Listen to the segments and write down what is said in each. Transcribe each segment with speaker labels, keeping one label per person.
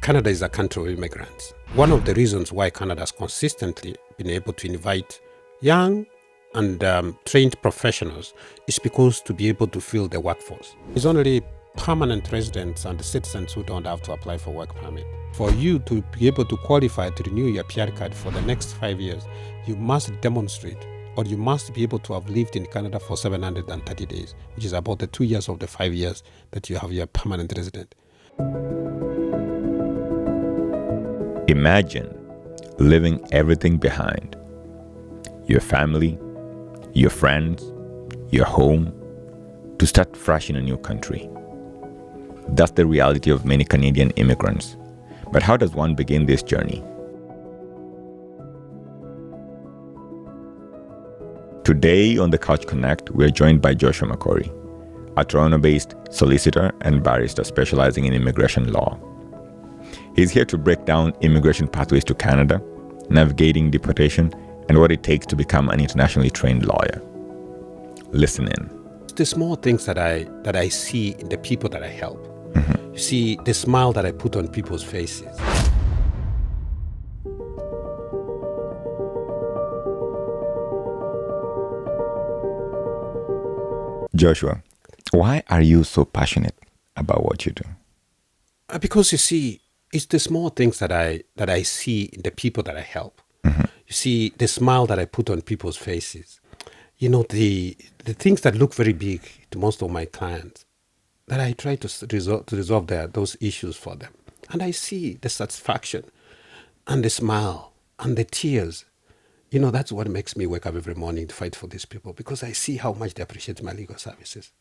Speaker 1: Canada is a country of immigrants. One of the reasons why Canada has consistently been able to invite young and trained professionals is because to be able to fill the workforce. It's only permanent residents and citizens who don't have to apply for work permit. For you to be able to qualify to renew your PR card for the next 5 years, you must demonstrate or you must be able to have lived in Canada for 730 days, which is about the 2 years of the 5 years that you have your permanent resident.
Speaker 2: Imagine leaving everything behind. Your family, your friends, your home, to start fresh in a new country. That's the reality of many Canadian immigrants. But how does one begin this journey? Today on the Couch Connect, we're joined by Joshua Makori, a Toronto-based solicitor and barrister specializing in immigration law. He's here to break down immigration pathways to Canada, navigating deportation, and what it takes to become an internationally trained lawyer. Listen in.
Speaker 1: The small things that I see in the people that I help. You see the smile that I put on people's faces.
Speaker 2: Joshua, why are you so passionate about what you do?
Speaker 1: Because you see, it's the small things that I see in the people that I help. You see the smile that I put on people's faces. You know, the things that look very big to most of my clients, that I try to resolve those issues for them. And I see the satisfaction and the smile and the tears. You know, that's what makes me wake up every morning to fight for these people, because I see how much they appreciate my legal services.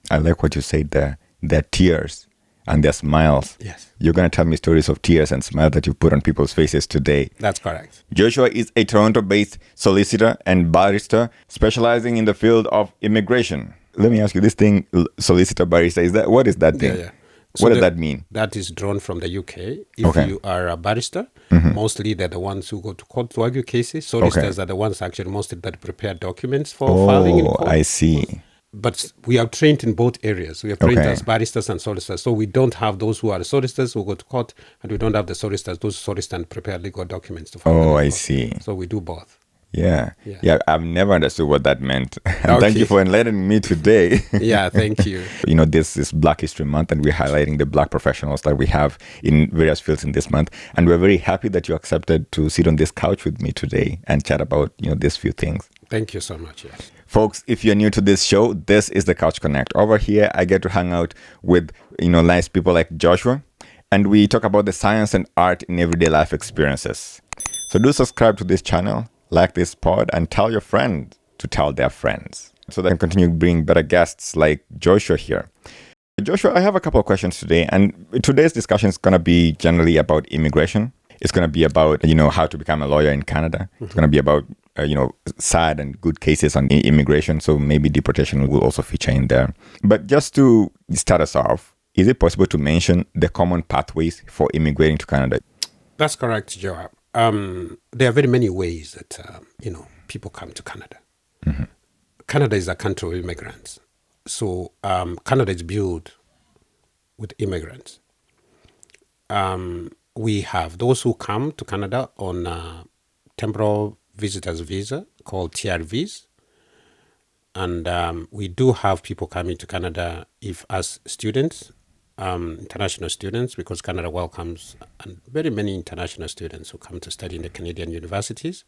Speaker 2: I like what you said there. Their tears and their smiles.
Speaker 1: Yes.
Speaker 2: You're going to tell me stories of tears and smiles that you put on people's faces today.
Speaker 1: That's correct.
Speaker 2: Joshua is a Toronto-based solicitor and barrister specializing in the field of immigration. Let me ask you this thing, solicitor, barrister, what is that thing?
Speaker 1: Yeah. So
Speaker 2: what does that mean?
Speaker 1: That is drawn from the UK. If you are a barrister, mostly they're the ones who go to court to argue cases. Solicitors are the ones actually mostly that prepare documents for filing in court.
Speaker 2: I see.
Speaker 1: But we are trained in both areas. We are trained as barristers and solicitors. So we don't have those who are solicitors who go to court, and we don't have the solicitors, those solicitors and prepare legal documents to file.
Speaker 2: I see.
Speaker 1: So we do both.
Speaker 2: Yeah, I've never understood what that meant. Thank you for enlightening me today.
Speaker 1: Yeah, thank you.
Speaker 2: You know, this is Black History Month, and we're highlighting the Black professionals that we have in various fields in this month. And we're very happy that you accepted to sit on this couch with me today and chat about, these few things.
Speaker 1: Thank you so much, yes.
Speaker 2: Folks, if you're new to this show, this is the Couch Connect. Over here, I get to hang out with, nice people like Joshua, and we talk about the science and art in everyday life experiences. So do subscribe to this channel, like this pod, and tell your friends to tell their friends, so they can continue bringing better guests like Joshua here. Joshua, I have a couple of questions today, and today's discussion is going to be generally about immigration. It's going to be about, how to become a lawyer in Canada. It's going to be about, sad and good cases on immigration. So maybe deportation will also feature in there. But just to start us off, is it possible to mention the common pathways for immigrating to Canada?
Speaker 1: That's correct, Joab. There are very many ways that, people come to Canada. Canada is a country of immigrants. So Canada is built with immigrants. We have those who come to Canada on a temporal visitor's visa called TRVs. And we do have people coming to Canada as students, international students, because Canada welcomes very many international students who come to study in the Canadian universities.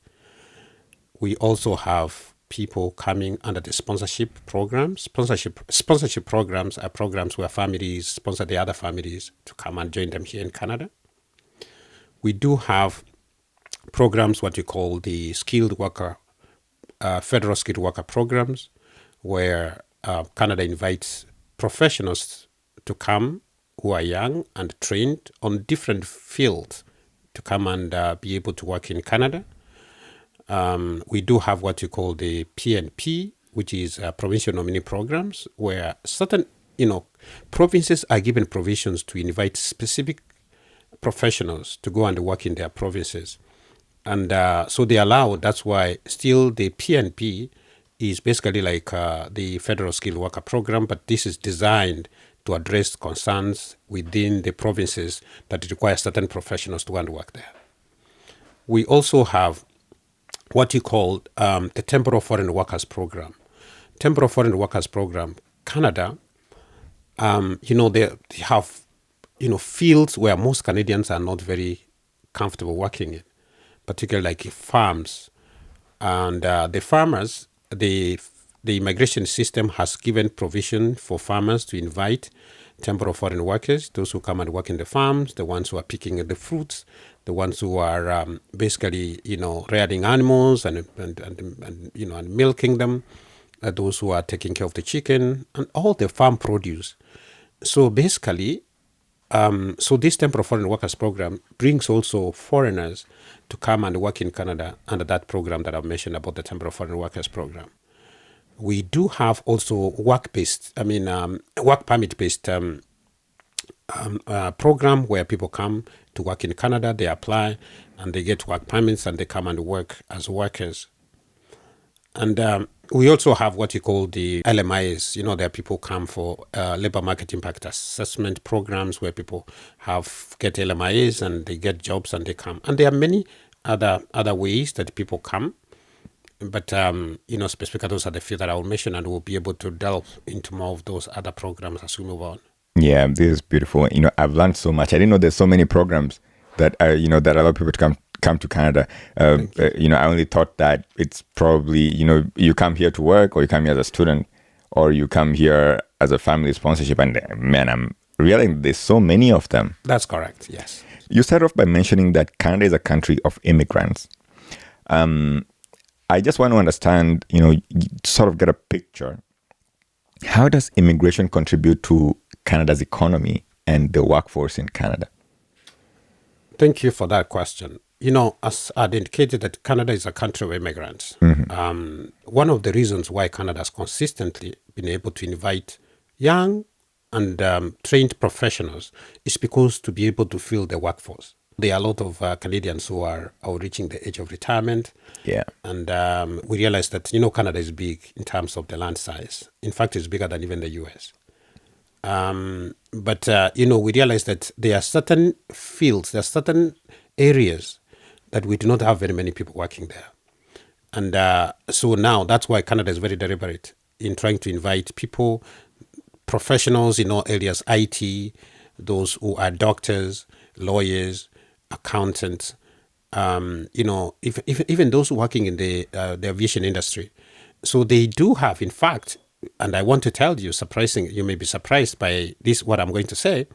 Speaker 1: We also have people coming under the sponsorship programs. Sponsorship programs are programs where families sponsor the other families to come and join them here in Canada. We do have programs, what you call the skilled worker, federal skilled worker programs, where Canada invites professionals to come who are young and trained on different fields to come and be able to work in Canada. We do have what you call the PNP, which is provincial nominee programs, where certain, provinces are given provisions to invite specific professionals to go and work in their provinces. And so they allow, that's why still the PNP is basically like the Federal Skilled Worker Program, but this is designed to address concerns within the provinces that require certain professionals to go and work there. We also have what you call the Temporary Foreign Workers Program. Temporary Foreign Workers Program, Canada, they have, fields where most Canadians are not very comfortable working in, particularly like farms. And the farmers, the immigration system has given provision for farmers to invite temporary foreign workers, those who come and work in the farms, the ones who are picking the fruits, the ones who are basically, rearing animals and milking them, those who are taking care of the chicken and all the farm produce. So basically, so this temporary foreign workers program brings also foreigners to come and work in Canada under that program that I've mentioned about the temporary foreign workers program. We do have also work permit-based program where people come to work in Canada, they apply and they get work permits and they come and work as workers. And we also have what you call the LMIAs. There are people come for labor market impact assessment programs where people get LMIAs and they get jobs and they come. And there are many other ways that people come. But, specifically those are the few that I will mention, and we'll be able to delve into more of those other programs as we move on.
Speaker 2: Yeah, this is beautiful. I've learned so much. I didn't know there's so many programs that that allow people to come to Canada. I only thought that it's probably, you come here to work, or you come here as a student, or you come here as a family sponsorship. And man, I'm realizing there's so many of them.
Speaker 1: That's correct, yes.
Speaker 2: You started off by mentioning that Canada is a country of immigrants. I just want to understand, sort of get a picture. How does immigration contribute to Canada's economy and the workforce in Canada?
Speaker 1: Thank you for that question. As I'd indicated, that Canada is a country of immigrants. Mm-hmm. One of the reasons why Canada has consistently been able to invite young and trained professionals is because to be able to fill the workforce. There are a lot of Canadians who are reaching the age of retirement. Yeah. And we realize that, Canada is big in terms of the land size. In fact, it's bigger than even the U.S. But we realize that there are certain fields, there are certain areas that we do not have very many people working there. And so now that's why Canada is very deliberate in trying to invite people, professionals in all areas, IT, those who are doctors, lawyers, accountants, even those working in the aviation industry. So they do have, in fact, and I want to tell you, you may be surprised by this, what I'm going to say.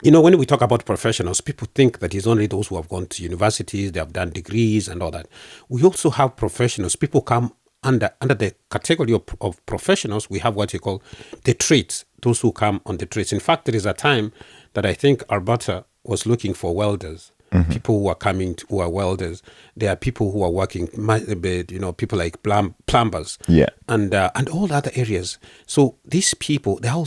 Speaker 1: When we talk about professionals, people think that it's only those who have gone to universities, they have done degrees and all that. We also have professionals. People come under the category of professionals. We have what you call the trades, those who come on the trades. In fact, there is a time that I think Alberta was looking for welders. Mm-hmm. People who are who are welders. There are people who are working, people like plumbers, and all other areas. So these people, they are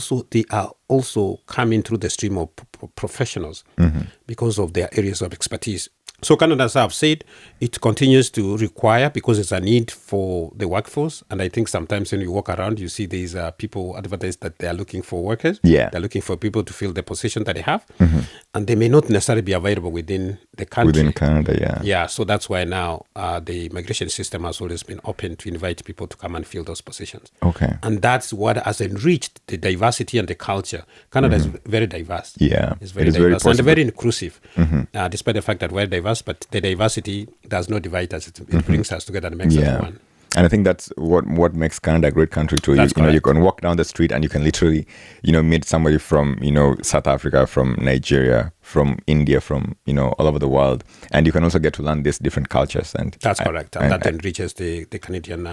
Speaker 1: also coming through the stream of professionals, mm-hmm. because of their areas of expertise. So Canada, as I've said, it continues to require, because it's a need for the workforce. And I think sometimes when you walk around, you see these people advertise that they are looking for workers. Yeah. They're looking for people to fill the position that they have. Mm-hmm. And they may not necessarily be available within the country.
Speaker 2: Within Canada, yeah.
Speaker 1: Yeah, so that's why now the immigration system has always been open to invite people to come and fill those positions. Okay. And that's what has enriched the diversity and the culture. Canada, mm-hmm. is very diverse.
Speaker 2: Yeah.
Speaker 1: It's very diverse and very inclusive, mm-hmm. Despite the fact that we're diverse. But the diversity does not divide us. It mm-hmm. brings us together and makes us one.
Speaker 2: And I think that's what makes Canada a great country too. You can walk down the street and you can literally, meet somebody from, South Africa, from Nigeria, from India, from, all over the world. And you can also get to learn these different cultures. And
Speaker 1: that's correct. And that enriches the Canadian,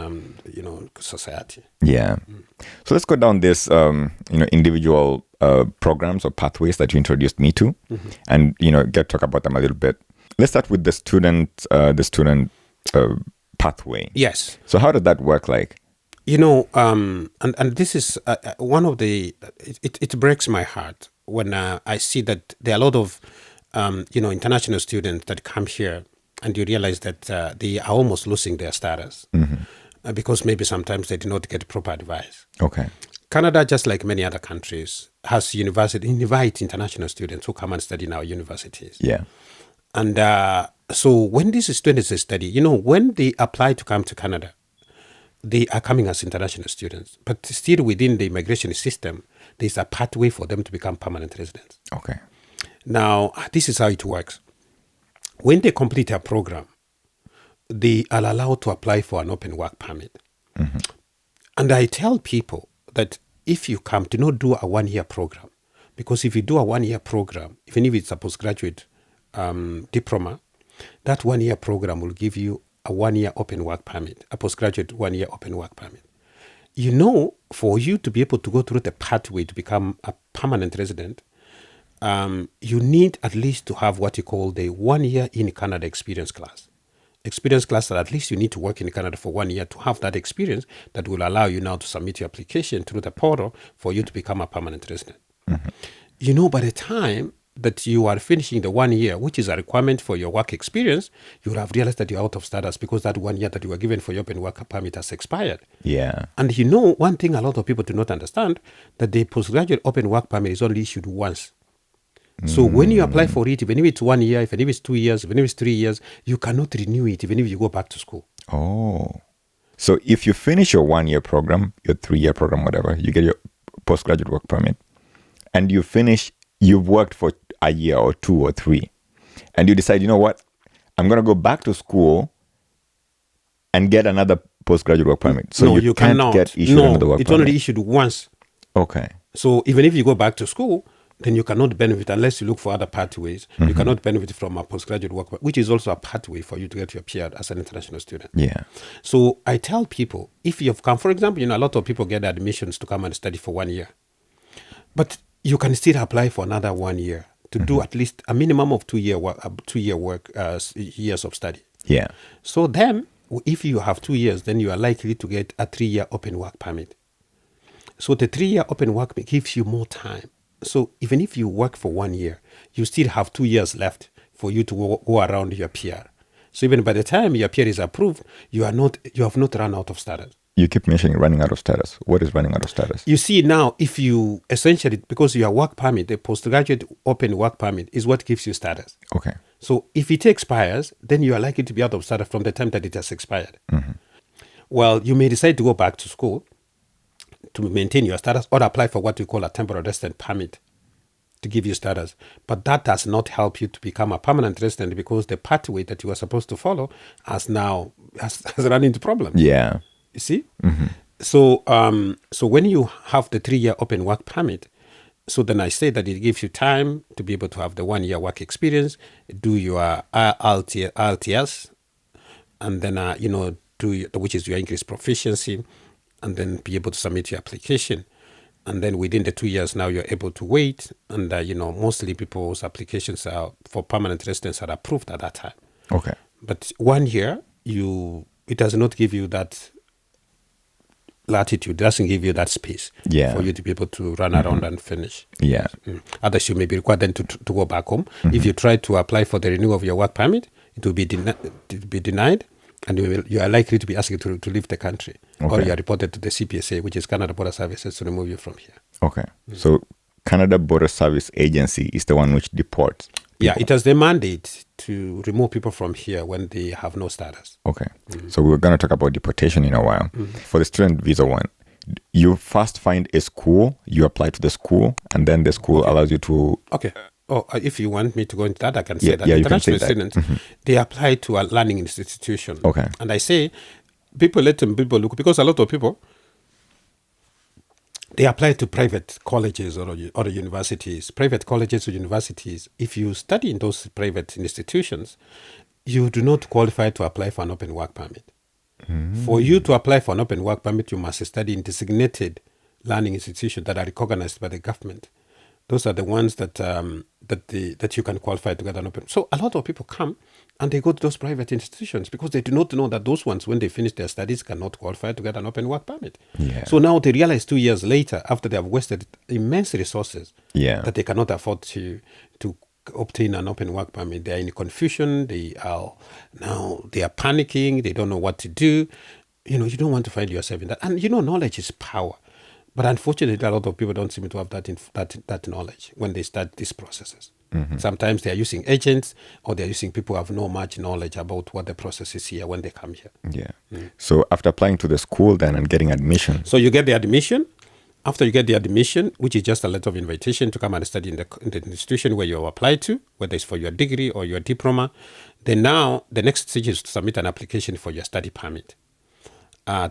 Speaker 1: society.
Speaker 2: Yeah. Mm. So let's go down this, individual programs or pathways that you introduced me to, mm-hmm. and, talk about them a little bit. Let's start with the student pathway. Yes. So how did that work like?
Speaker 1: And this is one of the, it breaks my heart when I see that there are a lot of, international students that come here and you realize that they are almost losing their status, mm-hmm. Because maybe sometimes they do not get proper advice. Okay. Canada, just like many other countries, has invite international students who come and study in our universities.
Speaker 2: Yeah.
Speaker 1: And so when these students study, when they apply to come to Canada, they are coming as international students. But still within the immigration system, there's a pathway for them to become permanent residents.
Speaker 2: Okay.
Speaker 1: Now, this is how it works. When they complete a program, they are allowed to apply for an open work permit. And I tell people that if you come, do not do a 1-year program. Because if you do a 1-year program, even if it's a postgraduate diploma, that 1-year program will give you a 1-year open work permit, a postgraduate 1-year open work permit. For you to be able to go through the pathway to become a permanent resident, you need at least to have what you call the 1-year in Canada experience class. Experience class that at least you need to work in Canada for 1 year to have that experience that will allow you now to submit your application through the portal for you to become a permanent resident. By the time that you are finishing the 1 year, which is a requirement for your work experience, you will have realized that you're out of status because that 1 year that you were given for your open work permit has expired.
Speaker 2: Yeah.
Speaker 1: And one thing a lot of people do not understand, that the postgraduate open work permit is only issued once. So when you apply for it, even if it's 1 year, even if it's 2 years, even if it's 3 years, you cannot renew it even if you go back to school.
Speaker 2: Oh. So if you finish your 1-year program, your 3-year program, whatever, you get your postgraduate work permit, and you've worked for a year or 2 or 3, and you decide, what, I'm going to go back to school and get another postgraduate work permit. So
Speaker 1: no, you cannot
Speaker 2: get issued another work
Speaker 1: it's
Speaker 2: permit.
Speaker 1: only issued once.
Speaker 2: Okay.
Speaker 1: So even if you go back to school, then you cannot benefit unless you look for other pathways. You cannot benefit from a postgraduate work, which is also a pathway for you to get your PR as an international student.
Speaker 2: Yeah.
Speaker 1: So I tell people, if you've come, for example, a lot of people get admissions to come and study for 1 year, but you can still apply for another 1 year to do at least a minimum of 2 year work, years of study.
Speaker 2: Yeah.
Speaker 1: So then, if you have 2 years, then you are likely to get a 3-year open work permit. So the 3-year open work permit gives you more time. So even if you work for 1 year, you still have 2 years left for you to go around your PR. So even by the time your PR is approved, you have not run out of status.
Speaker 2: You keep mentioning running out of status. What is running out of status?
Speaker 1: You see now, if you essentially, because your work permit, the postgraduate open work permit is what gives you status.
Speaker 2: Okay.
Speaker 1: So if it expires, then you are likely to be out of status from the time that it has expired. Well, you may decide to go back to school to maintain your status or apply for what we call a temporary resident permit to give you status. But that does not help you to become a permanent resident because the pathway that you are supposed to follow has run into problems.
Speaker 2: Yeah.
Speaker 1: You see? So when you have the 3-year open work permit, so then I say that it gives you time to be able to have the 1 year work experience, do your IELTS, and then, which is your English proficiency, and then be able to submit your application. And then within the 2 years now, you're able to wait. And, mostly people's applications for permanent residence are approved at that time.
Speaker 2: Okay.
Speaker 1: But 1 year, it does not give you that latitude, doesn't give you that space for you to be able to run around and finish.
Speaker 2: Yeah.
Speaker 1: Others, you may be required then to go back home. If you try to apply for the renewal of your work permit, it will be denied, and you are likely to be asked to leave the country.
Speaker 2: Okay.
Speaker 1: Or you are reported to the CPSA, which is Canada Border Services, to remove you from here.
Speaker 2: Okay. So Canada Border Service Agency is the one which deports people.
Speaker 1: Yeah, it has the mandate to remove people from here when they have no status.
Speaker 2: Okay. So we're going to talk about deportation in a while. For the student visa one, you first find a school, you apply to the school, and then the school allows you to...
Speaker 1: Okay. If you want me to go into that, I can say that.
Speaker 2: Yeah,
Speaker 1: International students, they apply to a learning institution.
Speaker 2: Okay.
Speaker 1: And I say, people look, because a lot of people, they apply to private colleges or universities. Private colleges or universities, if you study in those private institutions, you do not qualify to apply for an open work permit. For you to apply for an open work permit, you must study in designated learning institutions that are recognized by the government. Those are the ones that you can qualify to get an open. So a lot of people come and they go to those private institutions because they do not know that those ones, when they finish their studies, cannot qualify to get an open work permit.
Speaker 2: Yeah.
Speaker 1: So now they realize 2 years later, after they have wasted immense resources, that they cannot afford to obtain an open work permit. They are in confusion. They are panicking. They don't know what to do. You don't want to find yourself in that. And knowledge is power. But unfortunately, a lot of people don't seem to have that knowledge when they start these processes. Sometimes they are using agents, or they are using people who have no much knowledge about what the process is here when they come here.
Speaker 2: Yeah. So after applying to the school then and getting admission.
Speaker 1: So you get the admission. After you get the admission, which is just a letter of invitation to come and study in the institution where you have applied to, whether it's for your degree or your diploma, then now the next stage is to submit an application for your study permit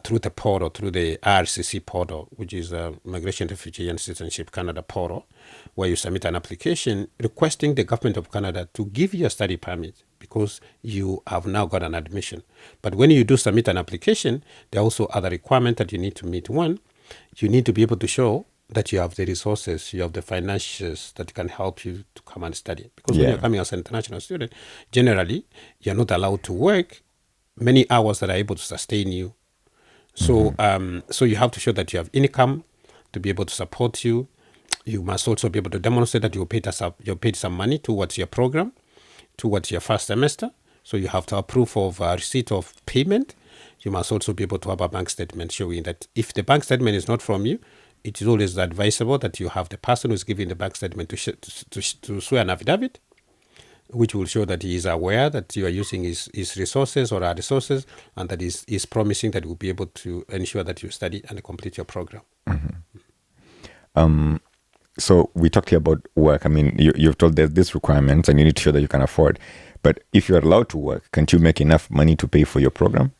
Speaker 1: through the portal, through the IRCC portal, which is Immigration, Refugee and Citizenship Canada portal, where you submit an application requesting the government of Canada to give you a study permit because you have now got an admission. But when you do submit an application, there are also other requirements that you need to meet. One, you need to be able to show that you have the resources, you have the finances that can help you to come and study. Because when you're coming as an international student, generally, you're not allowed to work many hours that are able to sustain you. So, so you have to show that you have income to be able to support you. You must also be able to demonstrate that you paid some money towards your program, towards your first semester. So you have to have proof of receipt of payment. You must also be able to have a bank statement showing that if the bank statement is not from you, it is always advisable that you have the person who's giving the bank statement to swear an affidavit, which will show that he is aware that you are using his resources or our resources, and that is promising that he will be able to ensure that you study and complete your program.
Speaker 2: So we talked here about work. I mean, you've told there's these requirements and you need to show that you can afford. But if you're allowed to work, can't you make enough money to pay for your program?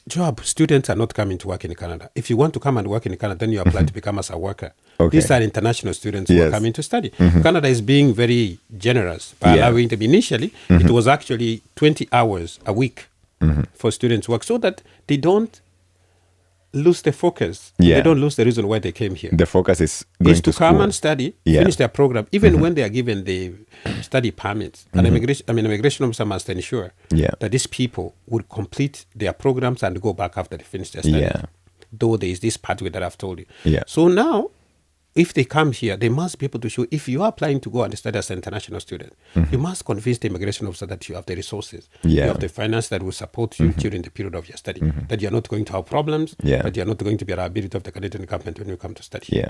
Speaker 1: Joab, students are not coming to work in Canada. If you want to come and work in Canada, then you apply to become as a worker.
Speaker 2: Okay.
Speaker 1: These are international students who are coming to study. Canada is being very generous by allowing them. Initially, it was actually 20 hours a week for students to work so that they don't lose the focus. They don't lose the reason why they came here.
Speaker 2: The focus is going
Speaker 1: to come and study, finish their program, even when they are given the study permits. An immigration officer must ensure that these people would complete their programs and go back after they finish their study. Though there is this pathway that I've told you. So now, if they come here, they must be able to show, if you are applying to go and study as an international student, you must convince the immigration officer that you have the resources, you have the finance that will support you during the period of your study, that you're not going to have problems, that you're not going to be a liability of the Canadian government when you come to study.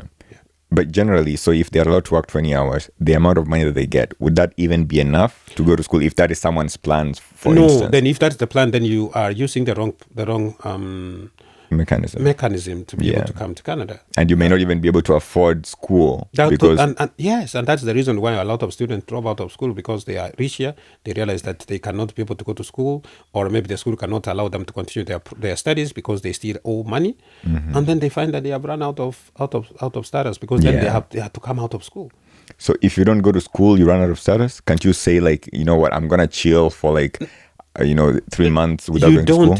Speaker 2: But generally, so if they're allowed to work 20 hours, the amount of money that they get, would that even be enough to go to school if that is someone's plans, for instance?
Speaker 1: No, then if that's the plan, then you are using the wrong mechanism to be able to come to Canada.
Speaker 2: And you may not even be able to afford school.
Speaker 1: Yes, and that's the reason why a lot of students drop out of school, because they are rich here. They realize that they cannot be able to go to school, or maybe the school cannot allow them to continue their studies because they still owe money. And then they find that they have run out of status, because then they have to come out of school.
Speaker 2: So if you don't go to school, you run out of status? Can't you say, like, you know what, I'm going to chill for 3 months without going to school?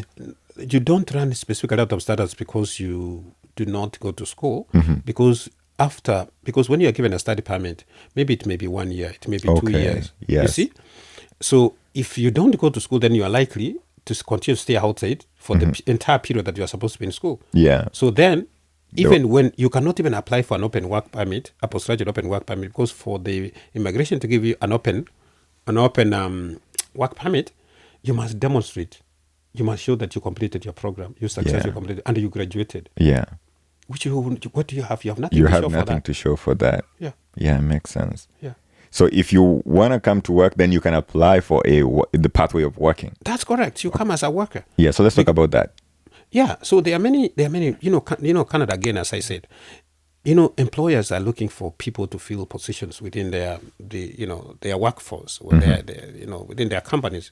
Speaker 1: You don't run specifically out of status because you do not go to school, because when you are given a study permit, maybe it may be 1 year, it may be 2 years. You see? So if you don't go to school, then you are likely to continue to stay outside for the entire period that you are supposed to be in school. So then, even when you cannot even apply for an open work permit, a postgraduate open work permit, because for the immigration to give you an open work permit, you must demonstrate. You must show that you completed your program, you successfully completed, and you graduated. What do you have? You have nothing.
Speaker 2: You have nothing to show for that.
Speaker 1: Yeah,
Speaker 2: it makes sense. So if you want to come to work, then you can apply for the pathway of working.
Speaker 1: That's correct. You come as a worker.
Speaker 2: So let's talk about that.
Speaker 1: So there are many. Canada, again, as I said, employers are looking for people to fill positions within their workforce, or within their companies.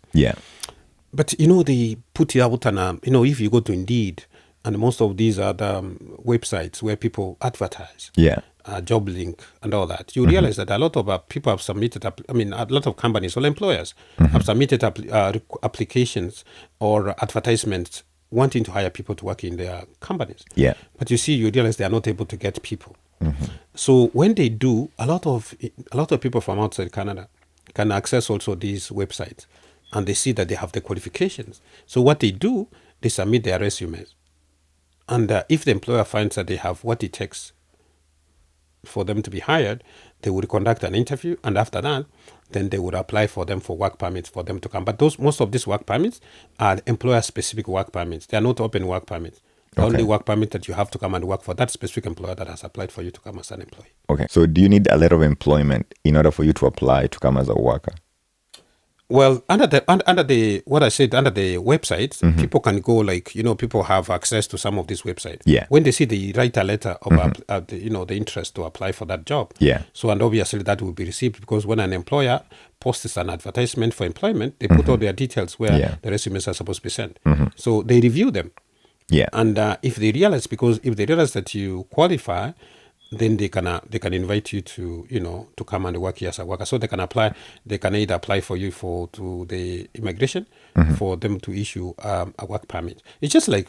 Speaker 1: But, they put it out on, if you go to Indeed, and most of these are the websites where people advertise, job link and all that, you realize that a lot of people have submitted, a lot of companies or employers have submitted applications or advertisements wanting to hire people to work in their companies. But you realize they are not able to get people. So when they do, a lot of people from outside Canada can access also these websites, and they see that they have the qualifications. So what they do, they submit their resumes. And if the employer finds that they have what it takes for them to be hired, they would conduct an interview. And after that, then they would apply for them for work permits for them to come. But most of these work permits are employer-specific work permits. They are not open work permits. The only
Speaker 2: Okay.
Speaker 1: work permit that you have to come and work for that specific employer that has applied for you to come as an employee.
Speaker 2: Okay. So do you need a letter of employment in order for you to apply to come as a worker?
Speaker 1: Well, under the what I said, under the websites, people can go, like, people have access to some of these websites.
Speaker 2: Yeah.
Speaker 1: When they see, they write a letter of the interest to apply for that job.
Speaker 2: Yeah.
Speaker 1: So, and obviously that will be received, because when an employer posts an advertisement for employment, they put all their details where
Speaker 2: Yeah.
Speaker 1: the resumes are supposed to be sent. So they review them.
Speaker 2: Yeah.
Speaker 1: And if they realize that you qualify, then they can invite you to to come and work here as a worker. So they can apply. They can either apply for you to the immigration for them to issue a work permit. It's just like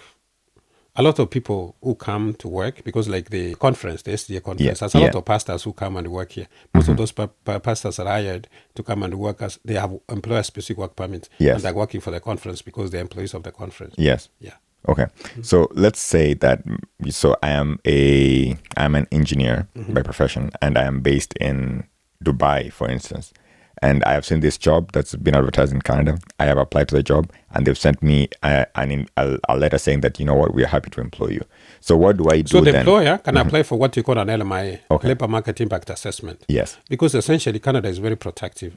Speaker 1: a lot of people who come to work, because like the conference, the SDA conference, there's a lot of pastors who come and work here. Most of those pastors are hired to come and work as they have employer-specific work permits,
Speaker 2: Yes.
Speaker 1: and they're working for the conference because they're employees of the conference.
Speaker 2: Yes.
Speaker 1: Yeah.
Speaker 2: Okay. So let's say that I'm an engineer by profession, and I am based in Dubai, for instance. And I have seen this job that's been advertised in Canada. I have applied to the job, and they've sent me a letter saying that, we are happy to employ you. So what do I do
Speaker 1: So the
Speaker 2: then?
Speaker 1: employer can apply for what you call an LMIA,
Speaker 2: Okay.
Speaker 1: Labor Market Impact Assessment.
Speaker 2: Yes.
Speaker 1: Because essentially Canada is very protective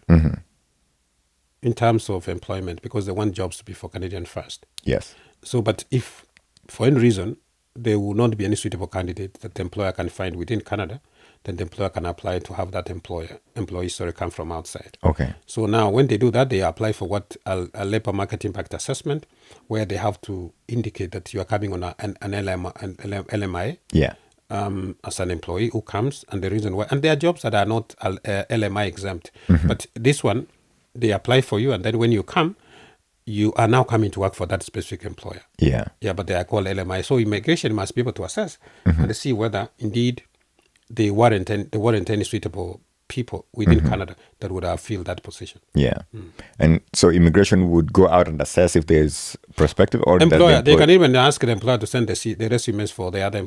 Speaker 1: in terms of employment, because they want jobs to be for Canadian first.
Speaker 2: Yes.
Speaker 1: So, but if for any reason there will not be any suitable candidate that the employer can find within Canada, then the employer can apply to have that employee come from outside.
Speaker 2: Okay.
Speaker 1: So now when they do that, they apply for what a labor market impact assessment, where they have to indicate that you are coming on an LMI
Speaker 2: Yeah.
Speaker 1: as an employee who comes, and the reason why, and there are jobs that are not LMI exempt, but this one, they apply for you, and then when you come, you are now coming to work for that specific employer.
Speaker 2: Yeah.
Speaker 1: Yeah, but they are called LMI. So immigration must be able to assess and see whether indeed they weren't any suitable people within Canada that would have filled that position.
Speaker 2: Yeah. And so immigration would go out and assess if there's prospective, or does
Speaker 1: Employer,
Speaker 2: the
Speaker 1: they can even ask the employer to send the resumes for the other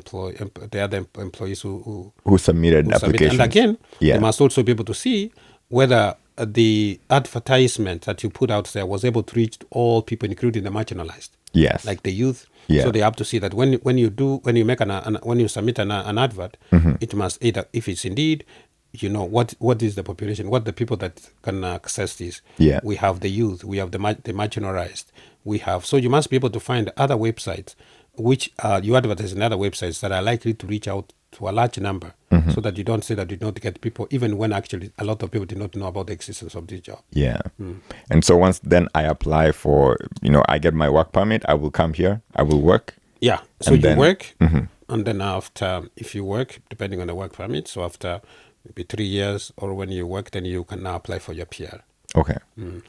Speaker 1: employees who
Speaker 2: submitted applications.
Speaker 1: And again,
Speaker 2: Yeah.
Speaker 1: they must also be able to see whether the advertisement that you put out there was able to reach all people, including the marginalized,
Speaker 2: Yes.
Speaker 1: like the youth.
Speaker 2: Yeah.
Speaker 1: So they have to see that when you submit an advert, it must either, if it's indeed, what is the population, what the people that can access this.
Speaker 2: Yeah.
Speaker 1: We have the youth, we have the marginalized, we have. So you must be able to find other websites which you advertise in other websites that are likely to reach out to a large number, so that you don't say that you don't get people, even when actually a lot of people did not know about the existence of this job.
Speaker 2: Yeah. And so once then I apply for, I get my work permit, I will come here, I will work.
Speaker 1: Yeah. So
Speaker 2: And
Speaker 1: you
Speaker 2: then-
Speaker 1: work, and then after, if you work, depending on the work permit, so after maybe 3 years, or when you work, then you can now apply for your PR.
Speaker 2: Okay.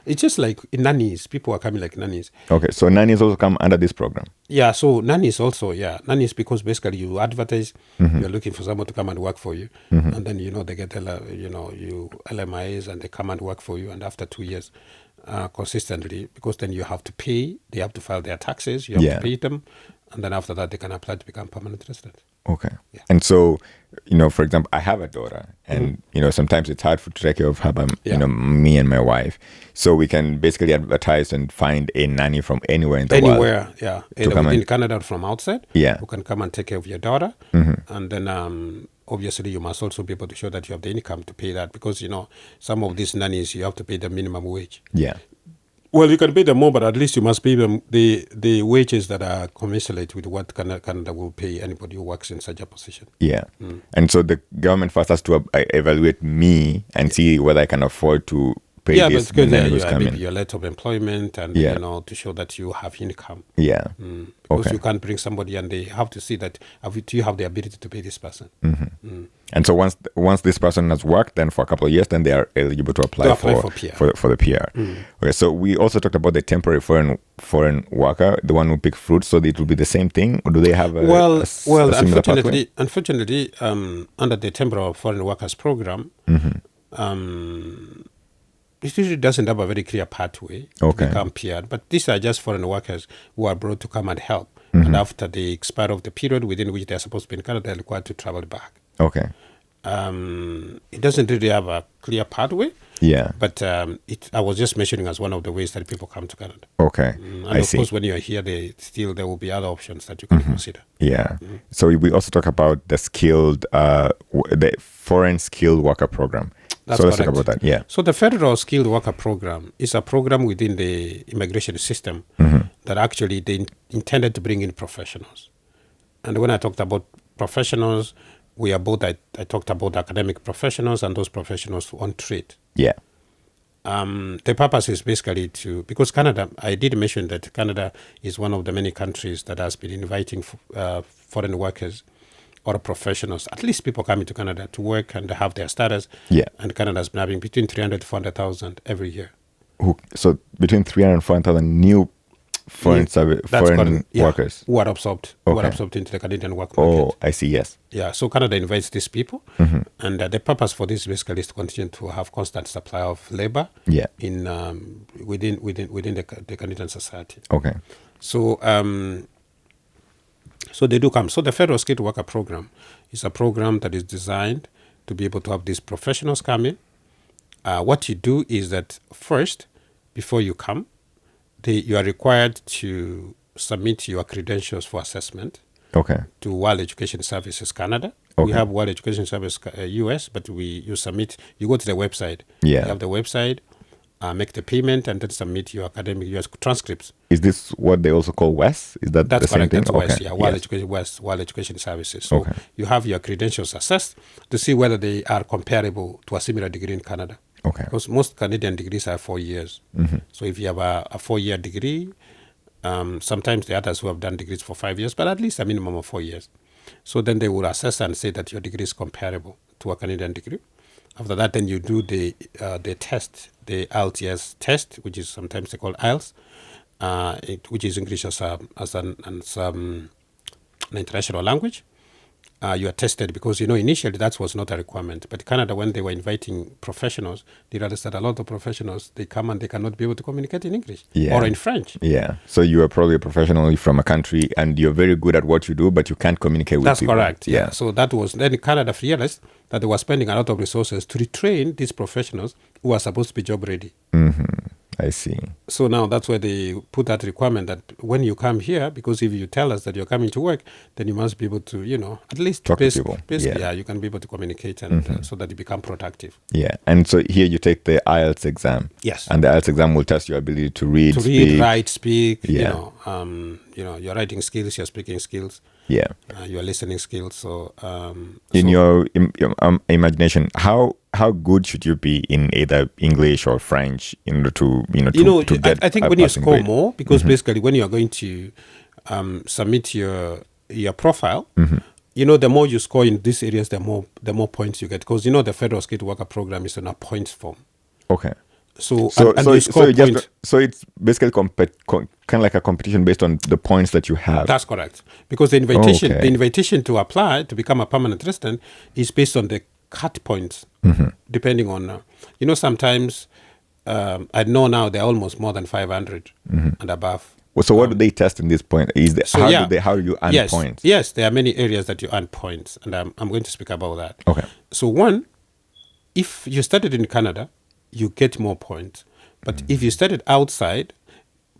Speaker 1: It's just like in nannies, people are coming like nannies.
Speaker 2: Okay. So nannies also come under this program.
Speaker 1: Yeah, so nannies also, nannies, because basically you advertise, you're looking for someone to come and work for you, and then they get you LMIAs, and they come and work for you, and after 2 years, consistently, because then you have to pay, they have to file their taxes, you have
Speaker 2: Yeah.
Speaker 1: to pay them, and then after that they can apply to become permanent resident.
Speaker 2: Okay.
Speaker 1: Yeah.
Speaker 2: And so, for example, I have a daughter, and sometimes it's hard to take care of her by me and my wife. So we can basically advertise and find a nanny from anywhere in the world.
Speaker 1: Anywhere, yeah, either
Speaker 2: come
Speaker 1: within
Speaker 2: and-
Speaker 1: Canada or from outside.
Speaker 2: Yeah.
Speaker 1: Who can come and take care of your daughter, and then obviously you must also be able to show that you have the income to pay that, because some of these nannies you have to pay the minimum wage.
Speaker 2: Yeah.
Speaker 1: Well, you can pay them more, but at least you must pay them the wages that are commensurate with what Canada will pay anybody who works in such a position.
Speaker 2: Yeah. And so the government first has to evaluate me and see whether I can afford to pay
Speaker 1: Yeah,
Speaker 2: this
Speaker 1: but because
Speaker 2: nanny
Speaker 1: you
Speaker 2: who's
Speaker 1: have
Speaker 2: coming.
Speaker 1: your letter of employment, and
Speaker 2: Yeah.
Speaker 1: to show that you have income.
Speaker 2: Yeah.
Speaker 1: Because
Speaker 2: Okay.
Speaker 1: you can't bring somebody and they have to see that do you have the ability to pay this person.
Speaker 2: And so once this person has worked, then for a couple of years, then they are eligible to apply,
Speaker 1: for PR.
Speaker 2: for the PR. Okay, so we also talked about the temporary foreign worker, the one who pick fruits. So it will be the same thing, or do they have a similar pathway?
Speaker 1: Unfortunately, under the temporary foreign workers program, it usually doesn't have a very clear pathway to become PR. But these are just foreign workers who are brought to come and help. And after the expire of the period within which they are supposed to be in Canada, they're required to travel back.
Speaker 2: Okay.
Speaker 1: It doesn't really have a clear pathway.
Speaker 2: Yeah.
Speaker 1: But I was just mentioning as one of the ways that people come to Canada.
Speaker 2: Okay.
Speaker 1: And
Speaker 2: I
Speaker 1: of
Speaker 2: see.
Speaker 1: course, when you're here, there will be other options that you can consider.
Speaker 2: Yeah. So we also talk about the the foreign skilled worker program.
Speaker 1: That's
Speaker 2: so let's
Speaker 1: correct.
Speaker 2: talk about that. Yeah.
Speaker 1: So the federal skilled worker program is a program within the immigration system that actually they intended to bring in professionals. And when I talked about professionals, I talked about academic professionals and those professionals on trade.
Speaker 2: Yeah.
Speaker 1: The purpose is basically because Canada, I did mention that Canada is one of the many countries that has been inviting foreign workers or professionals, at least people coming to Canada to work and have their status.
Speaker 2: Yeah.
Speaker 1: And Canada has been having between 300 to 400,000 every year.
Speaker 2: So between 300 and 400,000 new foreign workers
Speaker 1: who are absorbed into the Canadian work market.
Speaker 2: Oh, I see. Yes.
Speaker 1: Yeah. So Canada invites these people, and the purpose for this basically is to continue to have constant supply of labor.
Speaker 2: Yeah.
Speaker 1: In within the Canadian society.
Speaker 2: Okay.
Speaker 1: So so they do come. So the Federal Skilled Worker Program is a program that is designed to be able to have these professionals come in. What you do is that first, before you come, you are required to submit your credentials for assessment.
Speaker 2: Okay.
Speaker 1: To World Education Services Canada.
Speaker 2: Okay.
Speaker 1: We have World Education Service US, but you go to the website.
Speaker 2: Yeah.
Speaker 1: You have the website, make the payment, and then submit your academic US transcripts.
Speaker 2: Is this what they also call WES? Is that
Speaker 1: That's
Speaker 2: the same
Speaker 1: correct.
Speaker 2: thing?
Speaker 1: That's WES,
Speaker 2: Okay.
Speaker 1: yeah. World Education Services. So
Speaker 2: Okay.
Speaker 1: you have your credentials assessed to see whether they are comparable to a similar degree in Canada.
Speaker 2: Okay.
Speaker 1: Because most Canadian degrees are 4 years. So if you have a 4-year degree, sometimes the others who have done degrees for 5 years, but at least a minimum of 4 years. So then they will assess and say that your degree is comparable to a Canadian degree. After that, then you do the test, the LTS test, which is sometimes they call IELTS, which is English as an international language. You are tested because, initially that was not a requirement. But Canada, when they were inviting professionals, they realized that a lot of professionals, they come and they cannot be able to communicate in English or in French.
Speaker 2: Yeah. So you are probably a professional from a country and you're very good at what you do, but you can't communicate with people.
Speaker 1: That's correct. Yeah. So then Canada realized that they were spending a lot of resources to retrain these professionals who are supposed to be job ready.
Speaker 2: I see.
Speaker 1: So now that's why they put that requirement that when you come here, because if you tell us that you're coming to work, then you must be able to, at least
Speaker 2: talk to people.
Speaker 1: Basically, you can be able to communicate and so that you become productive.
Speaker 2: Yeah. And so here you take the IELTS exam.
Speaker 1: Yes.
Speaker 2: And the IELTS exam will test your ability to read,
Speaker 1: write, speak.
Speaker 2: Yeah.
Speaker 1: Your writing skills, your speaking skills.
Speaker 2: Yeah.
Speaker 1: Your listening skills. So
Speaker 2: in your imagination, how good should you be in either English or French in order to to get?
Speaker 1: I think when you score grade more, because basically when you are going to submit your profile, the more you score in these areas, the more points you get. Because the Federal Skilled Worker Program is on a points form.
Speaker 2: Okay.
Speaker 1: So
Speaker 2: it's basically kind of like a competition based on the points that you have.
Speaker 1: That's correct. Because the invitation to apply to become a permanent resident is based on the cut points, depending on sometimes I know now they're almost more than 500 and above.
Speaker 2: Well, so what do they test in this point? How do you earn points?
Speaker 1: Yes, there are many areas that you earn points, and I'm going to speak about that.
Speaker 2: Okay.
Speaker 1: So one, if you studied in Canada, you get more points. But if you studied outside,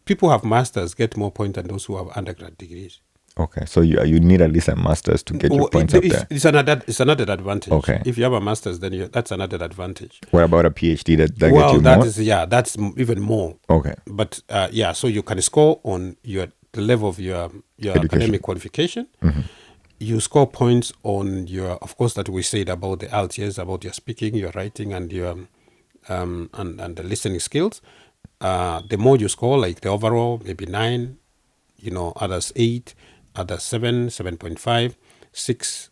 Speaker 1: people who have masters get more points than those who have undergrad degrees.
Speaker 2: Okay, so you need at least a master's to get your points up there.
Speaker 1: It's another advantage.
Speaker 2: Okay.
Speaker 1: If you have a master's, then that's another advantage.
Speaker 2: What about a PhD? That get you more?
Speaker 1: That's even more.
Speaker 2: Okay.
Speaker 1: But so you can score on the level of your academic qualification. You score points on of course, that we said about the LTS, about your speaking, your writing, and your and the listening skills. The more you score, like the overall, maybe 9, others 8, others 7, 7.5, 6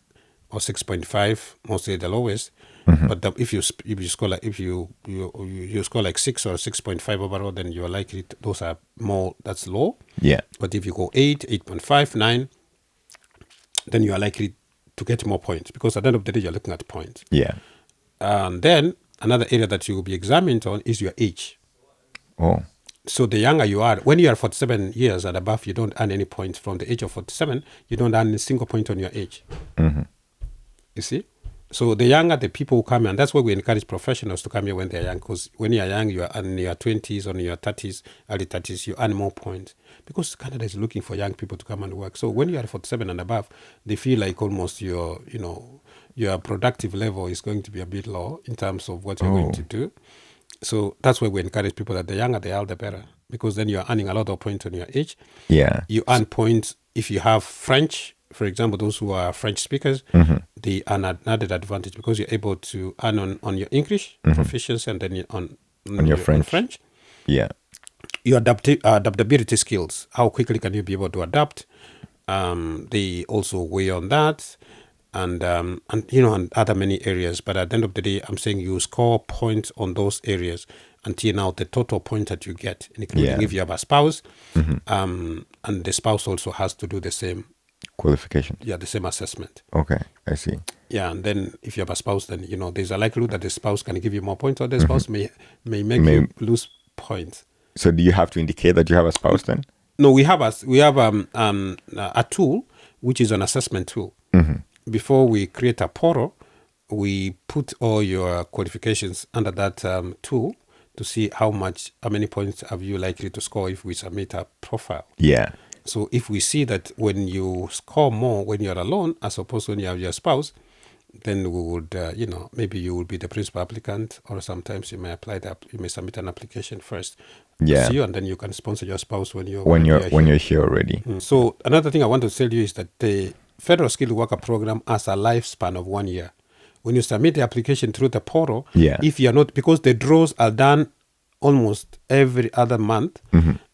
Speaker 1: or 6.5, mostly the lowest. But if you score like you score like 6 or 6.5 overall, then you are likely those are more. That's low.
Speaker 2: Yeah.
Speaker 1: But if you go 8, 8.5, 9, then you are likely to get more points, because at the end of the day you're looking at points.
Speaker 2: Yeah.
Speaker 1: And then another area that you will be examined on is your age.
Speaker 2: Oh.
Speaker 1: So the younger you are, when you are 47 years and above, you don't earn any points. From the age of 47, you don't earn a single point on your age. You see? So the younger the people who come here, and that's why we encourage professionals to come here when they're young, because when you're young, you are in your 20s or in your 30s, early 30s, you earn more points. Because Canada is looking for young people to come and work. So when you are 47 and above, they feel like almost your productive level is going to be a bit low in terms of what you're going to do. So that's why we encourage people that the younger they are, the better. Because then you're earning a lot of points on your age.
Speaker 2: Yeah.
Speaker 1: You earn points if you have French. For example, those who are French speakers, they earn an added advantage because you're able to earn on your English proficiency and then on
Speaker 2: your French. Yeah.
Speaker 1: Your adaptability skills. How quickly can you be able to adapt? They also weigh on that, and other many areas. But at the end of the day, I'm saying you score points on those areas until now the total point that you get, including if you have a spouse, and the spouse also has to do the same
Speaker 2: qualification.
Speaker 1: Yeah, the same assessment.
Speaker 2: Okay, I see.
Speaker 1: Yeah, and then if you have a spouse, then there's a likelihood that the spouse can give you more points, or the spouse may make you lose points.
Speaker 2: So do you have to indicate that you have a spouse then?
Speaker 1: No, we have a tool which is an assessment tool. Before we create a portal, we put all your qualifications under that tool to see how many points have you likely to score if we submit a profile.
Speaker 2: Yeah.
Speaker 1: So if we see that when you score more when you're alone as opposed to when you have your spouse, then we would, maybe you will be the principal applicant, or sometimes you may you may submit an application first.
Speaker 2: Yeah.
Speaker 1: See you, and then you can sponsor your spouse when you're
Speaker 2: here already.
Speaker 1: So another thing I want to tell you is that the Federal Skilled Worker Program has a lifespan of 1 year. When you submit the application through the portal, if you're not, because the draws are done almost every other month.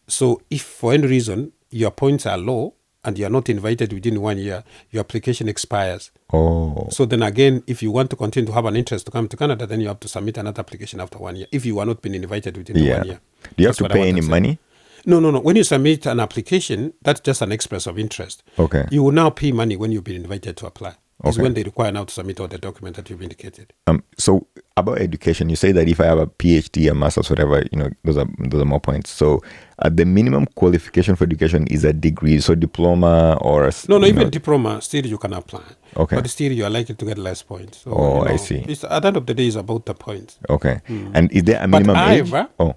Speaker 1: So if for any reason your points are low and you're not invited within 1 year, your application expires.
Speaker 2: Oh.
Speaker 1: So then again, if you want to continue to have an interest to come to Canada, then you have to submit another application after 1 year, if you are not been invited within 1 year.
Speaker 2: Do you have to pay any money?
Speaker 1: No. When you submit an application, that's just an express of interest.
Speaker 2: Okay.
Speaker 1: You will now pay money when you've been invited to apply. It's
Speaker 2: Okay.
Speaker 1: when they require now to submit all the documents that you've indicated.
Speaker 2: So about education, you say that if I have a PhD, a master's, whatever, those are more points. So the minimum qualification for education is a degree, so diploma or
Speaker 1: even diploma, still you can apply.
Speaker 2: Okay.
Speaker 1: But still you are likely to get less points. So,
Speaker 2: I see.
Speaker 1: It's, at the end of the day, it's about the points.
Speaker 2: Okay. And is there a minimum age?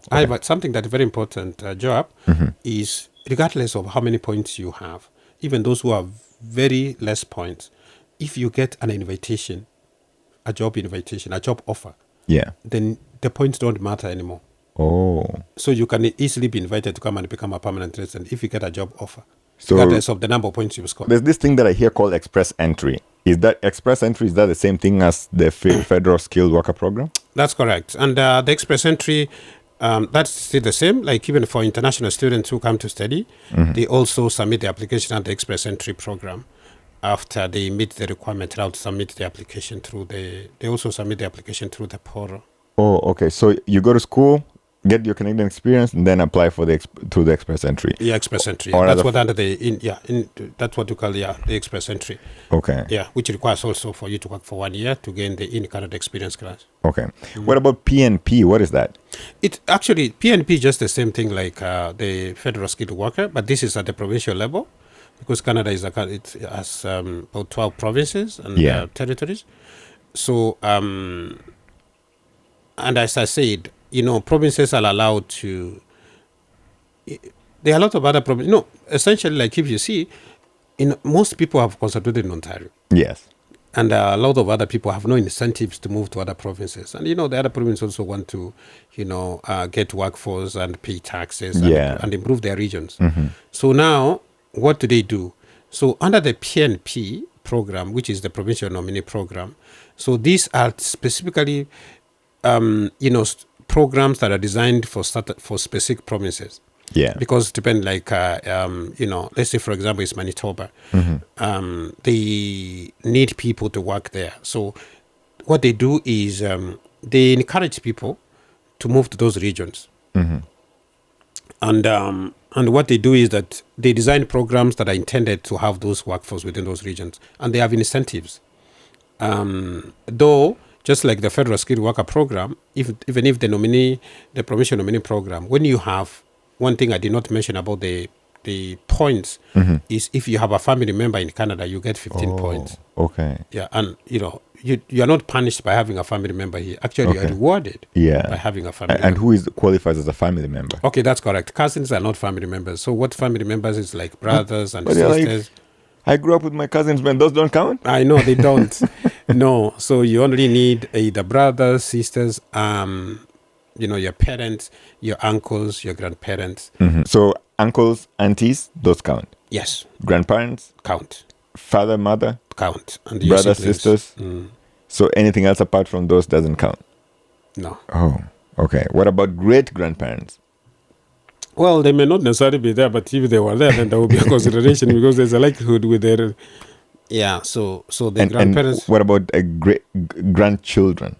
Speaker 1: However, something that's very important, Joab, is regardless of how many points you have, even those who have very less points, if you get an invitation, a job offer, then the points don't matter anymore.
Speaker 2: Oh.
Speaker 1: So you can easily be invited to come and become a permanent resident if you get a job offer, regardless of the number of points you score.
Speaker 2: There's this thing that I hear called express entry. Is that the same thing as the Federal Skilled Worker Program? That's
Speaker 1: correct. And the express entry, that's still the same. Like even for international students who come to study, they also submit the application at the express entry program. After they meet the requirement, they'll submit the application they also submit the application through the portal.
Speaker 2: Oh, okay. So you go to school, get your Canadian experience, and then apply for through the express entry.
Speaker 1: Yeah, express entry. That's what that's what you call the express entry.
Speaker 2: Okay.
Speaker 1: Yeah, which requires also for you to work for 1 year to gain the in-Canada experience class.
Speaker 2: Okay. What about PNP? What is that?
Speaker 1: It actually PNP is just the same thing like the Federal Skilled Worker, but this is at the provincial level. Because Canada it has about 12 provinces and territories. So, and as I said, provinces are allowed to. There are a lot of other provinces. Essentially, like if you see, most people have concentrated in Ontario.
Speaker 2: Yes.
Speaker 1: And a lot of other people have no incentives to move to other provinces. And, the other provinces also want to, get workforce and pay taxes and improve their regions. So now, what do they do? So under the PNP program, which is the Provincial Nominee program, so these are specifically, programs that are designed for specific provinces.
Speaker 2: Yeah.
Speaker 1: Because it depends, like, let's say, for example, it's Manitoba. They need people to work there. So what they do is they encourage people to move to those regions. And what they do is that they design programs that are intended to have those workforce within those regions. And they have incentives. Though, just like the Federal Skilled Worker Program, even if the Provincial Nominee Program, when you have, one thing I did not mention about the points is if you have a family member in Canada, you get 15 points.
Speaker 2: Okay.
Speaker 1: Yeah, and, you're not punished by having a family member here. Actually, you're rewarded by having a family member.
Speaker 2: And who qualifies as a family member?
Speaker 1: Okay, that's correct. Cousins are not family members. So what family members is like brothers and sisters.
Speaker 2: I grew up with my cousins, man. Those don't count?
Speaker 1: I know they don't. No. So you only need either brothers, sisters, your parents, your uncles, your grandparents.
Speaker 2: So uncles, aunties, those count?
Speaker 1: Yes.
Speaker 2: Grandparents?
Speaker 1: Count.
Speaker 2: Father, mother?
Speaker 1: Count. And
Speaker 2: brothers, sisters? So anything else apart from those doesn't count?
Speaker 1: No.
Speaker 2: Oh, okay. What about great-grandparents?
Speaker 1: Well, they may not necessarily be there, but if they were there, then there will be a consideration because there's a likelihood with their... Yeah, so the grandparents...
Speaker 2: And what about grandchildren?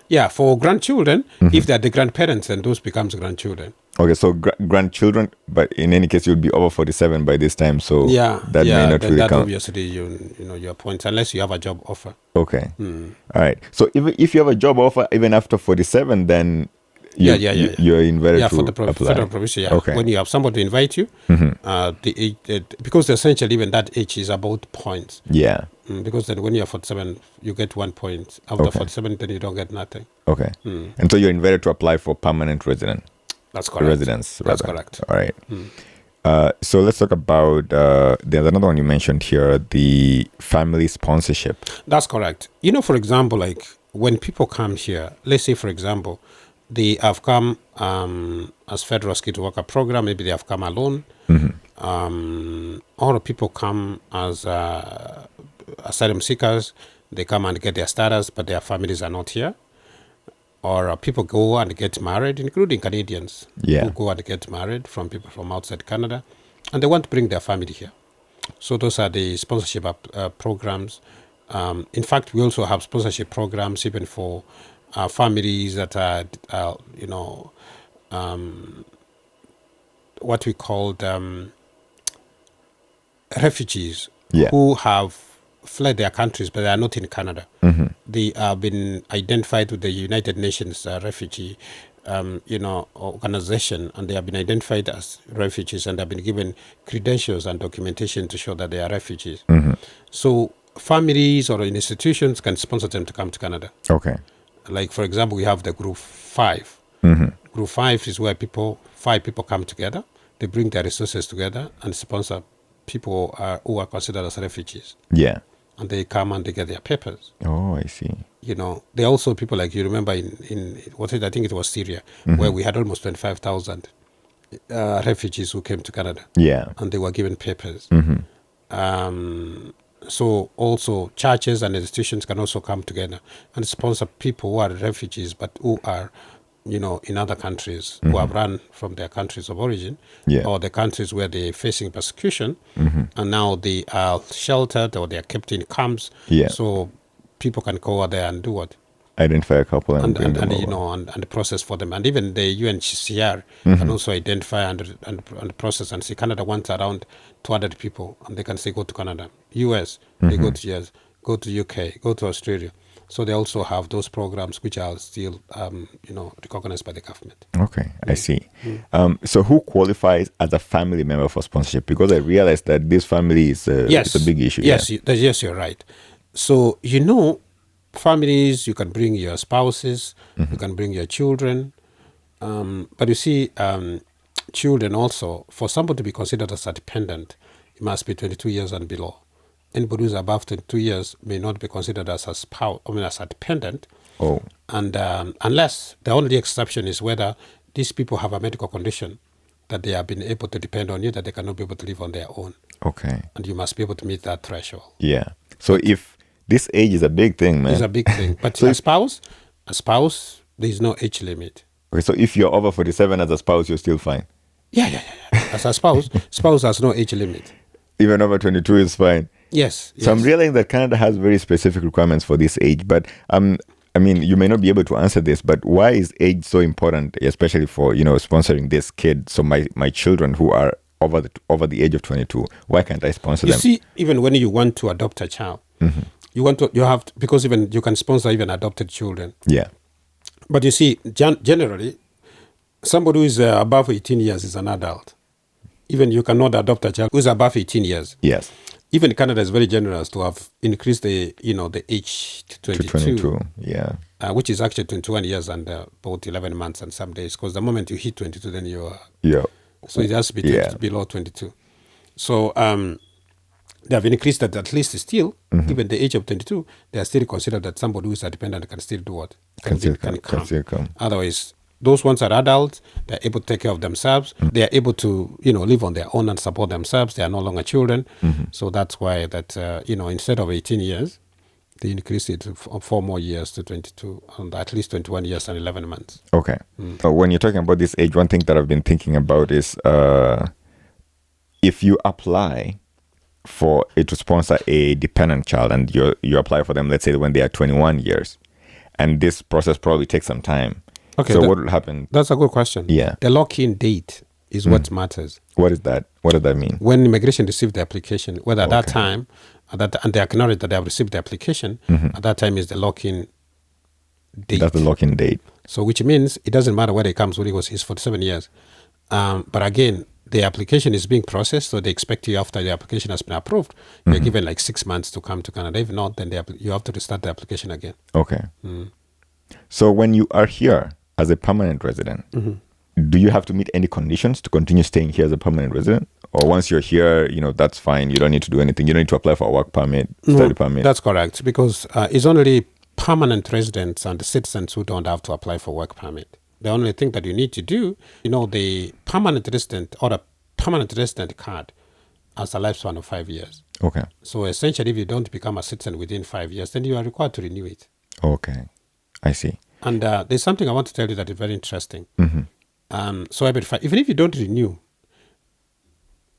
Speaker 1: Yeah, for grandchildren, if they're the grandparents, then those becomes grandchildren.
Speaker 2: Okay, so grandchildren, but in any case, you'll be over 47 by this time, so that may not really count.
Speaker 1: Obviously, your points, unless you have a job offer.
Speaker 2: Okay. All right. So if you have a job offer, even after 47, then you're invited to apply.
Speaker 1: Federal provincial,
Speaker 2: Okay.
Speaker 1: When you have somebody to invite you, the age, because essentially even that age is about points.
Speaker 2: Yeah.
Speaker 1: Because then when you're 47, you get 1 point. After 47, then you don't get nothing.
Speaker 2: Okay. And so you're invited to apply for permanent resident.
Speaker 1: That's correct.
Speaker 2: Residence.
Speaker 1: That's correct.
Speaker 2: All right. So let's talk about, there's another one you mentioned here, the family sponsorship.
Speaker 1: That's correct. For example, like when people come here, let's say, for example, they have come as federal skilled worker program, maybe they have come alone, or people come as asylum seekers, they come and get their status, but their families are not here. Or people go and get married, including Canadians who go and get married from people from outside Canada, and they want to bring their family here. So those are the sponsorship programs. In fact, we also have sponsorship programs even for families that are, what we call refugees who have fled their countries, but they are not in Canada. They have been identified with the United Nations Refugee, organization, and they have been identified as refugees and have been given credentials and documentation to show that they are refugees. So families or institutions can sponsor them to come to Canada.
Speaker 2: Okay.
Speaker 1: Like, for example, we have the Group 5. Group 5 is where 5 people come together. They bring their resources together and sponsor people who are considered as refugees. Yeah. And they come and they get their papers.
Speaker 2: Oh, I see.
Speaker 1: There are also people like, you remember I think it was Syria, where we had almost 25,000 refugees who came to Canada.
Speaker 2: Yeah.
Speaker 1: And they were given papers. So also churches and institutions can also come together and sponsor people who are refugees, but who are, in other countries, who have run from their countries of origin, or the countries where they're facing persecution, and now they are sheltered or they are kept in camps. Yeah. So people can go out there and do what?
Speaker 2: Identify a couple and bring them
Speaker 1: over. And process for them. And even the UNHCR can also identify and process and say Canada wants around 200 people, and they can say go to Canada. US, they go to US, go to UK, go to Australia. So they also have those programs which are still, recognized by the government.
Speaker 2: Okay, I see. So who qualifies as a family member for sponsorship? Because I realized that this family is it's a big issue.
Speaker 1: Yes, yes, you're right. So, families, you can bring your spouses, you can bring your children. But you see, children also, for somebody to be considered as a dependent, it must be 22 years and below. Anybody who's above 22 years may not be considered as a spouse, as a dependent.
Speaker 2: Oh.
Speaker 1: And unless the only exception is whether these people have a medical condition that they have been able to depend on you, that they cannot be able to live on their own.
Speaker 2: Okay.
Speaker 1: And you must be able to meet that threshold.
Speaker 2: Yeah. So if this age is a big thing, man.
Speaker 1: It's a big thing. But so a spouse, there is no age limit.
Speaker 2: Okay, so if you're over 47 as a spouse, you're still fine?
Speaker 1: Yeah. As a spouse has no age limit.
Speaker 2: Even over 22 is fine?
Speaker 1: Yes.
Speaker 2: So I'm realizing that Canada has very specific requirements for this age, but you may not be able to answer this, but why is age so important, especially for, sponsoring this kid? So my children who are over the age of 22, why can't I sponsor them?
Speaker 1: You see, even when you want to adopt a child, because even you can sponsor even adopted children.
Speaker 2: Yeah.
Speaker 1: But you see, generally, somebody who is above 18 years is an adult. Even you cannot adopt a child who is above 18 years.
Speaker 2: Yes.
Speaker 1: even Canada is very generous to have increased the age to 22,
Speaker 2: yeah.
Speaker 1: Which is actually 21 years and about 11 months and some days. Because the moment you hit 22, then you are.
Speaker 2: Yeah.
Speaker 1: So it has to be below 22. So they have increased that at least still, even the age of 22, they are still considered that somebody who is a dependent can still do what? Can come. Otherwise, those ones are adults, they're able to take care of themselves, they are able to, live on their own and support themselves, they are no longer children. So that's why that, instead of 18 years, they increased it for 4 more years to 22, and at least 21 years and 11 months.
Speaker 2: Okay. So when you're talking about this age, one thing that I've been thinking about is if you apply for it to sponsor a dependent child and you apply for them, let's say when they are 21 years, and this process probably takes some time. Okay. So what will happen?
Speaker 1: That's a good question.
Speaker 2: Yeah.
Speaker 1: The lock-in date is what matters.
Speaker 2: What is that? What does that mean?
Speaker 1: When immigration received the application, whether at that time, and they acknowledge that they have received the application, at that time is the lock-in date.
Speaker 2: That's the lock-in date.
Speaker 1: So which means it doesn't matter where he comes, when he goes, he's 47 years. But again, the application is being processed, so they expect you after the application has been approved, you're given like 6 months to come to Canada. If not, then you have to restart the application again.
Speaker 2: Okay. So when you are here as a permanent resident, do you have to meet any conditions to continue staying here as a permanent resident? Or once you're here, that's fine. You don't need to do anything. You don't need to apply for a work permit, study permit.
Speaker 1: That's correct, because it's only permanent residents and citizens who don't have to apply for work permit. The only thing that you need to do, the permanent resident or a permanent resident card has a lifespan of 5 years.
Speaker 2: Okay.
Speaker 1: So essentially, if you don't become a citizen within 5 years, then you are required to renew it.
Speaker 2: Okay. I see.
Speaker 1: And there's something I want to tell you that is very interesting. So even if you don't renew,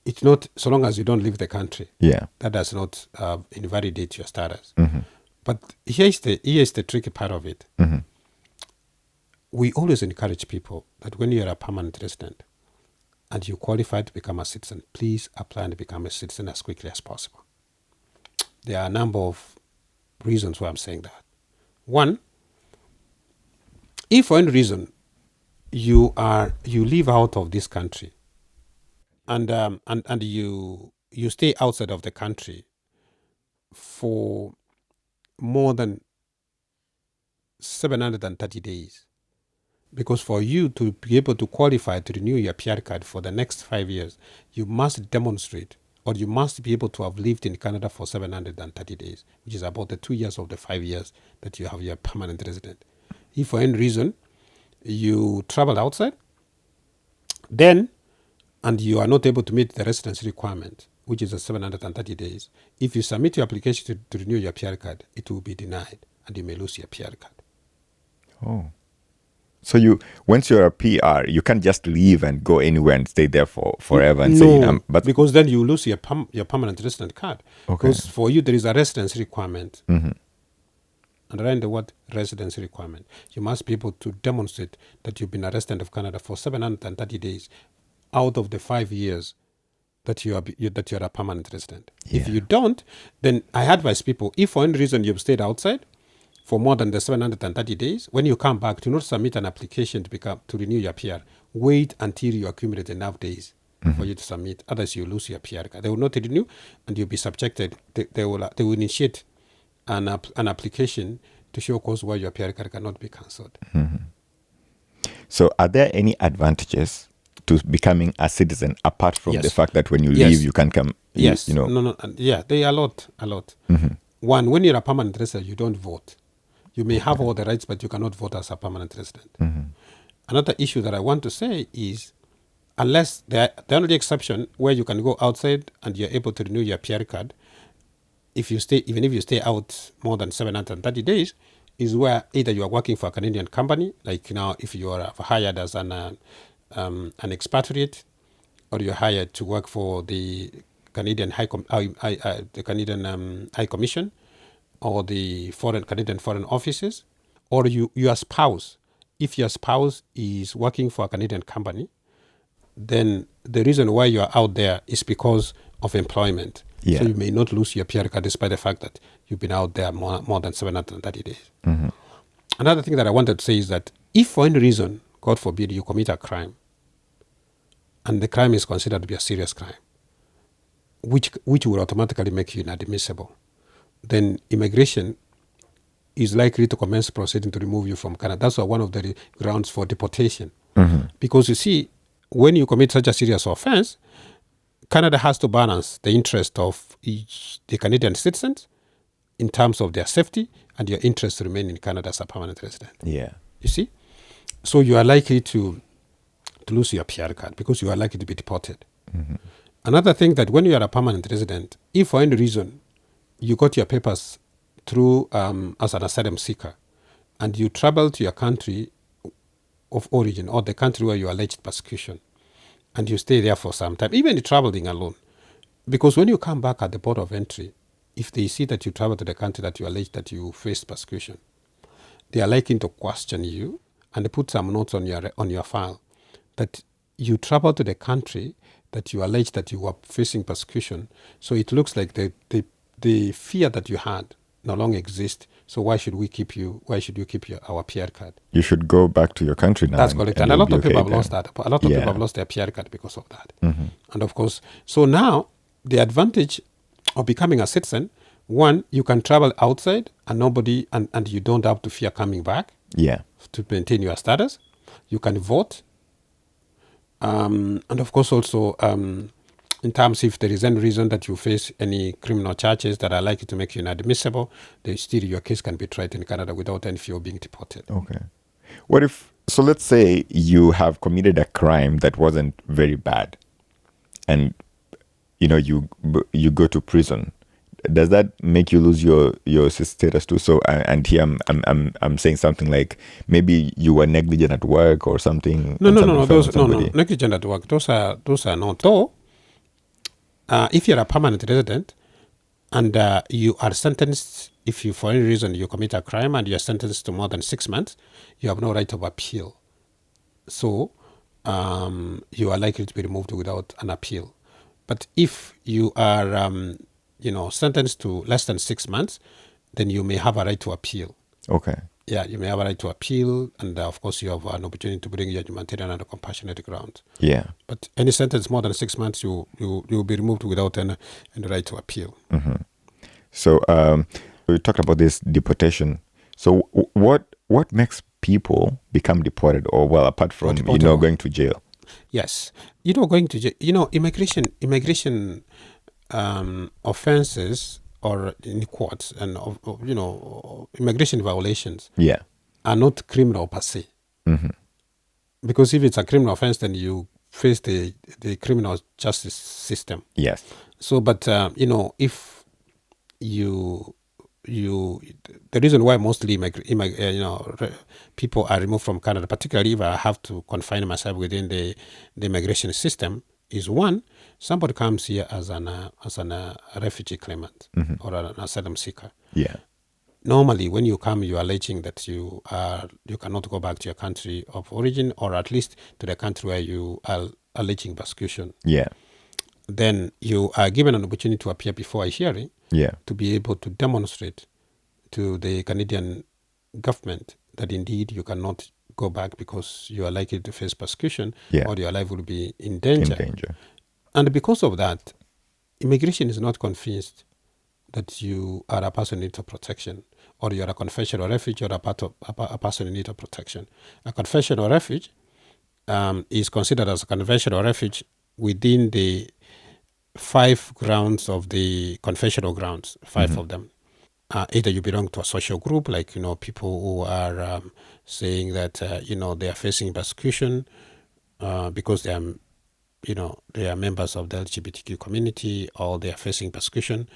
Speaker 1: it's not, so long as you don't leave the country.
Speaker 2: Yeah.
Speaker 1: That does not invalidate your status. But here's the tricky part of it. We always encourage people that when you're a permanent resident and you qualify to become a citizen, please apply and become a citizen as quickly as possible. There are a number of reasons why I'm saying that. One, if for any reason you live out of this country and you stay outside of the country for more than 730 days, because for you to be able to qualify to renew your PR card for the next 5 years, you must demonstrate, or you must be able to have lived in Canada for 730 days, which is about the 2 years of the 5 years that you have your permanent resident. If for any reason you travel outside, then, and you are not able to meet the residency requirement, which is the 730 days, if you submit your application to renew your PR card, it will be denied and you may lose your PR card.
Speaker 2: Oh. So once you're a PR, you can't just leave and go anywhere and stay there forever and say, but
Speaker 1: because then you lose your permanent resident card.
Speaker 2: Okay.
Speaker 1: Because for you there is a residency requirement. Underline the word residency requirement. You must be able to demonstrate that you've been a resident of Canada for 730 days out of the 5 years that you're a permanent resident.
Speaker 2: Yeah.
Speaker 1: If you don't, then I advise people, if for any reason you've stayed outside for more than the 730 days, when you come back, to not submit an application to renew your PR. Wait until you accumulate enough days for you to submit. Otherwise, you lose your PR card. They will not renew, and you'll be subjected. They will initiate an application to show cause why your PR card cannot be cancelled.
Speaker 2: So, are there any advantages to becoming a citizen apart from the fact that when you leave, you can come?
Speaker 1: Yes. No. Yeah, there are a lot. One, when you're a permanent resident, you don't vote. You may have all the rights, but you cannot vote as a permanent resident. Another issue that I want to say is, unless the only exception where you can go outside and you're able to renew your PR card, even if you stay out more than 730 days, is where either you are working for a Canadian company, like now if you are hired as an expatriate, or you're hired to work for the Canadian High Commission, or the Canadian Foreign Offices, or your spouse. If your spouse is working for a Canadian company, then the reason why you are out there is because of employment.
Speaker 2: Yeah.
Speaker 1: So you may not lose your PR card despite the fact that you've been out there more than 730 days. Another thing that I wanted to say is that if for any reason, God forbid, you commit a crime, and the crime is considered to be a serious crime, which will automatically make you inadmissible, then immigration is likely to commence proceeding to remove you from Canada. That's one of the grounds for deportation. Because you see, when you commit such a serious offense, Canada has to balance the interest of the Canadian citizens in terms of their safety and your interest to remain in Canada as a permanent resident.
Speaker 2: Yeah.
Speaker 1: You see? So you are likely to lose your PR card because you are likely to be deported. Another thing that when you are a permanent resident, if for any reason you got your papers through as an asylum seeker and you travel to your country of origin or the country where you alleged persecution and you stay there for some time, even traveling alone, because when you come back at the port of entry, if they see that you travel to the country that you allege that you faced persecution, they are likely to question you and put some notes on your file that you travel to the country that you allege that you were facing persecution. So it looks like the fear that you had no longer exists. So why should you keep our PR card?
Speaker 2: You should go back to your country now.
Speaker 1: That's correct. And a lot of people have lost that. A lot of people have lost their PR card because of that. And of course, so now the advantage of becoming a citizen, one, you can travel outside and and you don't have to fear coming back.
Speaker 2: Yeah.
Speaker 1: To maintain your status. You can vote. And of course also in terms if there is any reason that you face any criminal charges that are likely to make you inadmissible, your case can be tried in Canada without any fear of being deported.
Speaker 2: Okay. So let's say you have committed a crime that wasn't very bad and you go to prison. Does that make you lose your status too? So and here I'm saying something like maybe you were negligent at work or something.
Speaker 1: No. Negligent at work. Those are not. Though, if you're a permanent resident and you are sentenced, if you for any reason you commit a crime and you're sentenced to more than 6 months, you have no right of appeal. So you are likely to be removed without an appeal. But if you are sentenced to less than 6 months, then you may have a right to appeal.
Speaker 2: Okay.
Speaker 1: Yeah, you may have a right to appeal, and of course you have an opportunity to bring your humanitarian and compassionate ground.
Speaker 2: Yeah.
Speaker 1: But any sentence more than 6 months, you will be removed without any right to appeal.
Speaker 2: So we talked about this deportation. So what makes people become deported, or apart from going to jail?
Speaker 1: Yes, going to jail. Immigration offenses or in courts and immigration violations are not criminal per se. Because if it's a criminal offense, then you face the criminal justice system.
Speaker 2: Yes.
Speaker 1: So, but if the reason why mostly people are removed from Canada, particularly if I have to confine myself within the immigration system, is one, somebody comes here as a refugee claimant or an asylum seeker.
Speaker 2: Yeah.
Speaker 1: Normally, when you come, you are alleging that you cannot go back to your country of origin, or at least to the country where you are alleging persecution.
Speaker 2: Yeah.
Speaker 1: Then you are given an opportunity to appear before a hearing.
Speaker 2: Yeah.
Speaker 1: To be able to demonstrate to the Canadian government that indeed you cannot go back because you are likely to face persecution, or your life will be in danger. And because of that, immigration is not convinced that you are a person in need of protection, or you are a confessional refugee, or a person in need of protection. A confessional refugee is considered as a confessional refugee within the 5 grounds of the confessional grounds, 5 of them. Either you belong to a social group, like people who are saying that they are facing persecution because they are members of the LGBTQ community, or they are facing persecution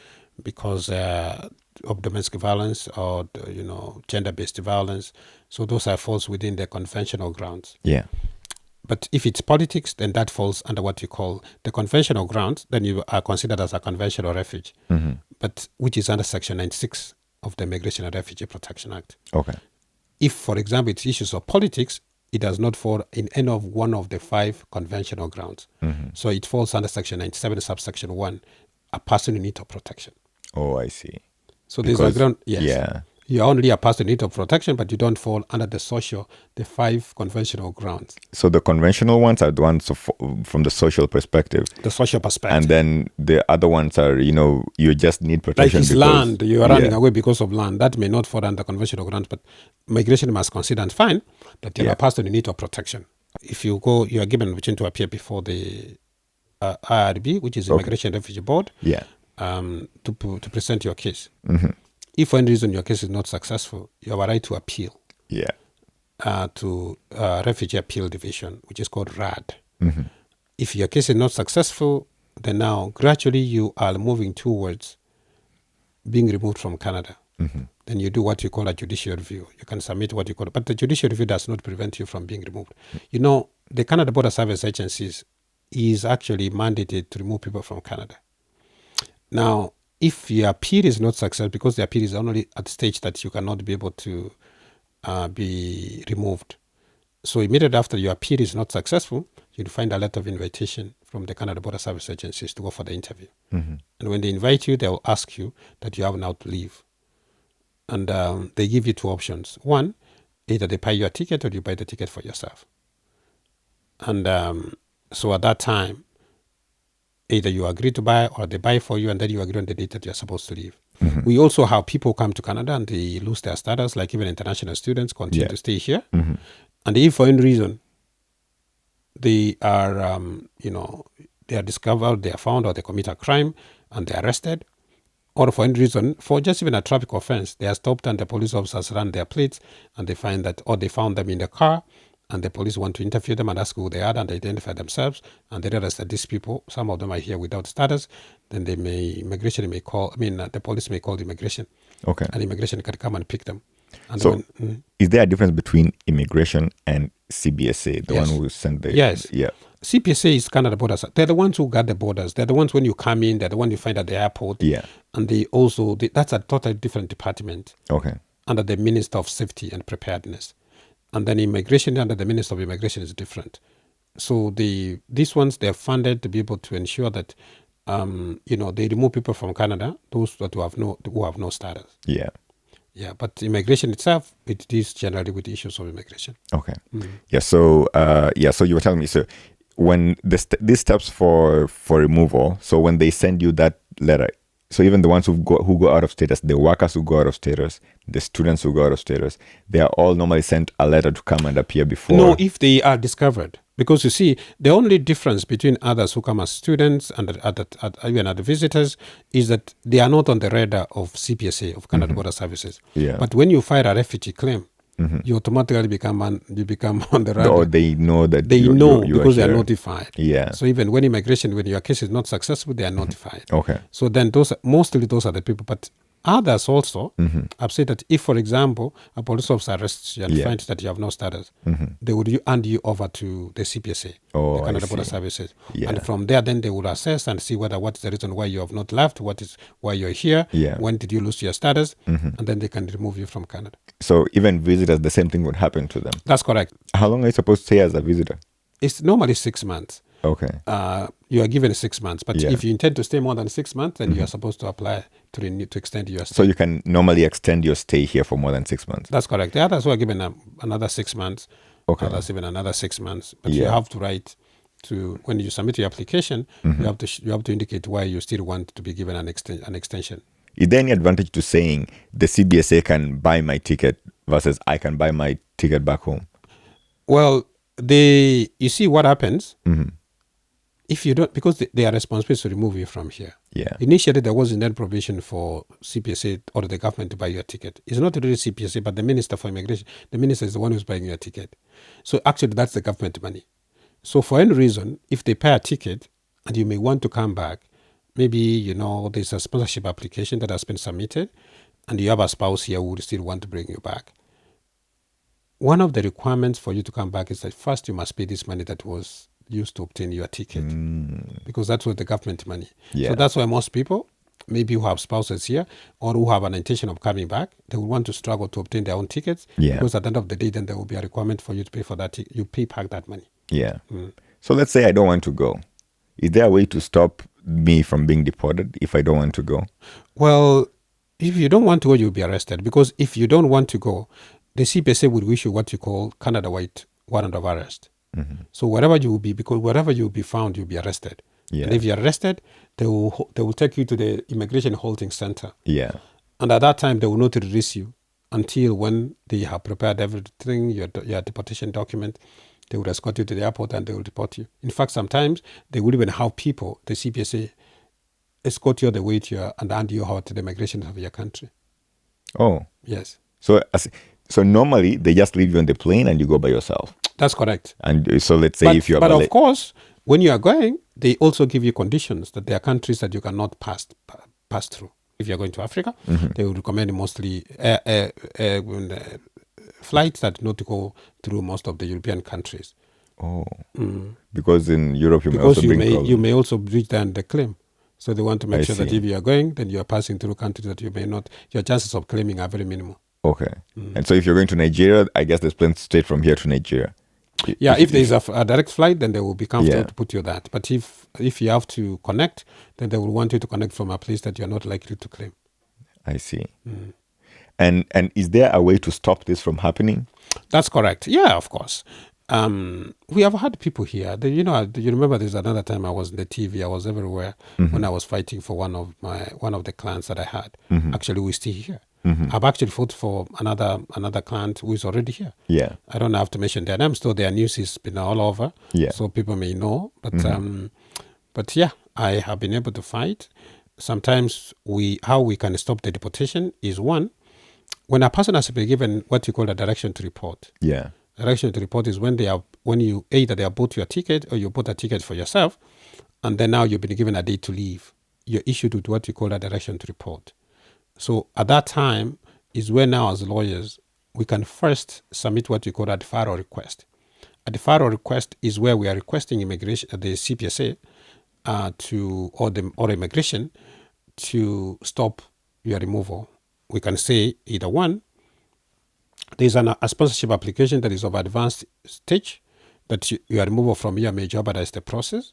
Speaker 1: because of domestic violence or gender-based violence. So those falls within the conventional grounds.
Speaker 2: Yeah.
Speaker 1: But if it's politics, then that falls under what you call the conventional grounds. Then you are considered as a conventional refugee, but which is under Section 96 of the Immigration and Refugee Protection Act.
Speaker 2: Okay.
Speaker 1: If, for example, it's issues of politics, it does not fall in any of one of the 5 conventional grounds. So it falls under Section 97, subsection 1, a person in need of protection.
Speaker 2: Oh, I see.
Speaker 1: So there's a ground. Yes.
Speaker 2: Yeah.
Speaker 1: You're only a person in need of protection, but you don't fall under the 5 conventional grounds.
Speaker 2: So the conventional ones are the ones from the social perspective.
Speaker 1: The social perspective.
Speaker 2: And then the other ones are, you just need protection.
Speaker 1: Like it's land, you are running away because of land. That may not fall under conventional grounds, but migration must consider and find that you're a person in need of protection. If you go, you are given an opportunity to appear before the IRB, which is Immigration and Refugee Board, to present your case. If for any reason your case is not successful, you have a right to appeal to Refugee Appeal Division, which is called RAD. If your case is not successful, then now gradually you are moving towards being removed from Canada. Then you do what you call a judicial review. You can submit what you call it, but the judicial review does not prevent you from being removed. The Canada Border Service Agencies is actually mandated to remove people from Canada. Now, if your appeal is not successful, because the appeal is only at the stage that you cannot be able to be removed. So immediately after your appeal is not successful, you'll find a letter of invitation from the Canada Border Service Agencies to go for the interview. And when they invite you, they'll ask you that you have now to leave. And they give you 2 options. One, either they buy you a ticket or you buy the ticket for yourself. And so at that time, either you agree to buy or they buy for you, and then you agree on the date that you're supposed to leave. We also have people come to Canada and they lose their status, like even international students continue to stay here. And if for any reason they are, they are discovered, they are found, or they commit a crime and they're arrested, or for any reason, for just even a traffic offense, they are stopped and the police officers run their plates and they find that, or they found them in the car, and the police want to interview them and ask who they are and identify themselves, and they realize that these people, some of them are here without status, then the police may call immigration.
Speaker 2: Okay.
Speaker 1: And immigration can come and pick them. And
Speaker 2: so, is there a difference between immigration and CBSA, the one who sent the...
Speaker 1: Yes.
Speaker 2: Yeah.
Speaker 1: CBSA is Canada Borders. They're the ones who guard the borders. They're the ones when you come in, they're the one you find at the airport.
Speaker 2: Yeah.
Speaker 1: And that's a totally different department.
Speaker 2: Okay.
Speaker 1: Under the Minister of Safety and Preparedness. And then immigration under the Minister of Immigration is different. So these ones, they're funded to be able to ensure that, they remove people from Canada, those that who have no status.
Speaker 2: Yeah.
Speaker 1: Yeah, but immigration itself, it deals generally with issues of immigration.
Speaker 2: Okay. Yeah. So you were telling me, so when these steps for removal, so when they send you that letter, so even the ones who go out of status, the workers who go out of status, the students who go out of status, they are all normally sent a letter to come and appear before.
Speaker 1: No, if they are discovered. Because you see, the only difference between others who come as students and even other visitors is that they are not on the radar of CBSA, of Canada Border Services.
Speaker 2: Yeah.
Speaker 1: But when you file a refugee claim, you automatically become on the radar.
Speaker 2: Or they know that
Speaker 1: because they are notified.
Speaker 2: Yeah.
Speaker 1: So even when your case is not successful, they are notified.
Speaker 2: Okay.
Speaker 1: So then mostly those are the people. But others also have said that if, for example, a police officer arrests you and finds that you have no status, they would hand you over to the CBSA, the Canada Border Services.
Speaker 2: Yeah.
Speaker 1: And from there, then they would assess and see what is the reason why you have not left, why you're here, when did you lose your status, and then they can remove you from Canada.
Speaker 2: So even visitors, the same thing would happen to them?
Speaker 1: That's correct.
Speaker 2: How long are you supposed to stay as a visitor?
Speaker 1: It's normally 6 months.
Speaker 2: Okay.
Speaker 1: You are given 6 months, but if you intend to stay more than 6 months, then you are supposed to apply to extend your stay.
Speaker 2: So you can normally extend your stay here for more than 6 months?
Speaker 1: That's correct. The others were given another 6 months.
Speaker 2: Okay.
Speaker 1: Others even another 6 months. But you have to write when you submit your application, you have to indicate why you still want to be given an extension.
Speaker 2: Is there any advantage to saying the CBSA can buy my ticket versus I can buy my ticket back home?
Speaker 1: Well, you see what happens if you don't, because they are responsible to remove you from here.
Speaker 2: Yeah.
Speaker 1: Initially, there wasn't any provision for CPSA or the government to buy your ticket. It's not really CPSA, but the Minister for Immigration. The minister is the one who's buying your ticket. So actually, that's the government money. So for any reason, if they pay a ticket and you may want to come back, maybe, there's a sponsorship application that has been submitted and you have a spouse here who would still want to bring you back. One of the requirements for you to come back is that first you must pay this money that was used to obtain your ticket, because that's what the government money.
Speaker 2: Yeah.
Speaker 1: So that's why most people, maybe who have spouses here or who have an intention of coming back, they will want to struggle to obtain their own tickets, because at the end of the day, then there will be a requirement for you to pay for that. You pay back that money.
Speaker 2: Yeah. So let's say I don't want to go. Is there a way to stop me from being deported if I don't want to go?
Speaker 1: Well, If you don't want to go, you'll be arrested. Because if you don't want to go, the CPSA will issue what you call Canada-wide warrant of arrest. So wherever you will be, because wherever you will be found, you'll be arrested.
Speaker 2: Yeah.
Speaker 1: And if you're arrested, they will take you to the immigration holding center.
Speaker 2: Yeah.
Speaker 1: And at that time, they will not release you until when they have prepared everything, your deportation document. They will escort you to the airport and they will deport you. In fact, sometimes they will even have people, the CPSA, escort you all the way to and hand you out to the immigration of your country.
Speaker 2: Oh.
Speaker 1: Yes.
Speaker 2: So normally they just leave you on the plane and you go by yourself.
Speaker 1: That's correct.
Speaker 2: And so let's say if you are...
Speaker 1: But of course, when you are going, they also give you conditions that there are countries that you cannot pass through. If you're going to Africa, they will recommend mostly flights that not to go through most of the European countries.
Speaker 2: Oh. Because in Europe
Speaker 1: you may also breach the claim. So they want to make sure that if you are going, then you are passing through countries that you may not, your chances of claiming are very minimal.
Speaker 2: Okay. And so if you're going to Nigeria, I guess there's planes straight from here to Nigeria.
Speaker 1: Yeah, if there is a direct flight, then they will be comfortable to put you that. But if you have to connect, then they will want you to connect from a place that you're not likely to claim.
Speaker 2: I see. And is there a way to stop this from happening?
Speaker 1: That's correct. Yeah, of course. We have had people here. You remember there's another time I was in the TV. I was everywhere when I was fighting for one of the clients that I had. Actually, we're still here. I've actually fought for another client who is already here.
Speaker 2: Yeah.
Speaker 1: I don't have to mention their names, though their news has been all over.
Speaker 2: Yeah.
Speaker 1: So people may know. But yeah, I have been able to fight. Sometimes how we can stop the deportation is one, when a person has been given what you call a direction to report.
Speaker 2: Yeah.
Speaker 1: Direction to report is when they have bought your ticket or you bought a ticket for yourself, and then now you've been given a day to leave. You're issued with what you call a direction to report. So at that time is when now as lawyers, we can first submit what you call a deferral request. A deferral request is where we are requesting immigration, the CPSA, or immigration to stop your removal. We can say either one, there's a sponsorship application that is of advanced stage, that your removal from here may jeopardize the process.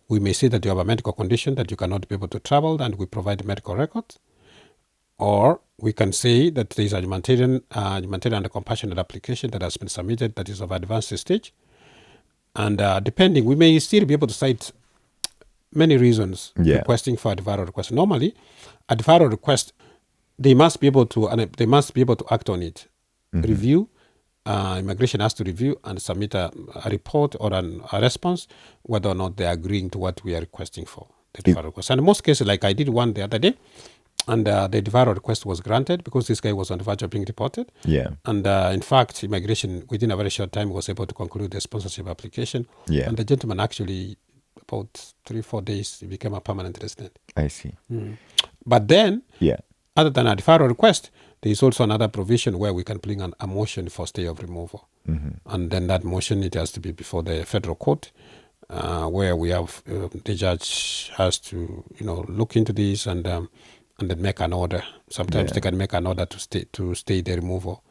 Speaker 1: We may say that you have a medical condition that you cannot be able to travel, and we provide medical records. Or we can say that there is a humanitarian and compassionate application that has been submitted that is of advanced stage. And depending, we may still be able to cite many reasons requesting for a deferral request. Normally, a deferral request, they must be able to act on it. Review, immigration has to review and submit a report or a response, whether or not they are agreeing to what we are requesting for the deferral request. And in most cases, like I did one the other day, and the deferral request was granted because this guy was on the verge of being deported.
Speaker 2: Yeah.
Speaker 1: And in fact, immigration, within a very short time, was able to conclude the sponsorship application.
Speaker 2: Yeah.
Speaker 1: And the gentleman actually, about 3-4 days, he became a permanent resident.
Speaker 2: I see.
Speaker 1: But then,
Speaker 2: Yeah.
Speaker 1: other than a deferral request, there is also another provision where we can bring a motion for stay of removal. And then that motion, it has to be before the federal court, where we have the judge has to look into this and then make an order. Sometimes they can make an order to stay the removal.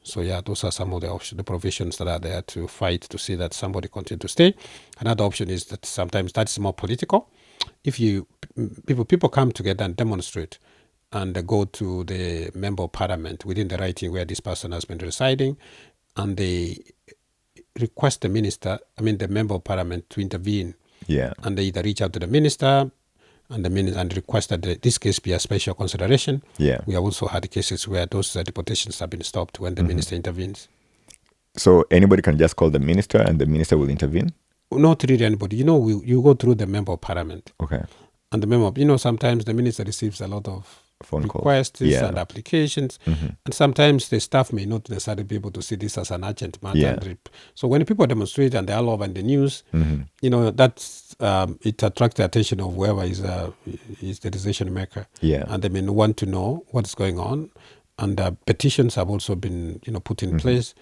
Speaker 1: So yeah, those are some of the provisions that are there to fight to see that somebody continue to stay. Another option is that sometimes that's more political. If people come together and demonstrate and go to the member of parliament within the writing where this person has been residing, and they request the member of parliament to intervene.
Speaker 2: Yeah.
Speaker 1: And they either reach out to the minister and request that this case be a special consideration.
Speaker 2: Yeah.
Speaker 1: We have also had cases where those deportations have been stopped when the minister intervenes.
Speaker 2: So anybody can just call the minister and the minister will intervene?
Speaker 1: Not really anybody. You go through the member of parliament.
Speaker 2: Okay.
Speaker 1: And the member, sometimes the minister receives a lot of
Speaker 2: Phone
Speaker 1: requests
Speaker 2: calls.
Speaker 1: and applications. And sometimes the staff may not necessarily be able to see this as an urgent matter.
Speaker 2: Yeah.
Speaker 1: So when people demonstrate and they're all over in the news, that's it attracts the attention of whoever is the decision maker.
Speaker 2: Yeah.
Speaker 1: And they may want to know what's going on. And petitions have also been put in place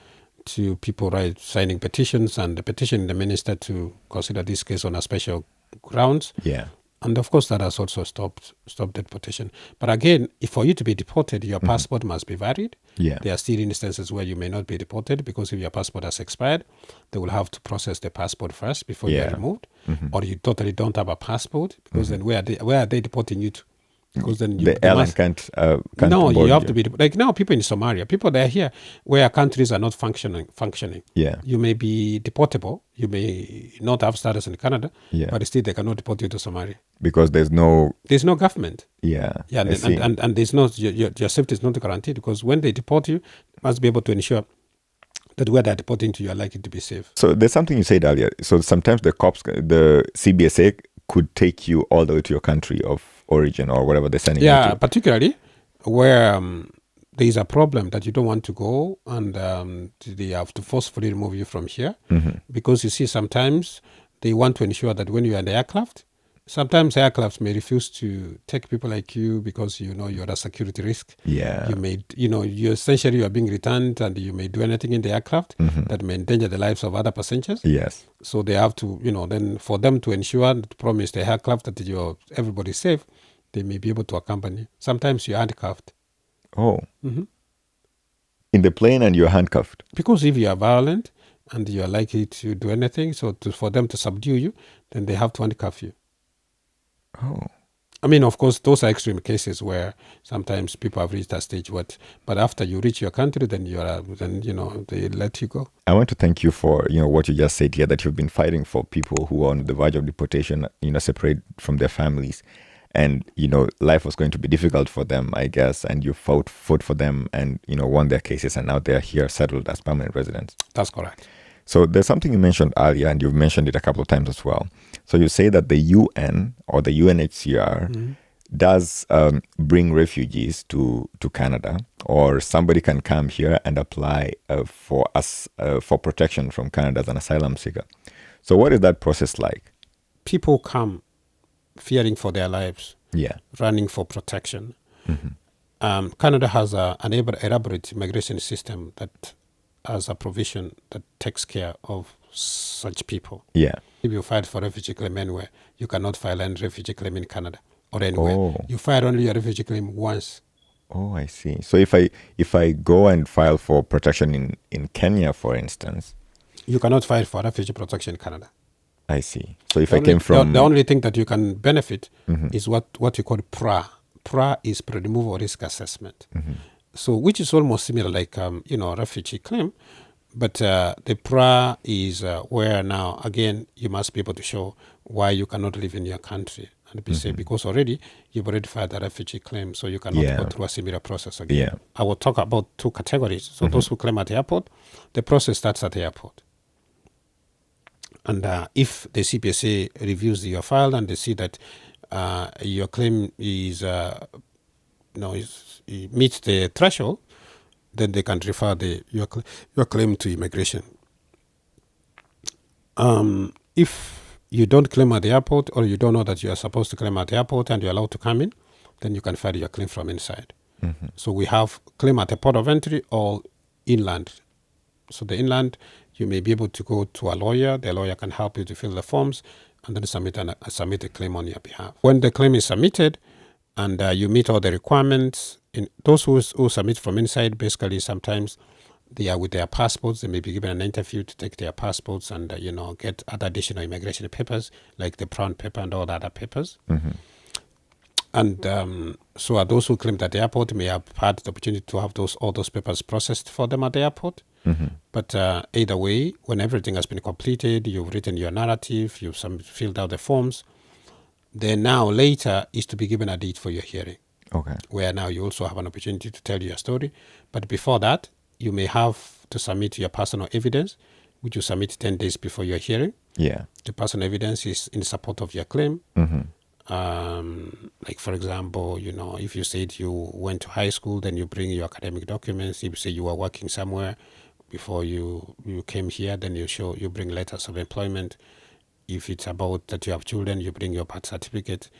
Speaker 1: to people signing petitions and petitioning the minister to consider this case on a special grounds.
Speaker 2: Yeah.
Speaker 1: And of course, that has also stopped deportation. But again, for you to be deported, your passport must be valid.
Speaker 2: Yeah.
Speaker 1: There are still instances where you may not be deported because if your passport has expired, they will have to process the passport first before you are removed. Or you totally don't have a passport because then where are they deporting you to? because then
Speaker 2: The airline can't
Speaker 1: no, you
Speaker 2: board
Speaker 1: have to be like now. People in Somalia, people that are here where countries are not functioning.
Speaker 2: Yeah.
Speaker 1: You may be deportable. You may not have status in Canada,
Speaker 2: Yeah.
Speaker 1: but still they cannot deport you to Somalia.
Speaker 2: Because there's no
Speaker 1: government.
Speaker 2: Yeah.
Speaker 1: Yeah,
Speaker 2: I see.
Speaker 1: and there's no your safety is not guaranteed because when they deport you, they must be able to ensure that where they're deporting to, you are likely to be safe.
Speaker 2: So there's something you said earlier. So sometimes the CBSA could take you all the way to your country of origin or whatever they're sending you to.
Speaker 1: Particularly where there is a problem that you don't want to go and they have to forcefully remove you from here. Because you see, sometimes they want to ensure that when you're in the aircraft, sometimes aircrafts may refuse to take people like you because you're a security risk.
Speaker 2: Yeah.
Speaker 1: You essentially are being returned and you may do anything in the aircraft that may endanger the lives of other passengers.
Speaker 2: Yes.
Speaker 1: So they have to, then for them to ensure, to promise the aircraft that everybody's safe, they may be able to accompany. Sometimes you're handcuffed.
Speaker 2: Oh. In the plane and you're handcuffed.
Speaker 1: Because if you are violent and you are likely to do anything, for them to subdue you, then they have to handcuff you.
Speaker 2: Oh.
Speaker 1: I mean, of course, those are extreme cases where sometimes people have reached that stage. But after you reach your country, then they let you go.
Speaker 2: I want to thank you for what you just said here, that you've been fighting for people who are on the verge of deportation, separate from their families, and life was going to be difficult for them, I guess, and you fought for them, and won their cases, and now they are here settled as permanent residents.
Speaker 1: That's correct.
Speaker 2: So there's something you mentioned earlier, and you've mentioned it a couple of times as well. So you say that the UN or the UNHCR does bring refugees to Canada, or somebody can come here and apply for protection from Canada as an asylum seeker. So what is that process like?
Speaker 1: People come fearing for their lives, running for protection. Canada has an elaborate immigration system that has a provision that takes care of such people.
Speaker 2: Yeah.
Speaker 1: If you file for refugee claim anywhere, you cannot file a refugee claim in Canada or anywhere.
Speaker 2: Oh.
Speaker 1: You file only a refugee claim once.
Speaker 2: Oh, I see. So if I go and file for protection in Kenya, for instance,
Speaker 1: you cannot file for refugee protection in Canada.
Speaker 2: I see. So if I came from
Speaker 1: the only thing that you can benefit is what you call PRA. PRA is pre-removal risk assessment. So, which is almost similar like, a refugee claim, but the PRA is where now, again, you must be able to show why you cannot live in your country and be safe, because already you've already filed a refugee claim, so you cannot go through a similar process again.
Speaker 2: Yeah.
Speaker 1: I will talk about two categories. So those who claim at the airport, the process starts at the airport. And if the CPSA reviews your file and they see that your claim is it meets the threshold, then they can refer your claim to immigration. If you don't claim at the airport, or you don't know that you are supposed to claim at the airport and you're allowed to come in, then you can file your claim from inside. So we have claim at the port of entry or inland. So the inland, you may be able to go to a lawyer. The lawyer can help you to fill the forms and then submit a claim on your behalf. When the claim is submitted and you meet all the requirements, those who submit from inside, basically sometimes they are with their passports. They may be given an interview to take their passports and get other additional immigration papers like the brown paper and all the other papers. And so those who claim at the airport may have had the opportunity to have all those papers processed for them at the airport. But either way, when everything has been completed, you've written your narrative, you've filled out the forms, then now later is to be given a date for your hearing.
Speaker 2: Okay.
Speaker 1: Where now you also have an opportunity to tell your story. But before that, you may have to submit your personal evidence, which you submit 10 days before your hearing.
Speaker 2: Yeah.
Speaker 1: The personal evidence is in support of your claim. Like, for example, if you said you went to high school, then you bring your academic documents. If you say you were working somewhere before you came here, then you bring letters of employment. If it's about that you have children, you bring your birth certificate.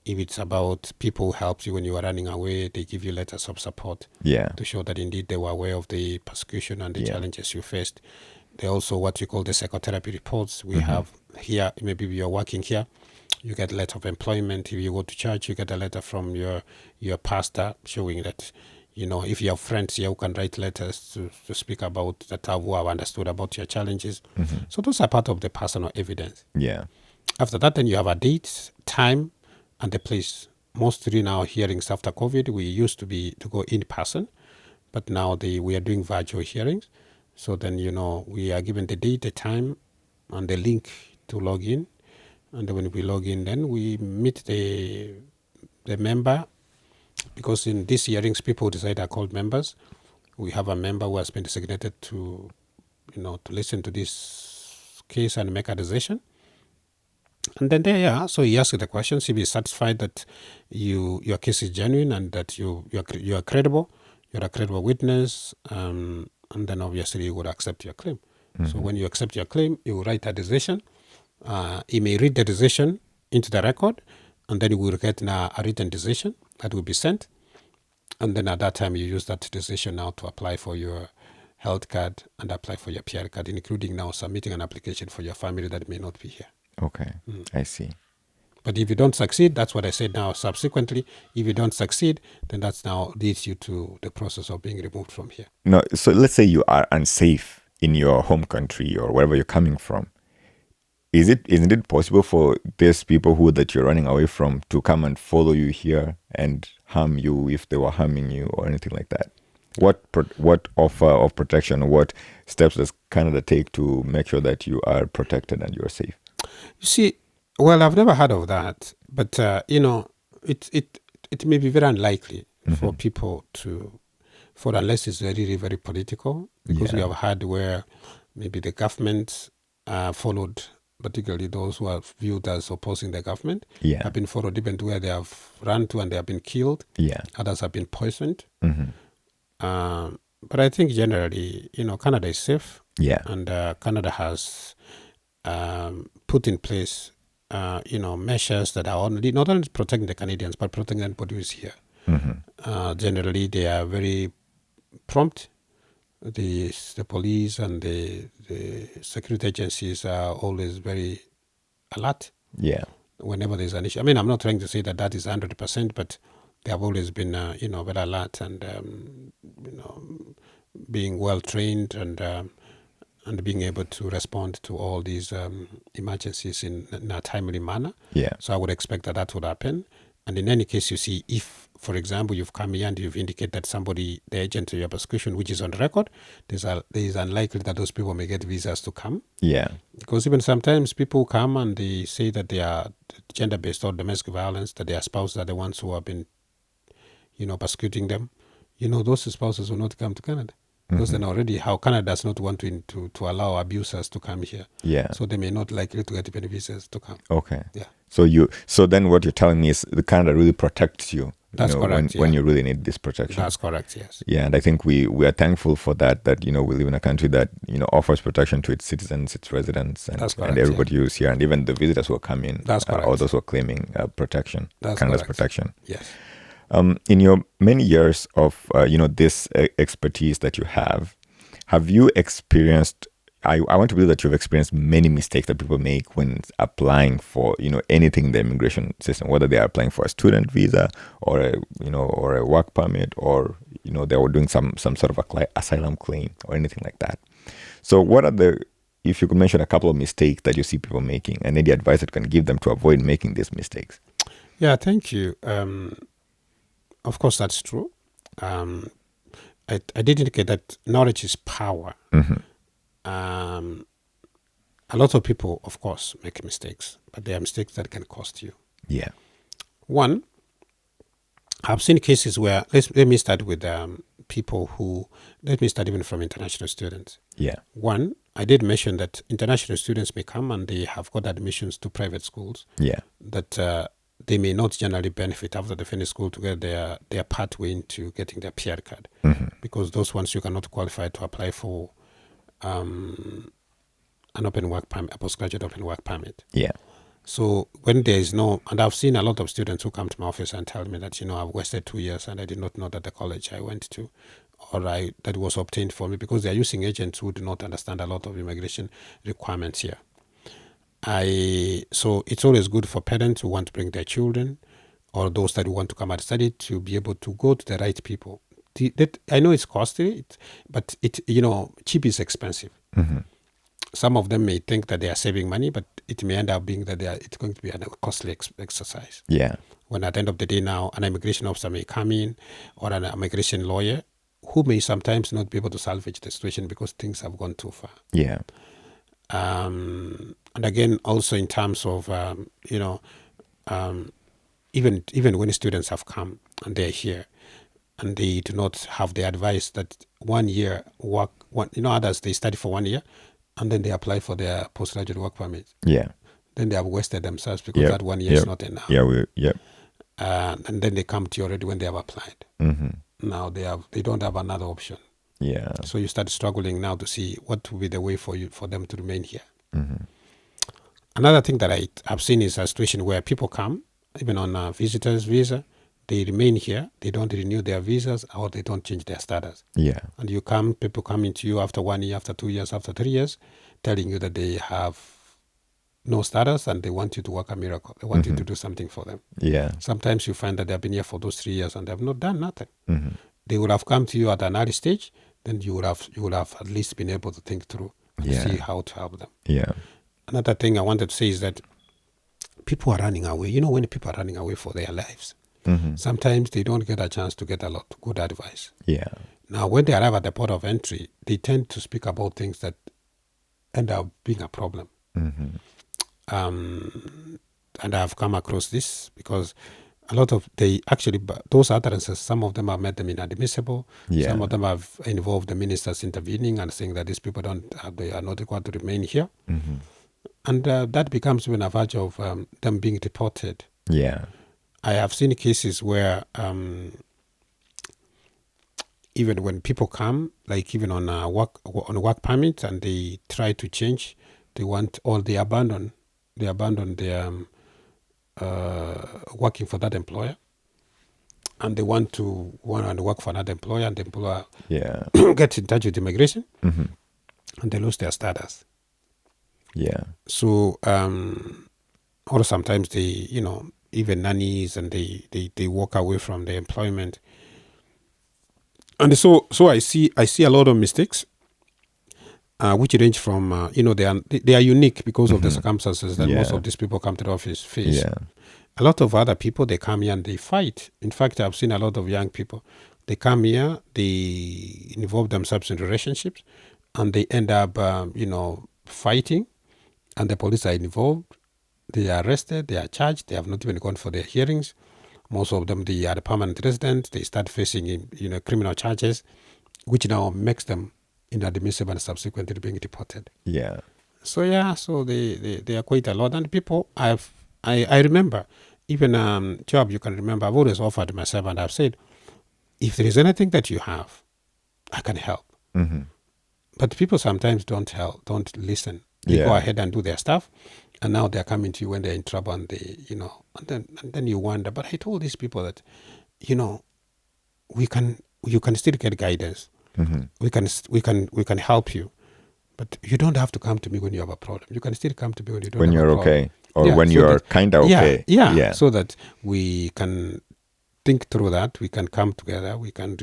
Speaker 1: If it's about people who helped you when you were running away, they give you letters of support to show that indeed they were aware of the persecution and the challenges you faced. They also what you call the psychotherapy reports. We have here, maybe you're working here, you get a letter of employment. If you go to church, you get a letter from your pastor showing that, if you have friends here who can write letters to speak about that, who have understood about your challenges. So those are part of the personal evidence.
Speaker 2: Yeah.
Speaker 1: After that, then you have a date, time, and the place. mostly now hearings after COVID, we used to go in person, but now we are doing virtual hearings. So then, we are given the date, the time, and the link to log in. And then when we log in, then we meet the member, because in these hearings, people decide are called members. We have a member who has been designated to, to listen to this case and make a decision. And then so he asks the questions. If he's satisfied that your case is genuine and that you are credible, you're a credible witness, and then obviously you would accept your claim. So when you accept your claim, you write a decision. He may read the decision into the record, and then you will get a written decision that will be sent. And then at that time, you use that decision now to apply for your health card and apply for your PR card, including now submitting an application for your family that may not be here.
Speaker 2: Okay, I see.
Speaker 1: But if you don't succeed, that's what I said now. Subsequently, if you don't succeed, then that's now leads you to the process of being removed from here.
Speaker 2: No, so let's say you are unsafe in your home country or wherever you're coming from. Isn't it possible for these people that you're running away from to come and follow you here and harm you if they were harming you or anything like that? What offer of protection, what steps does Canada take to make sure that you are protected and you're safe?
Speaker 1: You see, well, I've never heard of that, but it may be very unlikely for people unless it's very, very political, because we have had where maybe the government followed, particularly those who are viewed as opposing the government, have been followed even to where they have run to and they have been killed. Others have been poisoned. But I think generally, Canada is safe. And Canada has put in place, measures that are not only protecting the Canadians, but protecting anybody who is here. Generally, they are very prompt. The police and the security agencies are always very alert. Whenever there's an issue. I mean, I'm not trying to say that is 100%, but they have always been, very alert and, being well trained and being able to respond to all these emergencies in a timely manner. So I would expect that would happen. And in any case, you see, if, for example, you've come here and you've indicated that somebody, the agent of your prosecution, which is on record, there is unlikely that those people may get visas to come. Because even sometimes people come and they say that they are gender-based or domestic violence, that their spouses are the ones who have been, persecuting them. Those spouses will not come to Canada. Because then already how Canada does not want to allow abusers to come here. So they may not likely to get any visas to come. So then what you're telling me is the Canada really protects you. That's correct.
Speaker 2: When you really need this protection.
Speaker 1: That's correct, yes.
Speaker 2: And I think we are thankful for that we live in a country that, offers protection to its citizens, its residents, and everybody who's here, and even the visitors who are coming, or those who are claiming protection, Canada's protection.
Speaker 1: Yes.
Speaker 2: In your many years of, this expertise that you have you experienced, I want to believe that you've experienced many mistakes that people make when applying for, anything in the immigration system, whether they are applying for a student visa or a work permit, or, they were doing some sort of asylum claim or anything like that. So if you could mention a couple of mistakes that you see people making and any advice that can give them to avoid making these mistakes.
Speaker 1: Yeah, thank you. Of course, that's true. I did indicate that knowledge is power. A lot of people, of course, make mistakes, but they are mistakes that can cost you. One, I've seen cases where, let me start with let me start even from international students. One, I did mention that international students may come and they have got admissions to private schools. That they may not generally benefit after they finish school to get their pathway into getting their PR card. Because those ones you cannot qualify to apply for an open work permit, a postgraduate open work permit. So when there is and I've seen a lot of students who come to my office and tell me that, I've wasted 2 years and I did not know that the college I went to or that was obtained for me, because they're using agents who do not understand a lot of immigration requirements here. So it's always good for parents who want to bring their children or those that want to come and study to be able to go to the right people. I know it's costly, but cheap is expensive. some of them may think that they are saving money, but it may end up being that it's going to be a costly exercise.
Speaker 2: Yeah.
Speaker 1: When at the end of the day now, an immigration officer may come in, or an immigration lawyer, who may sometimes not be able to salvage the situation because things have gone too far.
Speaker 2: Yeah.
Speaker 1: And again, also in terms of, even when students have come and they're here, and they do not have the advice that 1 year work, others, they study for 1 year, and then they apply for their postgraduate work permit.
Speaker 2: Yeah.
Speaker 1: Then they have wasted themselves because that 1 year is not enough.
Speaker 2: Yeah.
Speaker 1: And then they come to you already when they have applied.
Speaker 2: Mm-hmm.
Speaker 1: Now they don't have another option.
Speaker 2: Yeah.
Speaker 1: So you start struggling now to see what will be the way for them to remain here.
Speaker 2: Mm-hmm.
Speaker 1: Another thing that I have seen is a situation where people come, even on a visitor's visa, they remain here, they don't renew their visas, or they don't change their status.
Speaker 2: Yeah.
Speaker 1: And people coming to you after 1 year, after 2 years, after 3 years, telling you that they have no status and they want you to work a miracle. They want you to do something for them.
Speaker 2: Yeah.
Speaker 1: Sometimes you find that they've been here for those 3 years and they have not done nothing.
Speaker 2: Mm-hmm.
Speaker 1: They would have come to you at an early stage, then you would have at least been able to think through and see how to help them.
Speaker 2: Yeah.
Speaker 1: Another thing I wanted to say is that people are running away. When people are running away for their lives, sometimes they don't get a chance to get a lot of good advice.
Speaker 2: Yeah.
Speaker 1: Now, when they arrive at the port of entry, they tend to speak about things that end up being a problem.
Speaker 2: Mm-hmm.
Speaker 1: And I've come across this because a lot of those utterances, some of them have made them inadmissible.
Speaker 2: Yeah.
Speaker 1: Some of them have involved the ministers intervening and saying that these people they are not required to remain here.
Speaker 2: Mm-hmm.
Speaker 1: And that becomes even a verge of them being deported.
Speaker 2: Yeah.
Speaker 1: I have seen cases where even when people come, like even on a work permit, and they try to change, they abandon their working for that employer, and they want to work for another employer, and the employer gets in touch with immigration, and they lose their status.
Speaker 2: Yeah.
Speaker 1: So, or sometimes they, even nannies, and they walk away from the employment. And so I see a lot of mistakes, which range from, they are unique because of the circumstances that most of these people come to the office face.
Speaker 2: Yeah.
Speaker 1: A lot of other people, they come here and they fight. In fact, I've seen a lot of young people. They come here, they involve themselves in relationships, and they end up, fighting, and the police are involved. They are arrested, they are charged, they have not even gone for their hearings. Most of them, they are the permanent residents. They start facing, criminal charges, which now makes them inadmissible and subsequently being deported.
Speaker 2: Yeah.
Speaker 1: So they are quite a lot. And people, I remember, even Joab, you can remember, I've always offered myself, and I've said, if there is anything that you have, I can help.
Speaker 2: Mm-hmm.
Speaker 1: But people sometimes don't listen. They go ahead and do their stuff, and now they're coming to you when they're in trouble, and and then you wonder. But I told these people that, you can still get guidance.
Speaker 2: Mm-hmm.
Speaker 1: We can help you, but you don't have to come to me when you have a problem. You can still come to me when you don't.
Speaker 2: When
Speaker 1: have
Speaker 2: you're
Speaker 1: a problem.
Speaker 2: okay, or when you're kind of okay.
Speaker 1: Yeah. So that we can think through that. We can come together. We can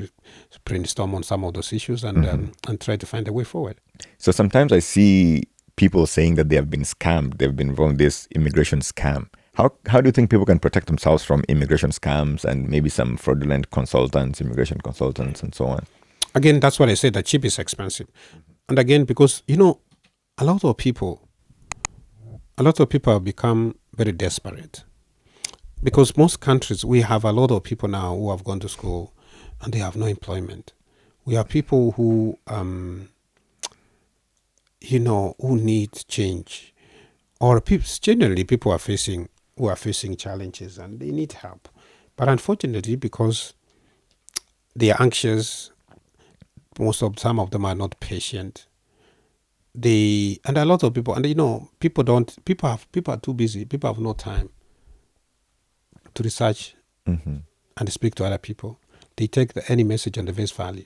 Speaker 1: brainstorm on some of those issues and try to find a way forward.
Speaker 2: So sometimes I see people saying that they have been scammed. They've been involved in this immigration scam. How do you think people can protect themselves from immigration scams and maybe some fraudulent consultants, immigration consultants, and so on?
Speaker 1: Again, that's what I said, that cheap is expensive. And again, because, a lot of people have become very desperate. Because most countries, we have a lot of people now who have gone to school and they have no employment. We have people who, who need change. Or generally people who are facing challenges and they need help. But unfortunately, because they are anxious, some of them are not patient. And a lot of people, and people are too busy. People have no time to research and speak to other people. They take any message on the face value.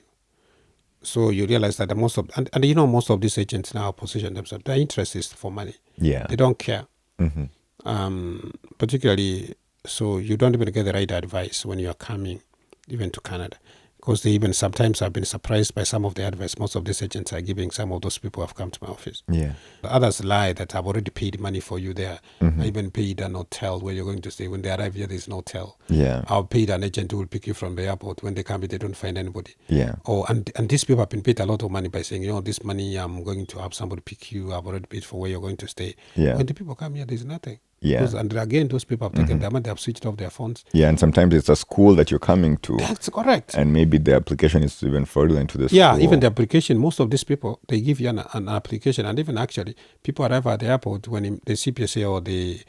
Speaker 1: So you realize that most of these agents now position themselves. Their interest is for money.
Speaker 2: Yeah,
Speaker 1: they don't care.
Speaker 2: Mm-hmm.
Speaker 1: Particularly, so you don't even get the right advice when you are coming, even to Canada. Because they even sometimes I've been surprised by some of the advice most of these agents are giving some of those people who have come to my office.
Speaker 2: Yeah.
Speaker 1: Others lie that I've already paid money for you there.
Speaker 2: Mm-hmm.
Speaker 1: I even paid an hotel where you're going to stay. When they arrive here, there's no hotel.
Speaker 2: Yeah.
Speaker 1: I've paid an agent who will pick you from the airport. When they come here, they don't find anybody.
Speaker 2: Yeah.
Speaker 1: And these people have been paid a lot of money by saying, this money I'm going to have somebody pick you. I've already paid for where you're going to stay.
Speaker 2: Yeah.
Speaker 1: When the people come here, there's nothing.
Speaker 2: Yeah.
Speaker 1: And again, those people have taken their money, they have switched off their phones.
Speaker 2: Yeah, and sometimes it's a school that you're coming to.
Speaker 1: That's correct.
Speaker 2: And maybe the application is even further into the school.
Speaker 1: Yeah, even the application, most of these people, they give you an application. And even actually, people arrive at the airport when the CPSA or the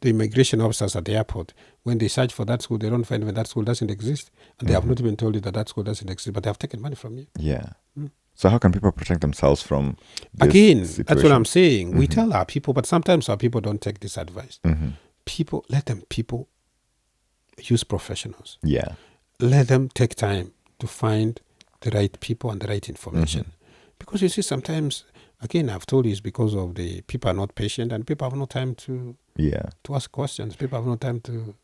Speaker 1: immigration officers at the airport, when they search for that school, they don't find when that school doesn't exist. And they have not even told you that school doesn't exist, but they have taken money from you.
Speaker 2: Yeah. So how can people protect themselves from this
Speaker 1: Again,
Speaker 2: situation?
Speaker 1: that's what I'm saying. We tell our people, but sometimes our people don't take this advice. Let them use professionals.
Speaker 2: Yeah.
Speaker 1: Let them take time to find the right people and the right information. Because you see, sometimes, again, I've told you it's because of the people are not patient and people have no time to ask questions. People have no time to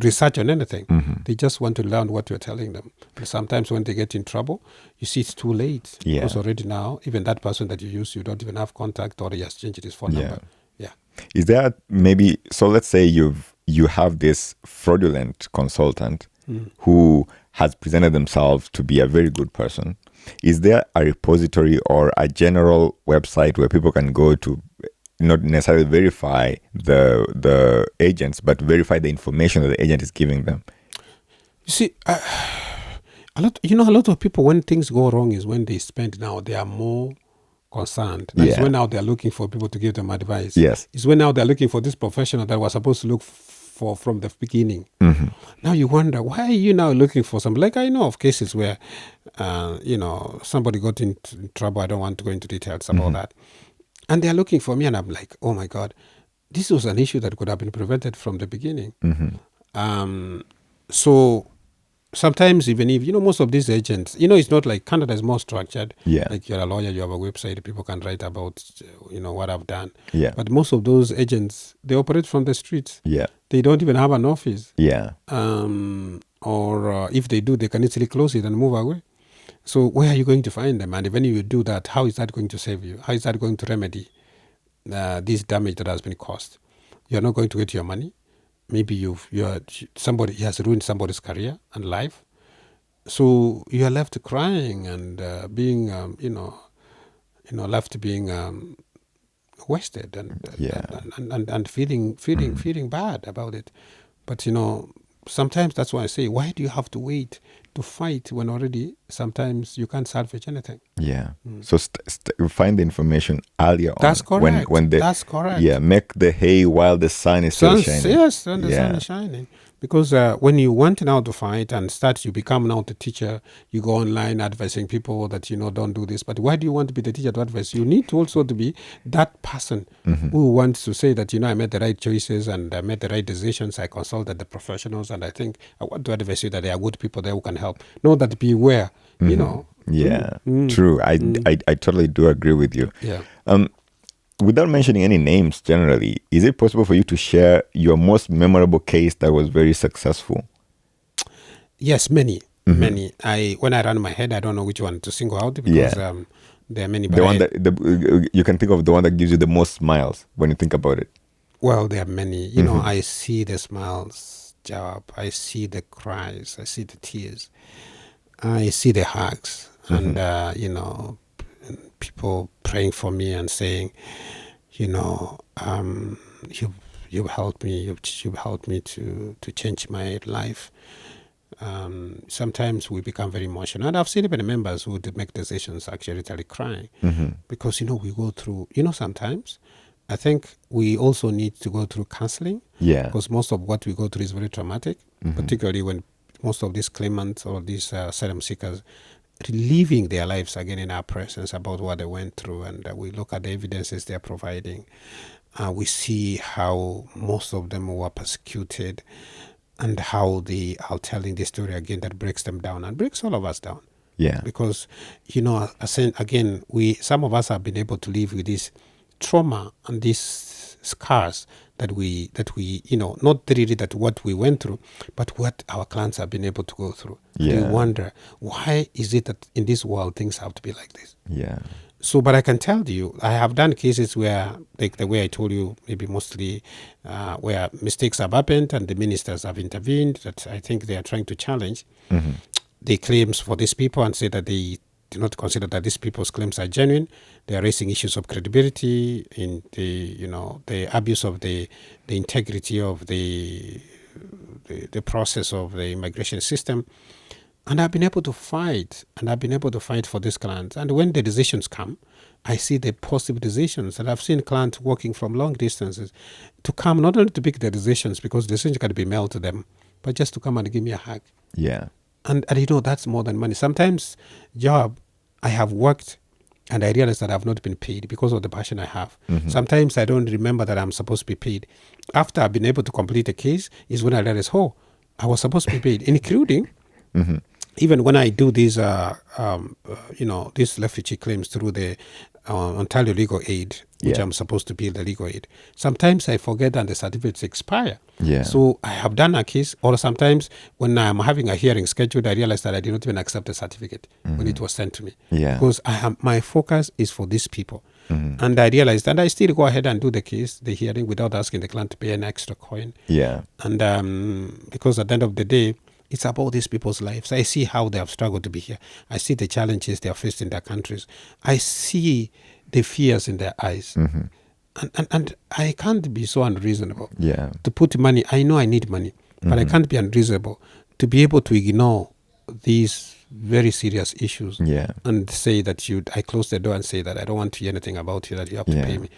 Speaker 1: research on anything. They just want to learn what you're telling them. But sometimes when they get in trouble, you see it's too late.
Speaker 2: Yeah.
Speaker 1: Because already now, even that person that you use, you don't even have contact or he has changed his phone number. Yeah.
Speaker 2: Is there maybe, so let's say you have this fraudulent consultant who has presented themselves to be a very good person. Is there a repository or a general website where people can go to not necessarily verify the agents, but verify the information that the agent is giving them?
Speaker 1: You see, a lot of people, when things go wrong is when they are more concerned. That's when now they're looking for people to give them advice.
Speaker 2: Yes.
Speaker 1: It's when now they're looking for this professional that was supposed to look for from the beginning. Now you wonder, why are you now looking for something? Like I know of cases where, somebody got into trouble. I don't want to go into details about that. And they're looking for me and I'm like, oh my God, this was an issue that could have been prevented from the beginning. So sometimes even if, most of these agents, it's not like Canada is more structured.
Speaker 2: Yeah.
Speaker 1: Like you're a lawyer, you have a website, people can write about, what I've done.
Speaker 2: Yeah.
Speaker 1: But most of those agents, they operate from the streets.
Speaker 2: Yeah.
Speaker 1: They don't even have an office.
Speaker 2: Yeah.
Speaker 1: Or if they do, they can easily close it and move away. So where are you going to find them? And when you do that, how is that going to save you? How is that going to remedy this damage that has been caused? You're not going to get your money. Maybe somebody has ruined somebody's career and life. So you are left crying and being, left being wasted and feeling bad about it. But sometimes that's why I say, why do you have to wait to fight when already sometimes you can't salvage anything?
Speaker 2: Yeah. So find the information earlier on.
Speaker 1: That's correct. That's correct.
Speaker 2: Yeah, make the hay while the sun is still shining.
Speaker 1: Yes, when the sun is shining. Because when you want now to fight and you become now the teacher, you go online advising people that, don't do this. But why do you want to be the teacher to advise? You need to also to be that person who wants to say that, I made the right choices and I made the right decisions. I consulted the professionals and I think I want to advise you that there are good people there who can help. Know that beware,
Speaker 2: Yeah, true. I totally do agree with you.
Speaker 1: Yeah.
Speaker 2: Without mentioning any names generally, is it possible for you to share your most memorable case that was very successful?
Speaker 1: Yes, many. When I run my head, I don't know which one to single out because there are many. But
Speaker 2: you can think of the one that gives you the most smiles when you think about it.
Speaker 1: Well, there are many. I see the smiles, Joab. I see the cries. I see the tears. I see the hugs. And, people praying for me and saying, you've helped me. You've helped me to change my life. Sometimes we become very emotional. And I've seen even members who make decisions actually literally crying because, we go through, sometimes I think we also need to go through counseling.
Speaker 2: Yeah.
Speaker 1: Because most of what we go through is very traumatic, particularly when most of these claimants or these asylum seekers reliving their lives again in our presence about what they went through, and we look at the evidences they're providing. We see how most of them were persecuted and how they are telling the story again that breaks them down and breaks all of us down.
Speaker 2: Yeah.
Speaker 1: Because, again, some of us have been able to live with this trauma and this scars that we not really that what we went through, but what our clients have been able to go through. And we wonder, why is it that in this world things have to be like this?
Speaker 2: Yeah.
Speaker 1: So, but I can tell you, I have done cases where, like the way I told you, maybe mostly where mistakes have happened and the ministers have intervened, that I think they are trying to challenge the claims for these people and say that they do not consider that these people's claims are genuine. They are raising issues of credibility in the abuse of the integrity of the process of the immigration system. And I've been able to fight, for these clients. And when the decisions come, I see the positive decisions. And I've seen clients working from long distances to come, not only to pick the decisions, because decisions can be mailed to them, but just to come and give me a hug.
Speaker 2: Yeah.
Speaker 1: And that's more than money. Sometimes, Joab, I have worked and I realize that I've not been paid because of the passion I have. Sometimes I don't remember that I'm supposed to be paid. After I've been able to complete a case is when I realize, I was supposed to be paid, including even when I do these, these refugee claims through the Untitled Legal Aid, which I'm supposed to bill the legal aid. Sometimes I forget that the certificates expire.
Speaker 2: Yeah.
Speaker 1: So I have done a case, or sometimes when I'm having a hearing scheduled, I realize that I did not even accept the certificate when it was sent to me.
Speaker 2: Yeah.
Speaker 1: Because my focus is for these people. And I realized that I still go ahead and do the case, the hearing, without asking the client to pay an extra coin.
Speaker 2: Yeah.
Speaker 1: And because at the end of the day, it's about these people's lives. I see how they have struggled to be here. I see the challenges they are faced in their countries. I see the fears in their eyes. And I can't be so unreasonable to put money. I know I need money, but I can't be unreasonable to be able to ignore these very serious issues and say that I close the door and say that I don't want to hear anything about you, that you have to pay me.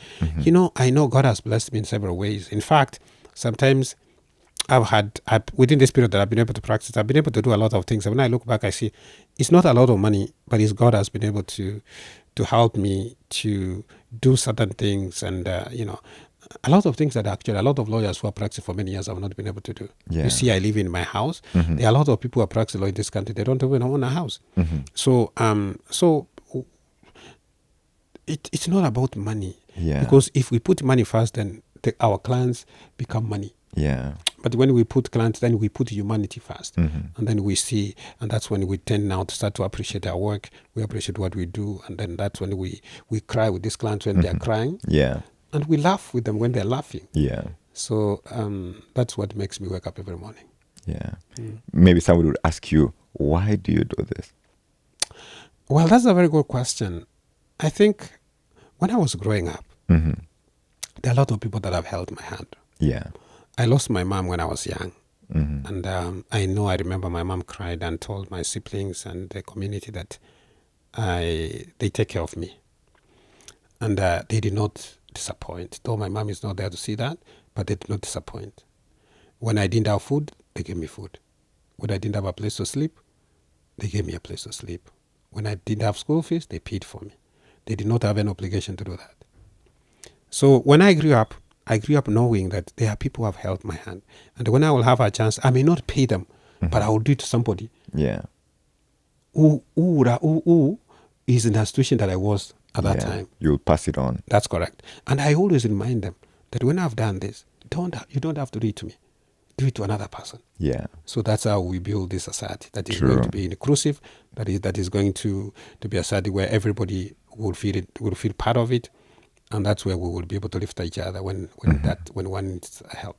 Speaker 1: I know God has blessed me in several ways. In fact, sometimes within this period that I've been able to practice, I've been able to do a lot of things. And when I look back, I see it's not a lot of money, but it's God has been able to help me to do certain things. And, a lot of things that actually a lot of lawyers who have practiced for many years have not been able to do.
Speaker 2: Yeah.
Speaker 1: You see, I live in my house. There are a lot of people who have practiced law in this country. They don't even own a house. So it's not about money. Because if we put money first, then our clients become money.
Speaker 2: Yeah.
Speaker 1: But when we put clients, then we put humanity first. And then we see, and that's when we tend now to start to appreciate our work. We appreciate what we do. And then that's when we cry with these clients when they're crying.
Speaker 2: Yeah.
Speaker 1: And we laugh with them when they're laughing.
Speaker 2: Yeah.
Speaker 1: So that's what makes me wake up every morning.
Speaker 2: Yeah. Maybe somebody would ask you, why do you do this?
Speaker 1: Well, that's a very good question. I think when I was growing up, there are a lot of people that have held my hand.
Speaker 2: Yeah.
Speaker 1: I lost my mom when I was young. And I remember my mom cried and told my siblings and the community that they take care of me. And they did not disappoint. Though my mom is not there to see that, but they did not disappoint. When I didn't have food, they gave me food. When I didn't have a place to sleep, they gave me a place to sleep. When I didn't have school fees, they paid for me. They did not have an obligation to do that. So when I grew up knowing that there are people who have held my hand. And when I will have a chance, I may not pay them, but I will do it to somebody who is in the situation that I was at that time.
Speaker 2: You'll pass it on.
Speaker 1: That's correct. And I always remind them that when I've done this, you don't have to do it to me. Do it to another person.
Speaker 2: Yeah.
Speaker 1: So that's how we build this society that is going to be inclusive, that is going to be a society where everybody will feel part of it. And that's where we will be able to lift each other when one needs help.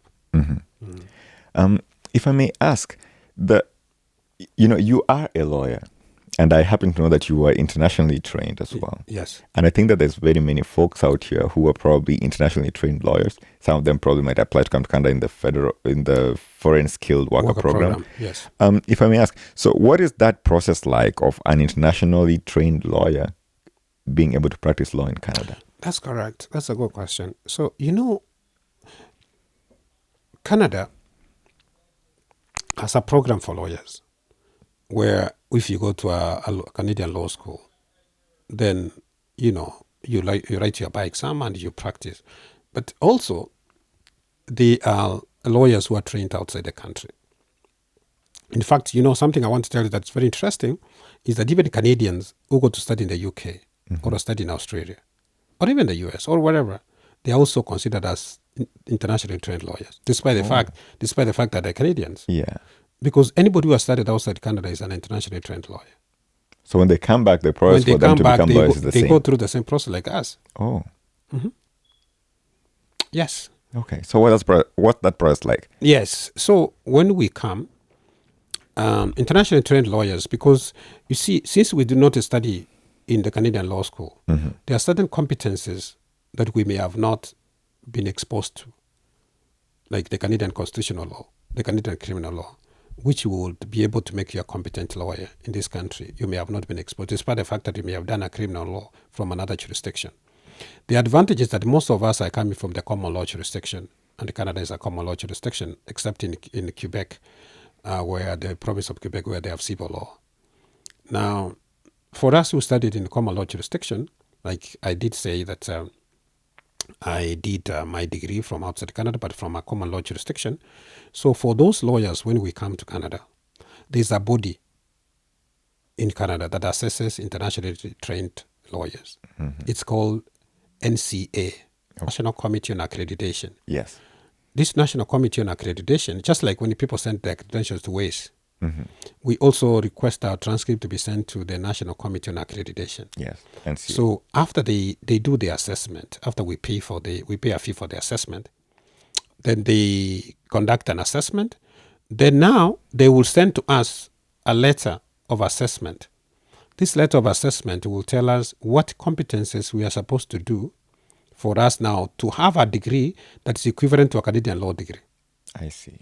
Speaker 2: If I may ask, you are a lawyer, and I happen to know that you are internationally trained as well.
Speaker 1: Yes.
Speaker 2: And I think that there's very many folks out here who are probably internationally trained lawyers. Some of them probably might apply to come to Canada in the Foreign Skilled Worker Program.
Speaker 1: Yes.
Speaker 2: If I may ask, so what is that process like of an internationally trained lawyer being able to practice law in Canada?
Speaker 1: That's correct. That's a good question. So, Canada has a program for lawyers where if you go to a Canadian law school, then, you write your bar exam and you practice. But also, there are lawyers who are trained outside the country. In fact, something I want to tell you that's very interesting is that even Canadians who go to study in the UK or study in Australia, or even the US or whatever, they are also considered as internationally trained lawyers, despite the fact that they're Canadians.
Speaker 2: Yeah.
Speaker 1: Because anybody who has studied outside Canada is an internationally trained lawyer.
Speaker 2: So when they come back, the
Speaker 1: When
Speaker 2: process
Speaker 1: they
Speaker 2: for them
Speaker 1: come
Speaker 2: to
Speaker 1: back,
Speaker 2: become lawyers is the
Speaker 1: they
Speaker 2: same.
Speaker 1: go through the same process like us.
Speaker 2: Oh.
Speaker 1: Yes.
Speaker 2: Okay. So what's that process like?
Speaker 1: Yes. So when we come, internationally trained lawyers, because you see, since we do not study in the Canadian law school, there are certain competencies that we may have not been exposed to, like the Canadian constitutional law, the Canadian criminal law, which would be able to make you a competent lawyer in this country. You may have not been exposed, despite the fact that you may have done a criminal law from another jurisdiction. The advantage is that most of us are coming from the common law jurisdiction, and Canada is a common law jurisdiction, except in Quebec, where the province of Quebec, where they have civil law. Now, for us who studied in the common law jurisdiction, like I did say that I did my degree from outside Canada, but from a common law jurisdiction. So for those lawyers, when we come to Canada, there's a body in Canada that assesses internationally trained lawyers. It's called NCA, National Committee on Accreditation.
Speaker 2: Yes.
Speaker 1: This National Committee on Accreditation, just like when people send their credentials to WACE, we also request our transcript to be sent to the National Committee on Accreditation.
Speaker 2: Yes. NCA.
Speaker 1: So after they do the assessment, after we pay a fee for the assessment, then they conduct an assessment. Then now they will send to us a letter of assessment. This letter of assessment will tell us what competences we are supposed to do for us now to have a degree that is equivalent to a Canadian law degree.
Speaker 2: I see.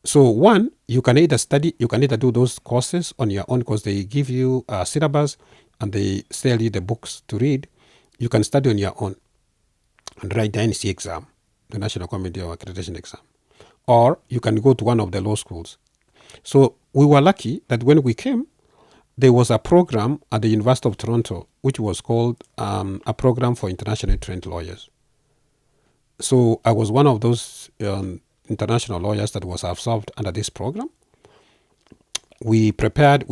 Speaker 1: So one, you can either do those courses on your own because they give you a syllabus and they sell you the books to read. You can study on your own and write the NC exam, the National Committee of Accreditation exam. Or you can go to one of the law schools. So we were lucky that when we came, there was a program at the University of Toronto, which was called a program for internationally trained lawyers. So I was one of those international lawyers that was absorbed under this program. We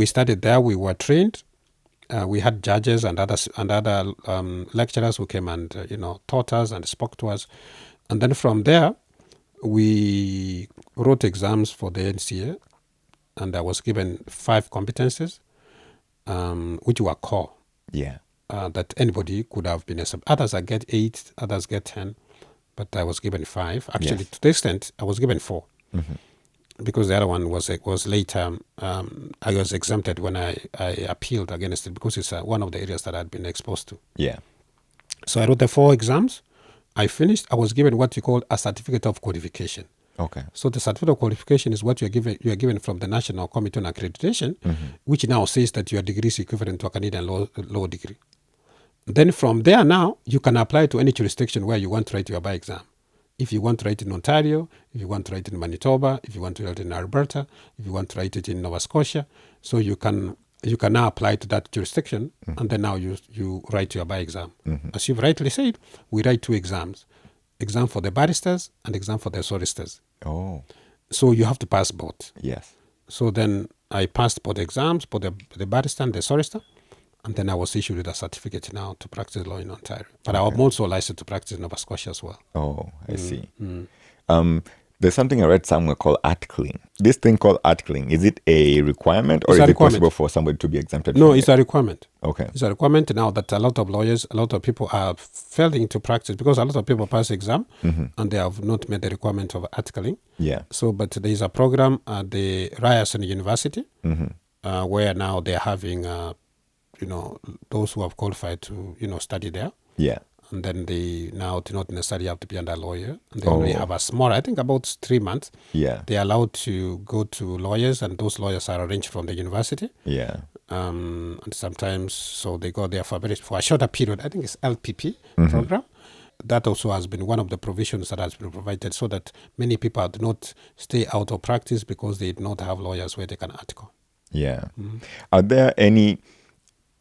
Speaker 1: studied there, we were trained. We had judges and other lecturers who came and taught us and spoke to us. And then from there, we wrote exams for the NCA, and I was given 5 competencies, which were core.
Speaker 2: Yeah.
Speaker 1: That anybody could have been accepted. Others I get 8, others get 10, but I was given 5. Actually,
Speaker 2: Yes.
Speaker 1: to the extent, I was given 4. Because the other one was later. I was exempted when I appealed against it because it's one of the areas that I'd been exposed to.
Speaker 2: Yeah.
Speaker 1: So I wrote the 4 exams. I finished. I was given what you call a certificate of qualification.
Speaker 2: Okay.
Speaker 1: So the certificate of qualification is what you are given from the National Committee on Accreditation, which now says that your degree is equivalent to a Canadian law degree. Then from there now, you can apply to any jurisdiction where you want to write your bar exam. If you want to write in Ontario, if you want to write in Manitoba, if you want to write in Alberta, if you want to write it in Nova Scotia, so you can now apply to that jurisdiction, and then now you write your bar exam. As you've rightly said, we write 2 exams. Exam for the barristers and exam for the solicitors.
Speaker 2: Oh.
Speaker 1: So you have to pass both.
Speaker 2: Yes.
Speaker 1: So then I passed both exams, both the barrister and the solicitor, and then I was issued with a certificate now to practice law in Ontario. But I'm also licensed to practice in Nova Scotia as well.
Speaker 2: Oh, I see. There's something I read somewhere called articling. This thing called articling, is it a requirement or
Speaker 1: It's a
Speaker 2: is it
Speaker 1: requirement.
Speaker 2: possible for somebody to be exempted
Speaker 1: No,
Speaker 2: from
Speaker 1: it's
Speaker 2: it?
Speaker 1: a requirement.
Speaker 2: Okay.
Speaker 1: It's a requirement now that a lot of lawyers, a lot of people are failing to practice because a lot of people pass exam and they have not met the requirement of articling.
Speaker 2: Yeah.
Speaker 1: So, but there is a program at the Ryerson University where now they're having, those who have qualified to, study there.
Speaker 2: Yeah.
Speaker 1: And then they now do not necessarily have to be under a lawyer. And they only have a small, I think about 3 months.
Speaker 2: Yeah.
Speaker 1: They're allowed to go to lawyers, and those lawyers are arranged from the university.
Speaker 2: Yeah.
Speaker 1: And sometimes, so they go there for a shorter period. I think it's LPP program. That also has been one of the provisions that has been provided so that many people do not stay out of practice because they do not have lawyers where they can article.
Speaker 2: Yeah. Are there any...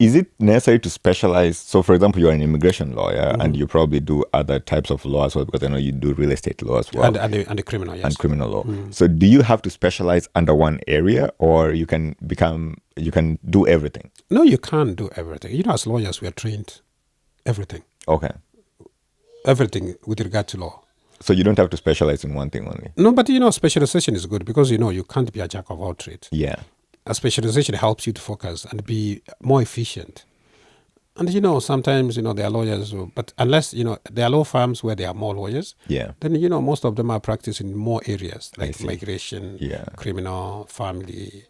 Speaker 2: Is it necessary to specialize? So, for example, you're an immigration lawyer and you probably do other types of law as well, because I know you do real estate law as well.
Speaker 1: And the criminal, yes.
Speaker 2: And criminal law. So do you have to specialize under one area, or you can do everything?
Speaker 1: No, you can't do everything. As lawyers, we are trained everything.
Speaker 2: Okay.
Speaker 1: everything with regard to law.
Speaker 2: So you don't have to specialize in one thing only.
Speaker 1: No, but specialization is good because you can't be a jack of all trades.
Speaker 2: Yeah.
Speaker 1: A specialization helps you to focus and be more efficient. And sometimes there are lawyers, but unless there are law firms where there are more lawyers,
Speaker 2: Yeah.
Speaker 1: then most of them are practicing in more areas like
Speaker 2: see.
Speaker 1: migration,
Speaker 2: Yeah.
Speaker 1: criminal, family.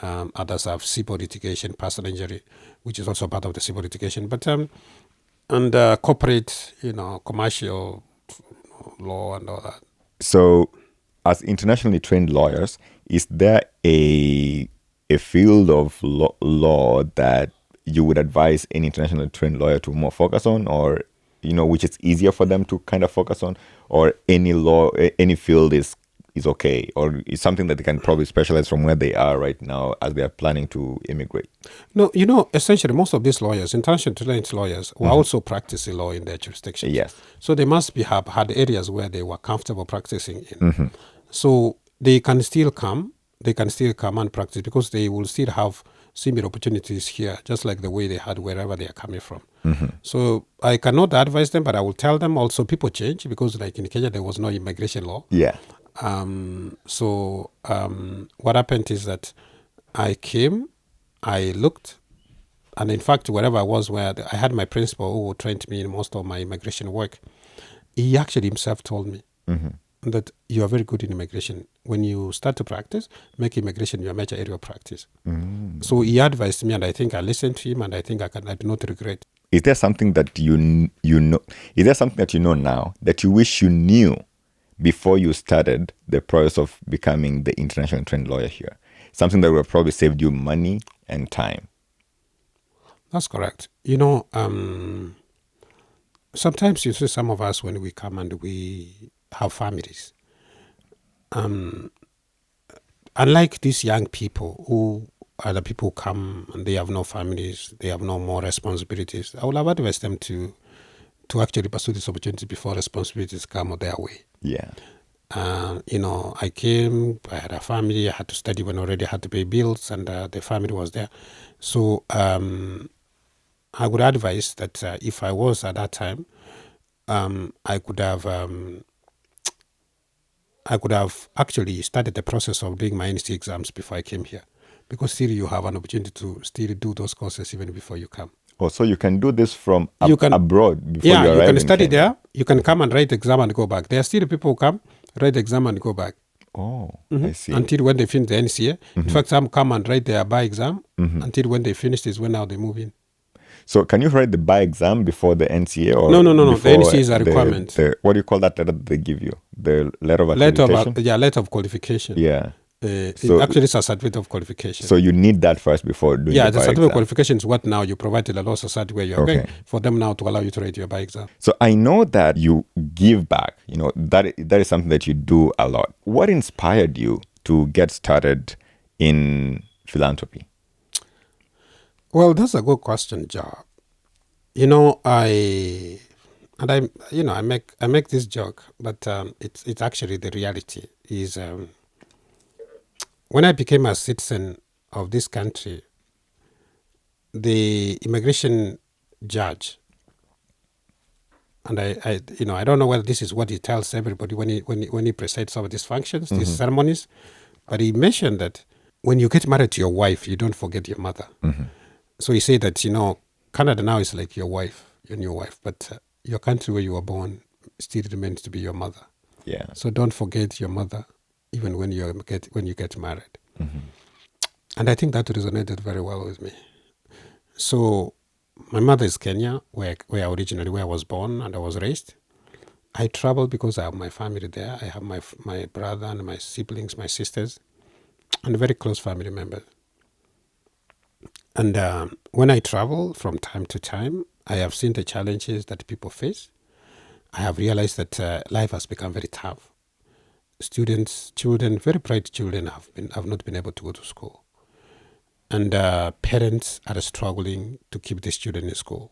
Speaker 1: Others have civil litigation, personal injury, which is also part of the civil litigation. But and corporate, commercial law and all that.
Speaker 2: So, as internationally trained lawyers, is there a field of law that you would advise any internationally trained lawyer to more focus on, or which is easier for them to kind of focus on, or any field is okay, or is something that they can probably specialize from where they are right now as they are planning to immigrate?
Speaker 1: No, essentially most of these lawyers, international trained lawyers, were also practicing law in their jurisdictions.
Speaker 2: Yes.
Speaker 1: So they must have had areas where they were comfortable practicing in. So they can still come and practice because they will still have similar opportunities here, just like the way they had wherever they are coming from. So I cannot advise them, but I will tell them also people change because like in Kenya, there was no immigration law.
Speaker 2: Yeah.
Speaker 1: What happened is that I came, I looked, and in fact, wherever I was, where I had my principal who trained me in most of my immigration work, he actually himself told me that you are very good in immigration. When you start to practice, make immigration your major area of practice. So he advised me, and I think I listened to him, and I think I do not regret.
Speaker 2: Is there something that you know? Is there something that you know now that you wish you knew before you started the process of becoming the international trained lawyer here? Something that would have probably saved you money and time.
Speaker 1: That's correct. Sometimes you see some of us when we come and we have families. Unlike these young people who other people come and they have no families, they have no more responsibilities, I would have advised them to actually pursue this opportunity before responsibilities come their way.
Speaker 2: Yeah.
Speaker 1: I came, I had a family, I had to study when I already had to pay bills, and the family was there. So I would advise that if I was at that time, I could have actually started the process of doing my NC exams before I came here, because still you have an opportunity to still do those courses even before you come.
Speaker 2: Oh, so you can do this from abroad before you arrive in Kenya?
Speaker 1: Yeah, you can study there. You can come and write the exam and go back. There are still people who come, write the exam and go back.
Speaker 2: Oh, I see.
Speaker 1: Until when they finish the NCA. In fact, some come and write their bar exam until when they finish is when now they move in.
Speaker 2: So can you write the bar exam before the NCA? Or
Speaker 1: No. The NCA is a requirement.
Speaker 2: What do you call that letter that they give you? The letter of accreditation?
Speaker 1: Letter of qualification.
Speaker 2: Yeah.
Speaker 1: Actually, it's a certificate of qualification.
Speaker 2: So you need that first before doing the bar exam.
Speaker 1: The certificate of qualification is what now you provide to the law society where you are going for them now to allow you to write your bar exam.
Speaker 2: So I know that you give back. That is something that you do a lot. What inspired you to get started in philanthropy?
Speaker 1: Well, that's a good question, Joab. I make this joke, but it's actually the reality. Is when I became a citizen of this country, the immigration judge, and I don't know whether this is what he tells everybody when he presides over these functions, these ceremonies, but he mentioned that when you get married to your wife, you don't forget your mother. So he said that Canada now is like your wife, your new wife, but your country where you were born still remains to be your mother.
Speaker 2: Yeah.
Speaker 1: So don't forget your mother, even when you get married. And I think that resonated very well with me. So my mother is Kenya, where I was born and I was raised. I travel because I have my family there. I have my brother and my siblings, my sisters, and very close family members. And when I travel from time to time, I have seen the challenges that people face. I have realized that life has become very tough. Children, very bright children have not been able to go to school. And parents are struggling to keep these children in school.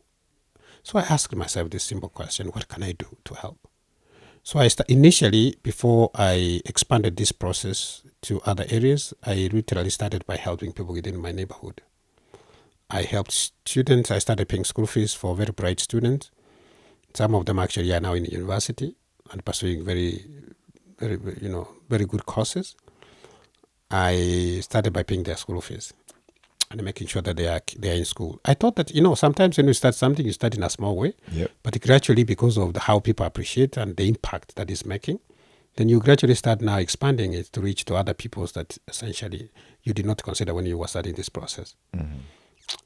Speaker 1: So I asked myself this simple question: what can I do to help? So initially, before I expanded this process to other areas, I literally started by helping people within my neighborhood. I helped students. I started paying school fees for very bright students. Some of them actually are now in university and pursuing very, very, very good courses. I started by paying their school fees and making sure that they are in school. I thought that, sometimes when you start something, you start in a small way, but gradually, because of how people appreciate and the impact that it's making, then you gradually start now expanding it to reach to other peoples that essentially you did not consider when you were starting this process. Mm-hmm.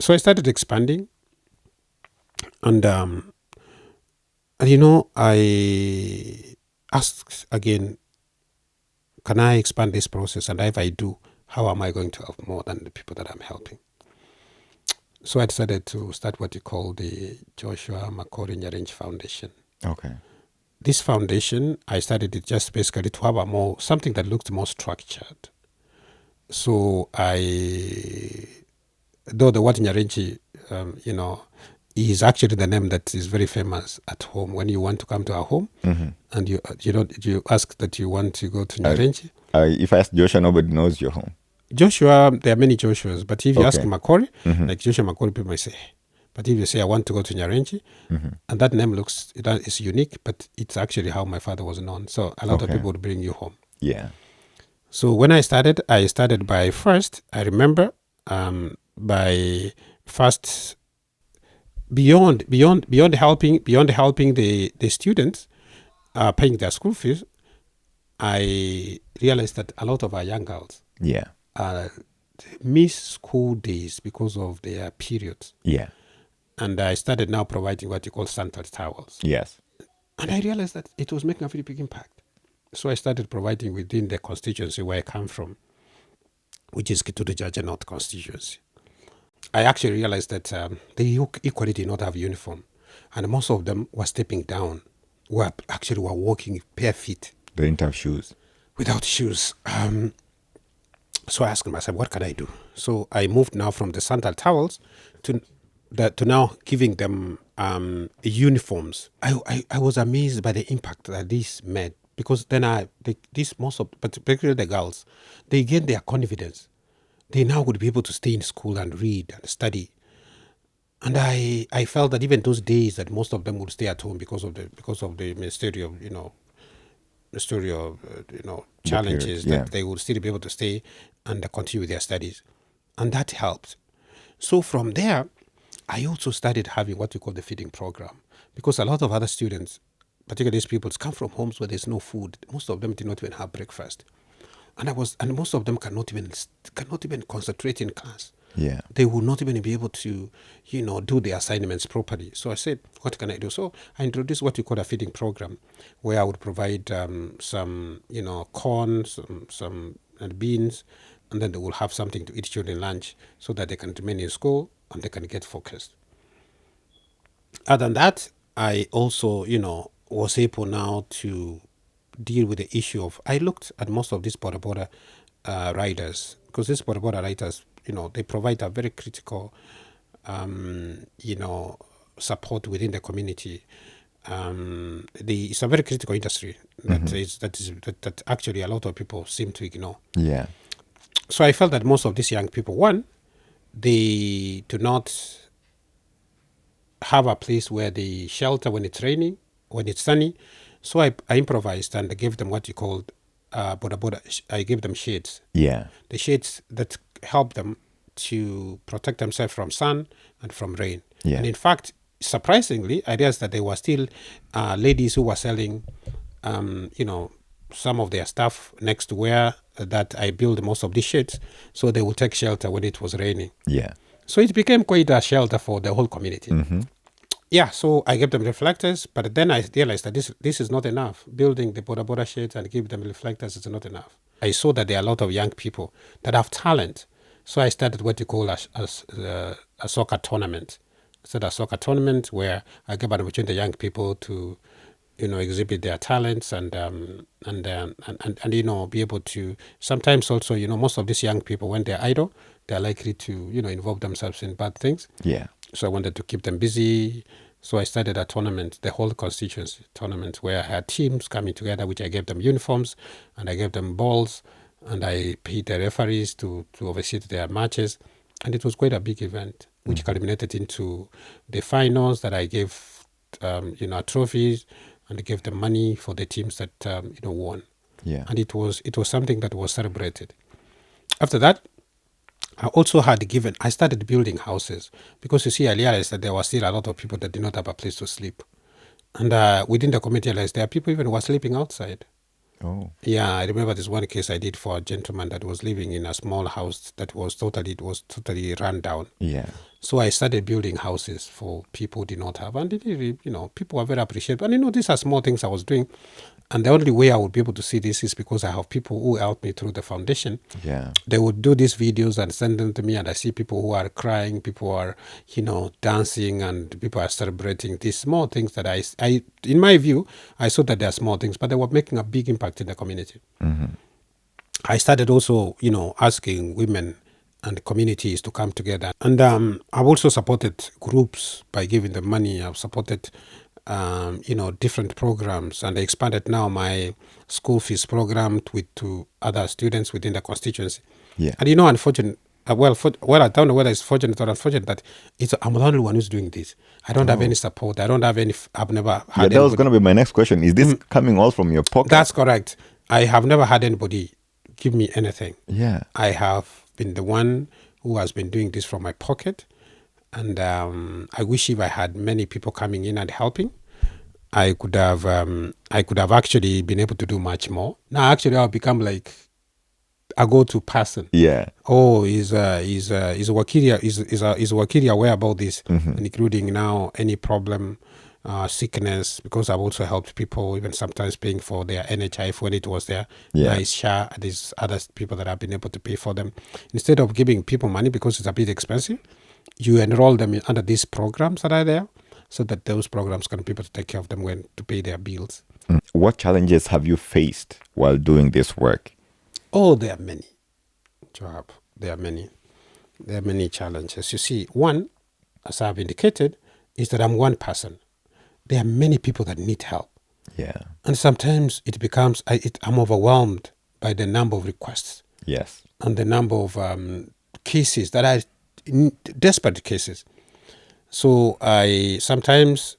Speaker 1: So I started expanding, and I asked again, can I expand this process? And if I do, how am I going to help more than the people that I'm helping? So I decided to start what you call the Joshua Makori Foundation.
Speaker 2: Okay.
Speaker 1: This foundation, I started it just basically to have something that looked more structured. So though the word Nyarenchi, is actually the name that is very famous at home. When you want to come to our home, mm-hmm. and you ask that you want to go to Nyarenchi.
Speaker 2: If I ask Joshua, nobody knows your home.
Speaker 1: Joshua, there are many Joshuas, but if you ask Makori, mm-hmm. like Joshua Makori, people might say, but if you say, I want to go to Nyarenchi, mm-hmm. and that name is unique, but it's actually how my father was known. So a lot of people would bring you home.
Speaker 2: Yeah.
Speaker 1: So when I started by first, I remember, by first, beyond helping the students, paying their school fees, I realized that a lot of our young girls, miss school days because of their periods.
Speaker 2: Yeah.
Speaker 1: And I started now providing what you call sanitary towels.
Speaker 2: Yes.
Speaker 1: And I realized that it was making a very big impact. So I started providing within the constituency where I come from, which is Kituru Jaja North constituency. I actually realized that they equally did not have uniform. And most of them were stepping down, were walking bare feet.
Speaker 2: They didn't have shoes.
Speaker 1: Without shoes. So I asked myself, what can I do? So I moved now from the sandal towels to now giving them uniforms. I was amazed by the impact that this made, because then particularly the girls, they gained their confidence. They now would be able to stay in school and read and study. And I felt that even those days that most of them would stay at home because of the ministerial, challenges, that they would still be able to stay and continue with their studies. And that helped. So from there, I also started having what we call the feeding program, because a lot of other students, particularly these people, come from homes where there's no food. Most of them did not even have breakfast. And most of them cannot even concentrate in class.
Speaker 2: Yeah.
Speaker 1: They will not even be able to, do their assignments properly. So I said, what can I do? So I introduced what we call a feeding program, where I would provide some, corn, some beans, and then they will have something to eat during lunch so that they can remain in school and they can get focused. Other than that, I also, was able now to deal with the issue of, I looked at most of these border riders, because these border riders, they provide a very critical, support within the community. It's a very critical industry that actually a lot of people seem to ignore.
Speaker 2: Yeah.
Speaker 1: So I felt that most of these young people, one, they do not have a place where they shelter when it's raining, when it's sunny. So I improvised and I gave them what you called I gave them shades.
Speaker 2: Yeah.
Speaker 1: The shades that help them to protect themselves from sun and from rain.
Speaker 2: Yeah.
Speaker 1: And in fact, surprisingly, I realized that there were still ladies who were selling, some of their stuff next to where that I built most of these shades, so they would take shelter when it was raining.
Speaker 2: Yeah.
Speaker 1: So it became quite a shelter for the whole community.
Speaker 2: Mm-hmm.
Speaker 1: Yeah, so I gave them reflectors, but then I realized that this is not enough. Building the border shades and give them reflectors is not enough. I saw that there are a lot of young people that have talent. So I started what you call a soccer tournament. I started a soccer tournament where I gave an opportunity to young people to, exhibit their talents and be able to, sometimes also, most of these young people, when they're idle, they're likely to, involve themselves in bad things.
Speaker 2: Yeah.
Speaker 1: So I wanted to keep them busy. So I started a tournament, the whole constituency tournament, where I had teams coming together, which I gave them uniforms and I gave them balls and I paid the referees to oversee their matches. And it was quite a big event, which culminated into the finals that I gave trophies, and gave them money for the teams that won.
Speaker 2: Yeah.
Speaker 1: And it was something that was celebrated. After that, I started building houses, because you see, I realized that there were still a lot of people that did not have a place to sleep. And within the community, I realized there are people even who were sleeping outside.
Speaker 2: Oh.
Speaker 1: Yeah, I remember this one case I did for a gentleman that was living in a small house that was totally run down.
Speaker 2: Yeah.
Speaker 1: So I started building houses for people who did not have, and people were very appreciative. And these are small things I was doing, and the only way I would be able to see this is because I have people who helped me through the foundation.
Speaker 2: Yeah.
Speaker 1: They would do these videos and send them to me, and I see people who are crying, people who are, dancing, and people are celebrating these small things that I in my view, I saw that they are small things, but they were making a big impact in the community. I started also, asking women and communities to come together. And I've also supported groups by giving them money. I've supported, different programs, and I expanded now my school fees program to other students within the constituency.
Speaker 2: Yeah.
Speaker 1: And unfortunate. I don't know whether it's fortunate or unfortunate that I'm the only one who's doing this. I don't have any support. I don't have any. I've never had.
Speaker 2: Yeah, that was going to be my next question. Is this coming all from your pocket?
Speaker 1: That's correct. I have never had anybody give me anything.
Speaker 2: Yeah.
Speaker 1: I have been the one who has been doing this from my pocket, and I wish if I had many people coming in and helping, I could have actually been able to do much more. Now, actually, I'll become like a go-to person.
Speaker 2: Yeah.
Speaker 1: Oh, is Wakiri aware about this, including now any problem, sickness, because I've also helped people, even sometimes paying for their NHIF when it was there.
Speaker 2: Yeah.
Speaker 1: Now it's SHA, there's other people that have been able to pay for them. Instead of giving people money because it's a bit expensive, you enroll them under these programs that are there, so that those programs can be able to take care of them when to pay their bills.
Speaker 2: What challenges have you faced while doing this work?
Speaker 1: Oh, there are many, Joab. There are many. There are many challenges. You see, one, as I've indicated, is that I'm one person. There are many people that need help.
Speaker 2: Yeah.
Speaker 1: And sometimes it becomes, I'm overwhelmed by the number of requests.
Speaker 2: Yes.
Speaker 1: And the number of cases that are desperate cases. So sometimes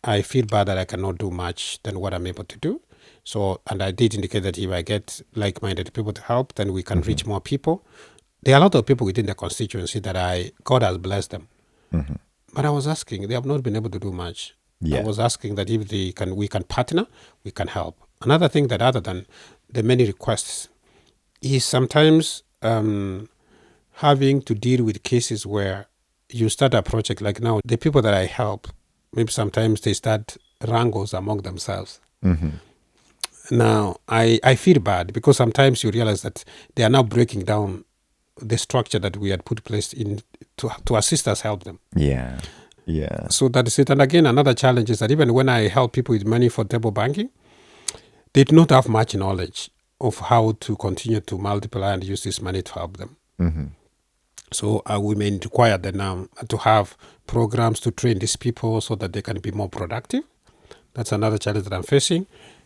Speaker 1: I feel bad that I cannot do much than what I'm able to do. So, and I did indicate that if I get like-minded people to help, then we can reach more people. There are a lot of people within the constituency that God has blessed them. But I was asking, they have not been able to do much.
Speaker 2: Yeah.
Speaker 1: I was asking that if we can partner, we can help. Another thing that, other than the many requests, is sometimes having to deal with cases where you start a project. Like now, the people that I help, maybe sometimes they start wrangles among themselves. Now, I feel bad because sometimes you realize that they are now breaking down the structure that we had put place in to assist us help them.
Speaker 2: Yeah. Yeah.
Speaker 1: So that is it. And again, another challenge is that even when I help people with money for table banking, they do not have much knowledge of how to continue to multiply and use this money to help them. So we may require them to have programs to train these people so that they can be more productive. That's another challenge that I'm facing.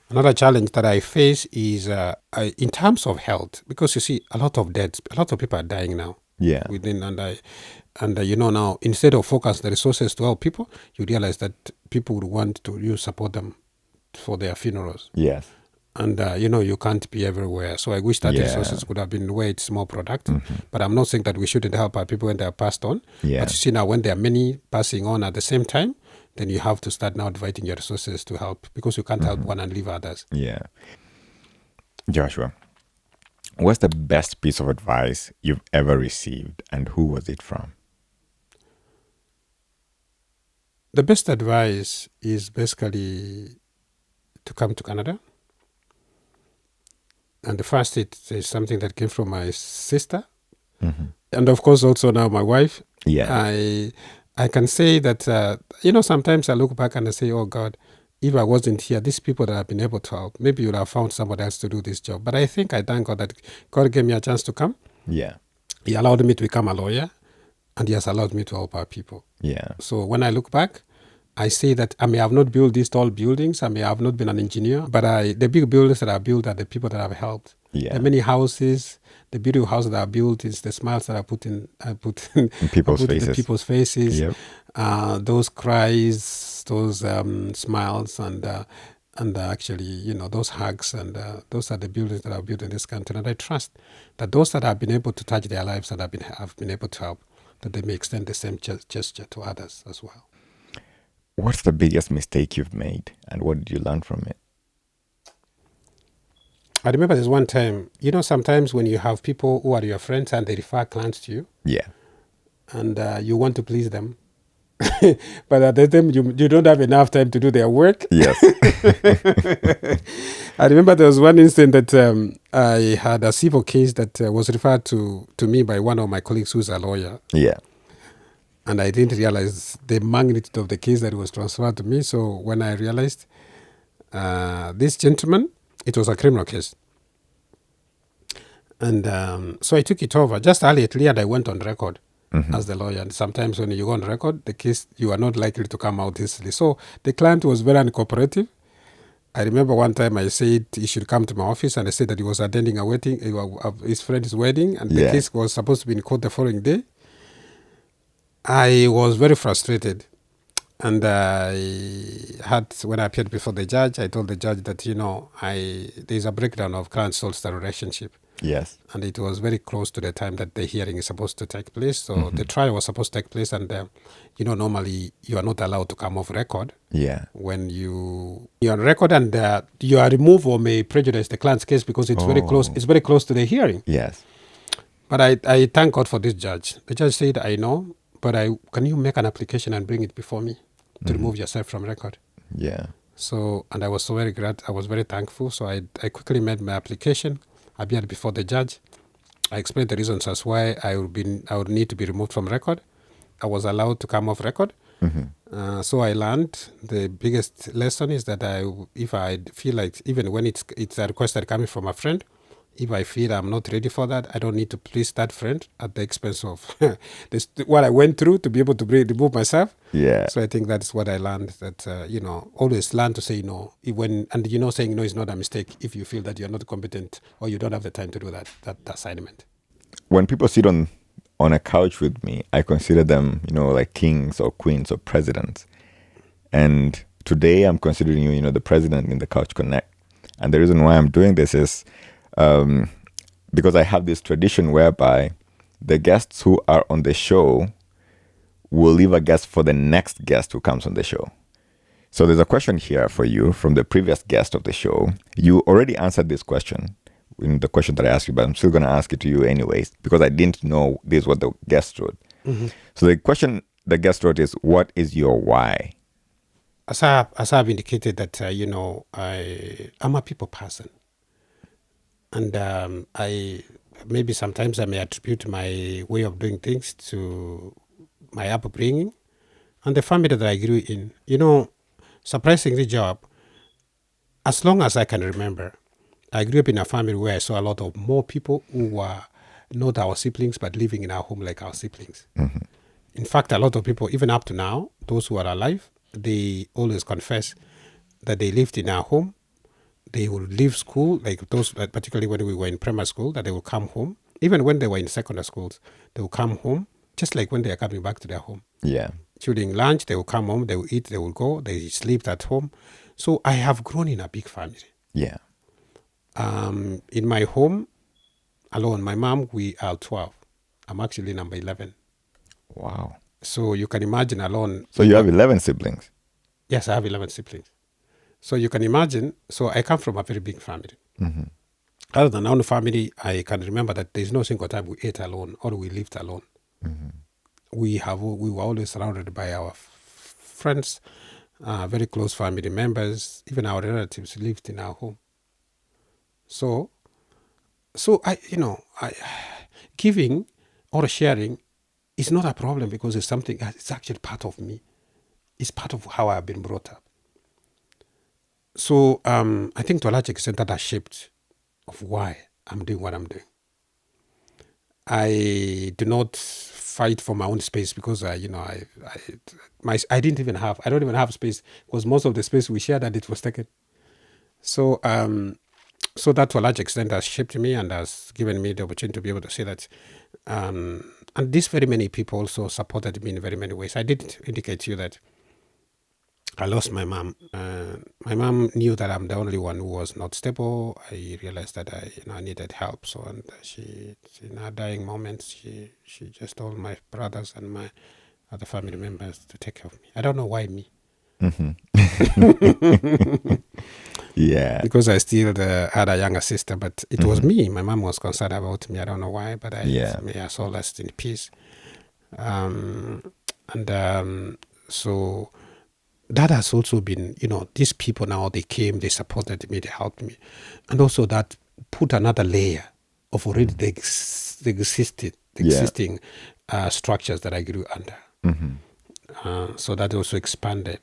Speaker 1: Another challenge that I face is in terms of health, because you see a lot of people are dying now.
Speaker 2: Yeah.
Speaker 1: Now instead of focus the resources to help people, you realize that people would want you support them for their funerals.
Speaker 2: Yes.
Speaker 1: And you can't be everywhere. So I wish that the resources could have been where it's more productive. But I'm not saying that we shouldn't help our people when they are passed on.
Speaker 2: Yeah.
Speaker 1: But you see now, when there are many passing on at the same time, then you have to start now dividing your resources to help, because you can't help one and leave others.
Speaker 2: Yeah. Joshua, what's the best piece of advice you've ever received, and who was it from?
Speaker 1: The best advice is basically to come to Canada. And the first, it is something that came from my sister. And of course, also now my wife.
Speaker 2: Yeah.
Speaker 1: I can say that, sometimes I look back and I say, oh God, if I wasn't here, these people that I've been able to help, maybe you would have found somebody else to do this job. But I think I thank God that God gave me a chance to come.
Speaker 2: Yeah.
Speaker 1: He allowed me to become a lawyer, and he has allowed me to help our people.
Speaker 2: Yeah.
Speaker 1: So when I look back, I say that I may have not built these tall buildings, I may have not been an engineer, but the big buildings that I built are the people that I've helped.
Speaker 2: Yeah.
Speaker 1: The many houses, the beautiful houses that I built is the smiles that I put in
Speaker 2: In people's
Speaker 1: I put in
Speaker 2: faces.
Speaker 1: the people's faces.
Speaker 2: Yep.
Speaker 1: Those cries, those smiles, and actually, those hugs, and those are the buildings that I've built in this country. And I trust that those that have been able to touch their lives and have been able to help, that they may extend the same gesture to others as well.
Speaker 2: What's the biggest mistake you've made, and what did you learn from it?
Speaker 1: I remember there's one time, sometimes when you have people who are your friends and they refer clients to you,
Speaker 2: Yeah.
Speaker 1: and you want to please them, but at that time you don't have enough time to do their work.
Speaker 2: Yes.
Speaker 1: I remember there was one incident that I had a civil case that was referred to me by one of my colleagues who's a lawyer.
Speaker 2: Yeah.
Speaker 1: And I didn't realize the magnitude of the case that was transferred to me. So when I realized this gentleman, it was a criminal case. And so I took it over. Just early cleared, I went on record as the lawyer. And sometimes when you go on record, the case, you are not likely to come out easily. So the client was very uncooperative. I remember one time I said he should come to my office, and I said that he was attending a wedding, his friend's wedding, and the case was supposed to be in court the following day. I was very frustrated, and when I appeared before the judge, I told the judge that there's a breakdown of client-solicitor relationship.
Speaker 2: Yes.
Speaker 1: And it was very close to the time that the hearing is supposed to take place. So the trial was supposed to take place, and normally you are not allowed to come off record.
Speaker 2: Yeah.
Speaker 1: When you're on record, and your removal may prejudice the client's case because it's very close. It's very close to the hearing.
Speaker 2: Yes.
Speaker 1: But I thank God for this judge. The judge said, I know, but can you make an application and bring it before me to remove yourself from record?
Speaker 2: Yeah.
Speaker 1: So, and I was so very glad. I was very thankful. So I quickly made my application. I appeared before the judge. I explained the reasons as why I would need to be removed from record. I was allowed to come off record. So I learned the biggest lesson is that if I feel like, even when it's a request that coming from a friend, if I feel I'm not ready for that, I don't need to please that friend at the expense of what I went through to be able to remove myself.
Speaker 2: Yeah.
Speaker 1: So I think that's what I learned, that, always learn to say no. Saying no is not a mistake if you feel that you're not competent or you don't have the time to do that assignment.
Speaker 2: When people sit on a couch with me, I consider them, like kings or queens or presidents. And today I'm considering you, the president in the Couch Connect. And the reason why I'm doing this is because I have this tradition whereby the guests who are on the show will leave a guest for the next guest who comes on the show. So there's a question here for you from the previous guest of the show. You already answered this question in the question that I asked you, but I'm still going to ask it to you anyways, because I didn't know this is what the guest wrote. So the question the guest wrote is, what is your why?
Speaker 1: As I've indicated that, I'm a people person. And maybe sometimes I may attribute my way of doing things to my upbringing and the family that I grew in. Surprisingly, Joab, as long as I can remember, I grew up in a family where I saw a lot of more people who were not our siblings, but living in our home like our siblings. In fact, a lot of people, even up to now, those who are alive, they always confess that they lived in our home. They will leave school, like those, particularly when we were in primary school, that they will come home. Even when they were in secondary schools, they will come home, just like when they are coming back to their home.
Speaker 2: Yeah.
Speaker 1: During lunch, they will come home, they will eat, they will go, they sleep at home. So I have grown in a big family.
Speaker 2: Yeah.
Speaker 1: In my home, alone, my mom, we are 12. I'm actually number 11.
Speaker 2: Wow.
Speaker 1: So you can imagine alone.
Speaker 2: So you have 11 siblings?
Speaker 1: Yes, I have 11 siblings. So you can imagine, so I come from a very big family. Other than our own family, I can remember that there's no single time we ate alone or we lived alone. We were always surrounded by our friends, very close family members, even our relatives lived in our home. So giving or sharing is not a problem because it's actually part of me. It's part of how I've been brought up. So I think to a large extent that has shaped of why I'm doing what I'm doing. I do not fight for my own space because I didn't even have, I don't even have space because most of the space we shared and it was taken. So, so that to a large extent has shaped me and has given me the opportunity to be able to say that. And these very many people also supported me in very many ways. I did indicate to you that I lost my mom. My mom knew that I'm the only one who was not stable. I realized that I needed help. So, and she, in her dying moments, she just told my brothers and my other family members to take care of me. I don't know why me.
Speaker 2: Yeah.
Speaker 1: Because I still had a younger sister, but it was me. My mom was concerned about me. I don't know why, but may her soul rest in peace. So that has also been, these people now, they came, they supported me, they helped me. And also that put another layer of already the existing structures that I grew under. So that also expanded.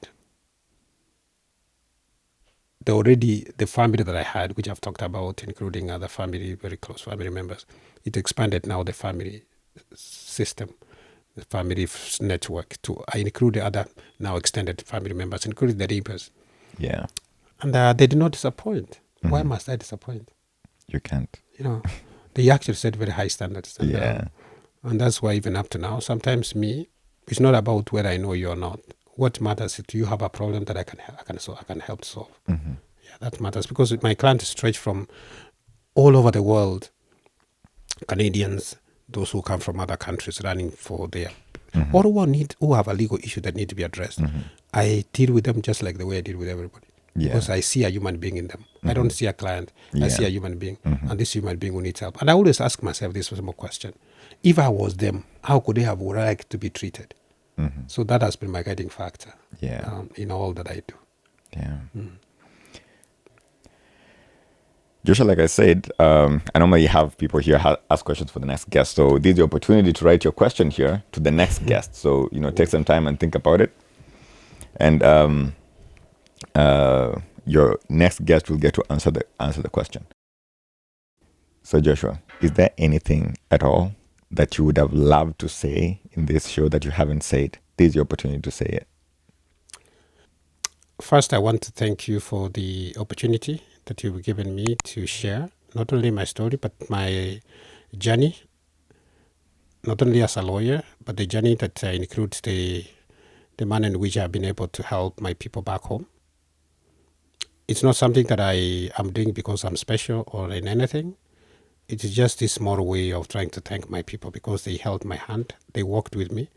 Speaker 1: The family that I had, which I've talked about, including other family, very close family members, it expanded now the family system, the family network I include the other now extended family members, including the neighbors.
Speaker 2: Yeah.
Speaker 1: And they did not disappoint. Why must I disappoint?
Speaker 2: You can't.
Speaker 1: They actually set very high standards. And, and that's why even up to now, sometimes it's not about whether I know you or not. What matters is, do you have a problem that I can help to solve? Yeah, that matters because my clients stretch from all over the world. Canadians, those who come from other countries running for their, or who have a legal issue that need to be addressed. I deal with them just like the way I deal with everybody. Because I see a human being in them. I don't see a client. I see a human being. And this human being who needs help. And I always ask myself this one more question. If I was them, how could they have liked to be treated? So that has been my guiding factor in all that I do.
Speaker 2: Yeah. Joshua, like I said, I normally have people here ask questions for the next guest. So this is the opportunity to write your question here to the next guest. So, take some time and think about it. And your next guest will get to answer the question. So Joshua, is there anything at all that you would have loved to say in this show that you haven't said? This is your opportunity to say it.
Speaker 1: First, I want to thank you for the opportunity that you've given me to share not only my story, but my journey, not only as a lawyer, but the journey that includes the manner in which I've been able to help my people back home. It's not something that I am doing because I'm special or in anything. It is just this small way of trying to thank my people because they held my hand, they walked with me.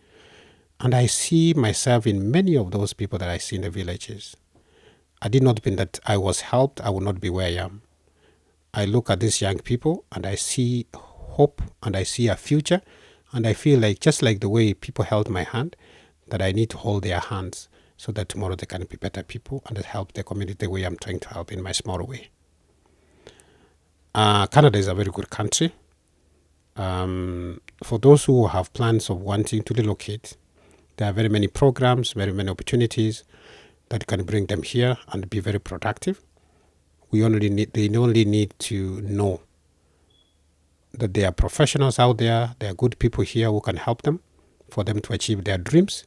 Speaker 1: And I see myself in many of those people that I see in the villages. I did not mean that I was helped, I would not be where I am. I look at these young people and I see hope and I see a future. And I feel like, just like the way people held my hand, that I need to hold their hands so that tomorrow they can be better people and help the community the way I'm trying to help in my small way. Canada is a very good country. For those who have plans of wanting to relocate, there are very many programs, very many opportunities that can bring them here and be very productive. They only need to know that there are professionals out there, there are good people here who can help them for them to achieve their dreams.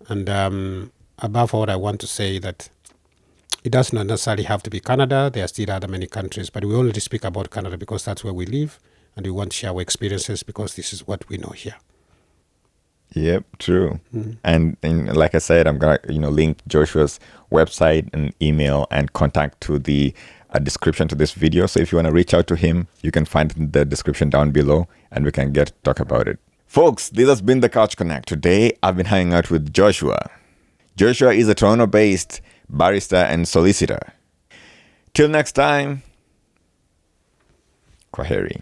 Speaker 1: And above all, I want to say that it does not necessarily have to be Canada. There are still other many countries, but we only speak about Canada because that's where we live, and we want to share our experiences because this is what we know here.
Speaker 2: Yep, true. And like I said, I'm gonna link Joshua's website and email and contact to the description to this video. So if you want to reach out to him, you can find the description down below, and we can talk about it. Folks, this has been the Couch Connect. Today, I've been hanging out with Joshua. Joshua is a Toronto-based barrister and solicitor. Till next time, Kwaheri.